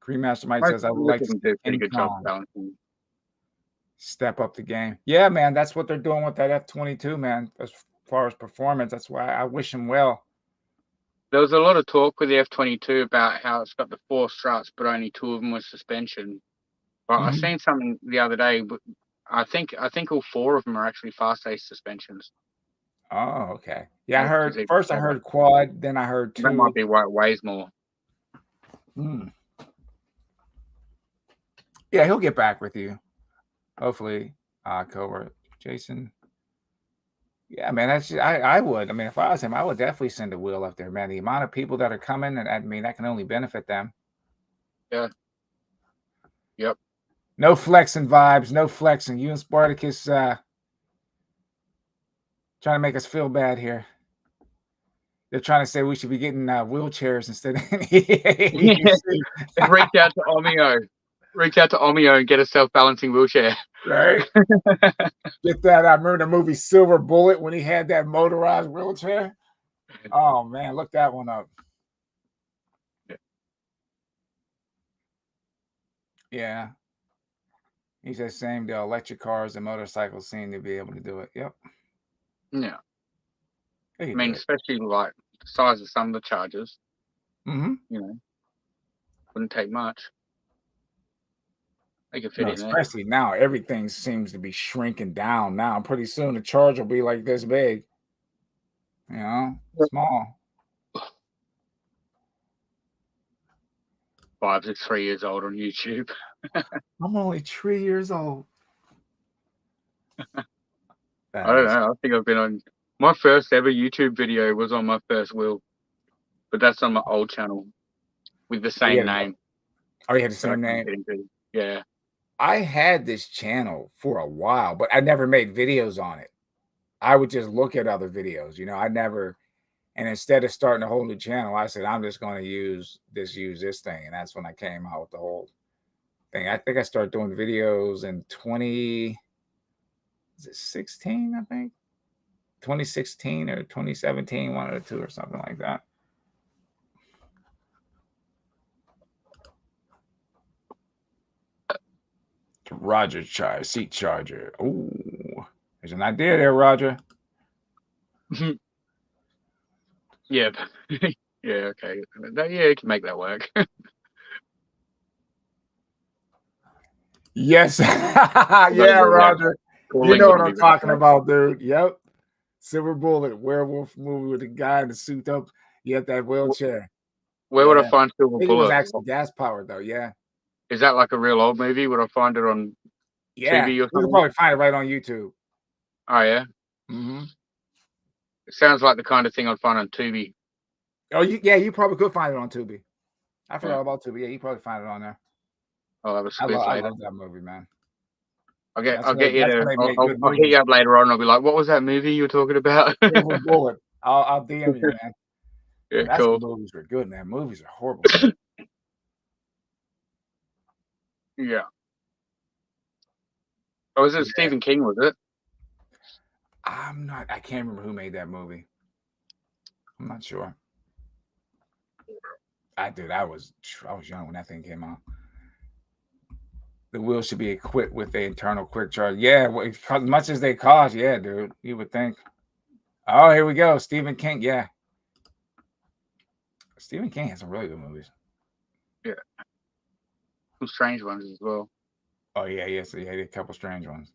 Greenmaster Mike says, I would like to do a pretty good job balancing. Step up the game. Yeah, man, that's what they're doing with that F-22, man. As far as performance, that's why I wish him well. There was a lot of talk with the F-22 about how it's got the 4 struts, but only 2 of them with suspension. But I seen something the other day. But I think all 4 of them are actually fast-ace suspensions. Oh, okay. Yeah, I heard quad, then I heard 2. That might be why it weighs more. Yeah, he'll get back with you. Hopefully, Cobra. Jason. Yeah, man, that's I would. I mean, if I was him, I would definitely send a wheel up there, man. The amount of people that are coming, and I mean, that can only benefit them. Yeah. Yep. No flexing vibes, no flexing. You and Spartacus trying to make us feel bad here. They're trying to say we should be getting wheelchairs instead of Reach out to Omeo. Reach out to Omeo and get a self-balancing wheelchair. right? Get that. I remember the movie Silver Bullet when he had that motorized wheelchair. Oh man, look that one up. Yeah. He said same deal. Electric cars and motorcycles seem to be able to do it. Yep. Yeah. I mean, especially like the size of some of the chargers. Mm-hmm. You know, wouldn't take much. They could fit in there. Especially now, everything seems to be shrinking down now. Pretty soon the charge will be like this big. You know, small. 5 to 3 years old on YouTube. I'm only 3 years old. I don't know. I think I've been on my first ever YouTube video was on my first wheel, but that's on my old channel with the same name. Oh, you had the same name? Yeah. I had this channel for a while, but I never made videos on it. I would just look at other videos, you know. I never, and instead of starting a whole new channel, I said I'm just going to use this thing, and that's when I came out with the whole thing. I think I started doing videos in 2016, I think 2016 or 2017, one of the two or something like that. Roger seat charger. Oh, there's an idea there, Roger. Yeah. Yeah, okay. Yeah, you can make that work. Yes. Yeah, Roger. You know what I'm talking about, dude. Yep. Silver Bullet, werewolf movie with the guy in the suit up. You have that wheelchair. Where would I find Silver Bullet? It was actually gas powered though. Yeah. Is that like a real old movie? Would I find it on TV or something? You can probably find it right on YouTube. Oh yeah. Mm-hmm. It sounds like the kind of thing I'd find on Tubi. Oh, you probably could find it on Tubi. I forgot about Tubi. Yeah, you probably find it on there. I'll have a spliff later. I love that movie, man. I'll hit you up later on. And I'll be like, "What was that movie you were talking about?" Silver Bullet. I'll DM you, man. Yeah, that's cool. Movies are good, man. Movies are horrible. Yeah. Oh, was it Stephen King? Was it? I can't remember who made that movie. I'm not sure. I was young when that thing came out. The wheel should be equipped with the internal quick charge. Yeah, as much as they cost, yeah, dude. You would think. Oh, here we go. Stephen King. Yeah. Stephen King has some really good movies. Yeah. Some strange ones as well. Oh yeah, yes, yeah, a couple strange ones.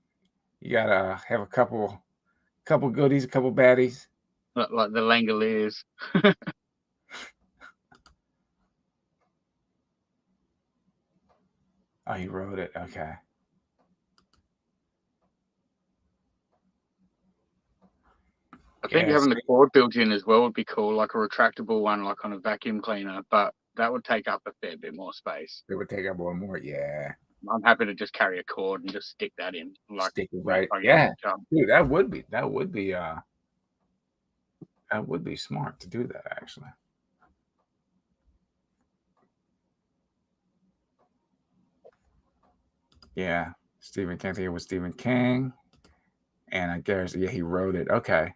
You gotta have a couple goodies, a couple baddies. Like the Langoliers. Oh, he wrote it. Okay. I think having the cord built in as well would be cool, like a retractable one, like on a vacuum cleaner, but that would take up a fair bit more space. It would take up one more, yeah. I'm happy to just carry a cord and just stick that in. Like stick it right. Yeah. Dude, that would be smart to do that actually. Yeah. Stephen King. I think it was Stephen King. And I guess he wrote it. Okay.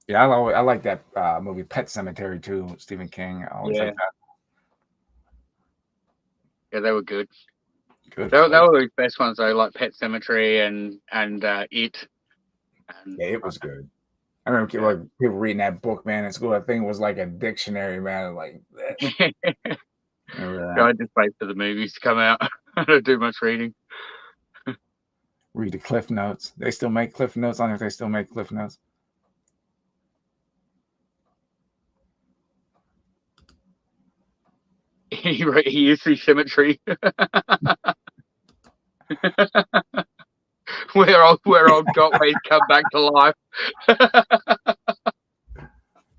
Yeah, I like that movie Pet Sematary too, Stephen King. I always like that. Yeah, they were good. Good. They were the best ones though, like Pet Sematary and It. Yeah, it was good. I remember like people reading that book, man, in school. I think it was like a dictionary, man. Like that. I just wait for the movies to come out. I don't do much reading. Read the Cliff Notes. They still make Cliff Notes. I don't know if they still make Cliff Notes. He used to Symmetry. where old Gotways come back to life.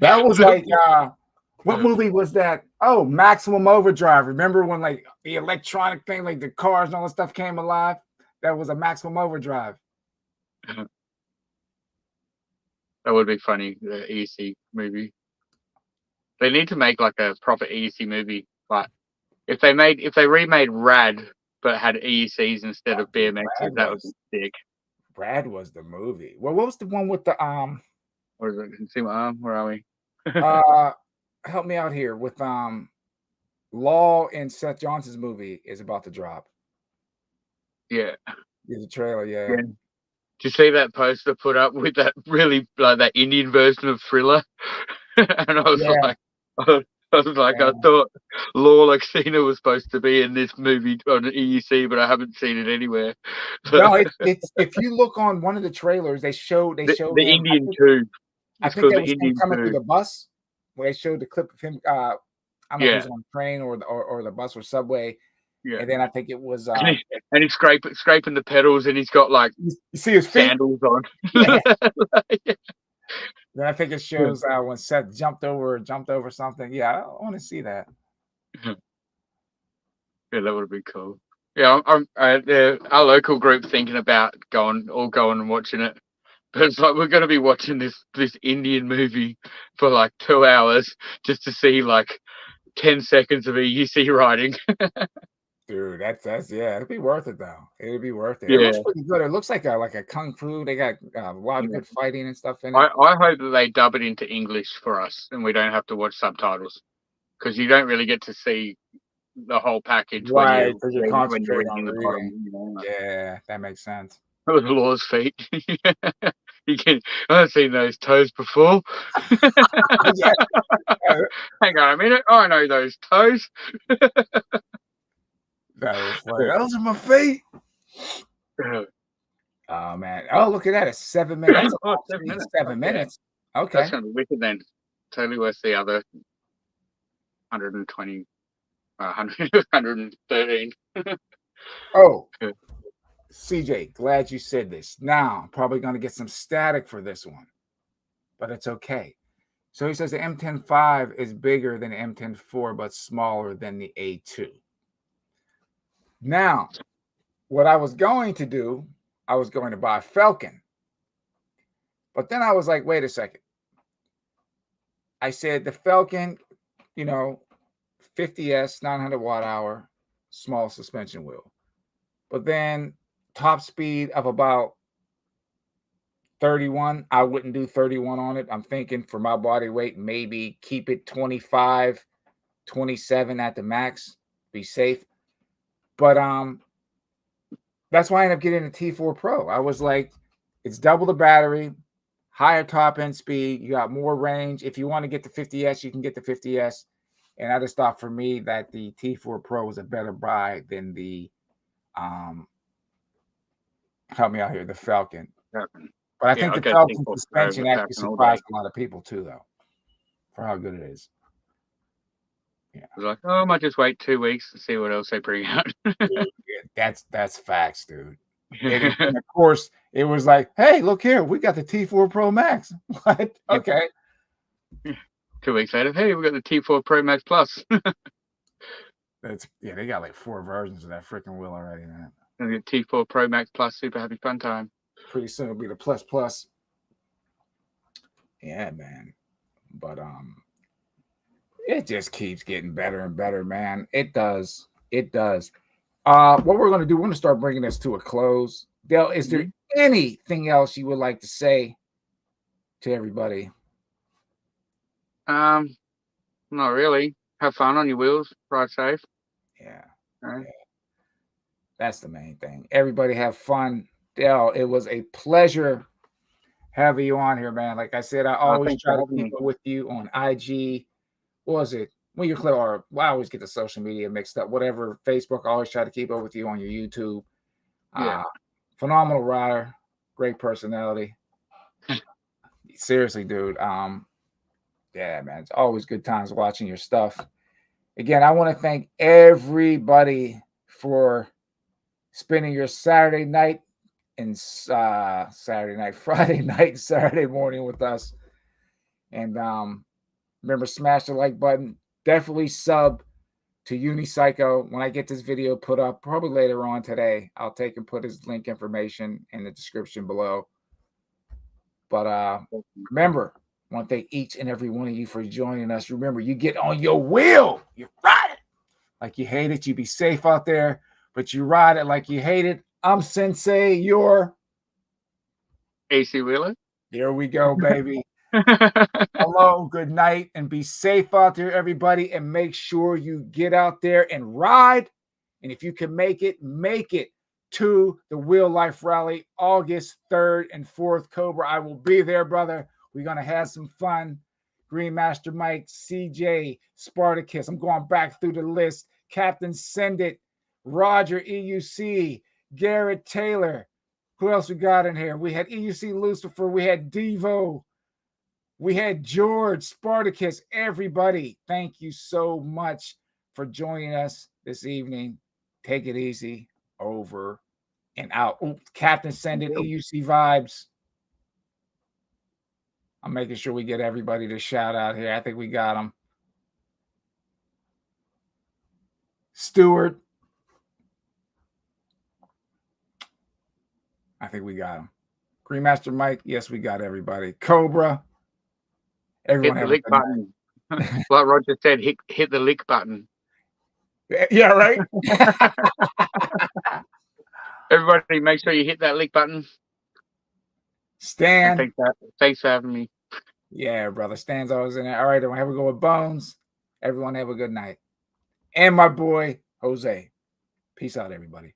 That was like what movie was that? Oh, Maximum Overdrive. Remember when like the electronic thing, like the cars and all that stuff came alive? That was a Maximum Overdrive. That would be funny. The EC movie. They need to make like a proper EC movie. Like if they remade Rad but had ECs instead of BMXs, that would be sick. Rad was the movie. Well, what was the one with the Or is it? See my arm? Where are we? help me out here with Law and Seth Johnson's movie is about to drop. Yeah. There's a trailer, yeah. Did you see that poster put up with that really like that Indian version of Thriller? And I was like, I thought Law Laxina was supposed to be in this movie on EUC, but I haven't seen it anywhere. No, it's if you look on one of the trailers, they showed the him, Indian too. I think that was him coming through the bus, where they showed the clip of him. I don't know if he was on a train or the bus or subway. Yeah. And then I think it was and he's scraping the pedals, and he's got like you see his feet? Sandals on. Yeah. Then I think it shows when Seth jumped over something. Yeah, I want to see that. Yeah, that would be cool. Yeah, our local group thinking about going and watching it. But it's like we're going to be watching this Indian movie for like 2 hours just to see like 10 seconds of EUC riding. Dude, that's it'd be worth it though. It'd be worth it. Yeah. It looks pretty good. It looks like a kung fu. They got a lot of good fighting and stuff in it. I hope that they dub it into English for us and we don't have to watch subtitles, because you don't really get to see the whole package. Right, because you're concentrating on the reading. Yeah, that makes sense. That was Law's feet. I've seen those toes before. Hang on a minute. I know those toes. That was funny. Those are my feet. Oh man! Oh, look at that! It's 7 minutes. 7 minutes. Okay. That's gonna be wicked then. Totally worth the other 120, 113. Oh. CJ, glad you said this. Now, I'm probably going to get some static for this one, but it's okay. So he says the M10.5 is bigger than the M10.4, but smaller than the A2. Now, what I was going to do, I was going to buy a Falcon. But then I was like, wait a second. I said the Falcon, 50S, 900 watt hour, small suspension wheel. But then top speed of about 31. I wouldn't do 31 on it. I'm thinking for my body weight, maybe keep it 25, 27 at the max, be safe. But that's why I ended up getting a T4 Pro. I was like, it's double the battery, higher top end speed, you got more range. If you want to get the 50S, you can get the 50S. And I just thought for me that the T4 Pro was a better buy than the help me out here, the Falcon. But I think the Falcon suspension actually surprised a lot of people too, though, for how good it is. Yeah. I was like, I might just wait 2 weeks to see what else they bring out. That's facts, dude. And of course, it was like, hey, look here, we got the T4 Pro Max. What? Okay. 2 weeks later, hey, we got the T4 Pro Max Plus. They got like 4 versions of that freaking wheel already, man. And the T4 Pro Max Plus Super Happy Fun Time. Pretty soon it'll be the Plus. Yeah, man. But it just keeps getting better and better, man. It does. What we're going to do, we're going to start bringing this to a close. Dale, is there anything else you would like to say to everybody? Not really. Have fun on your wheels. Ride safe. Yeah. Right. Yeah. That's the main thing. Everybody have fun. Dale, it was a pleasure having you on here, man. Like I said, I always try to keep up with you on IG. What was it? When you're clear, or I always get the social media mixed up. Whatever, Facebook, I always try to keep up with you on your YouTube. Yeah. Phenomenal rider, great personality. Seriously, dude. Yeah, man. It's always good times watching your stuff. Again, I want to thank everybody for spending your Saturday night and Friday night, Saturday morning with us. And remember, smash the like button. Definitely sub to Unipsycho. When I get this video put up, probably later on today, I'll take and put his link information in the description below. But remember, I want to thank each and every one of you for joining us. Remember, you get on your wheel. You ride it like you hate it. You be safe out there, but you ride it like you hate it. I'm Sensei, your Euc Wheeler. There we go, baby. Hello, good night, and be safe out there, everybody. And make sure you get out there and ride. And if you can make it to the Wheel Life Rally August 3rd and 4th. Cobra, I will be there, brother. We're going to have some fun. Green Master Mike, CJ, Spartacus. I'm going back through the list. Captain Send It, Roger, EUC, Garrett Taylor. Who else we got in here? We had EUC Lucifer. We had Devo. We had George, Spartacus. Everybody, thank you so much for joining us this evening. Take it easy. Over and out. Ooh, Captain Send It, EUC Vibes. I'm making sure we get everybody to shout out here. I think we got them. Stewart. I think we got him. Green Master Mike. Yes, we got everybody. Cobra. Everyone hit the lick button. Like Roger said, hit the lick button. Yeah, right. Everybody, make sure you hit that lick button. Stan. Thanks for having me. Yeah, brother. Stan's always in there. All right, everyone have a go with Bones. Everyone have a good night. And my boy, Jose. Peace out, everybody.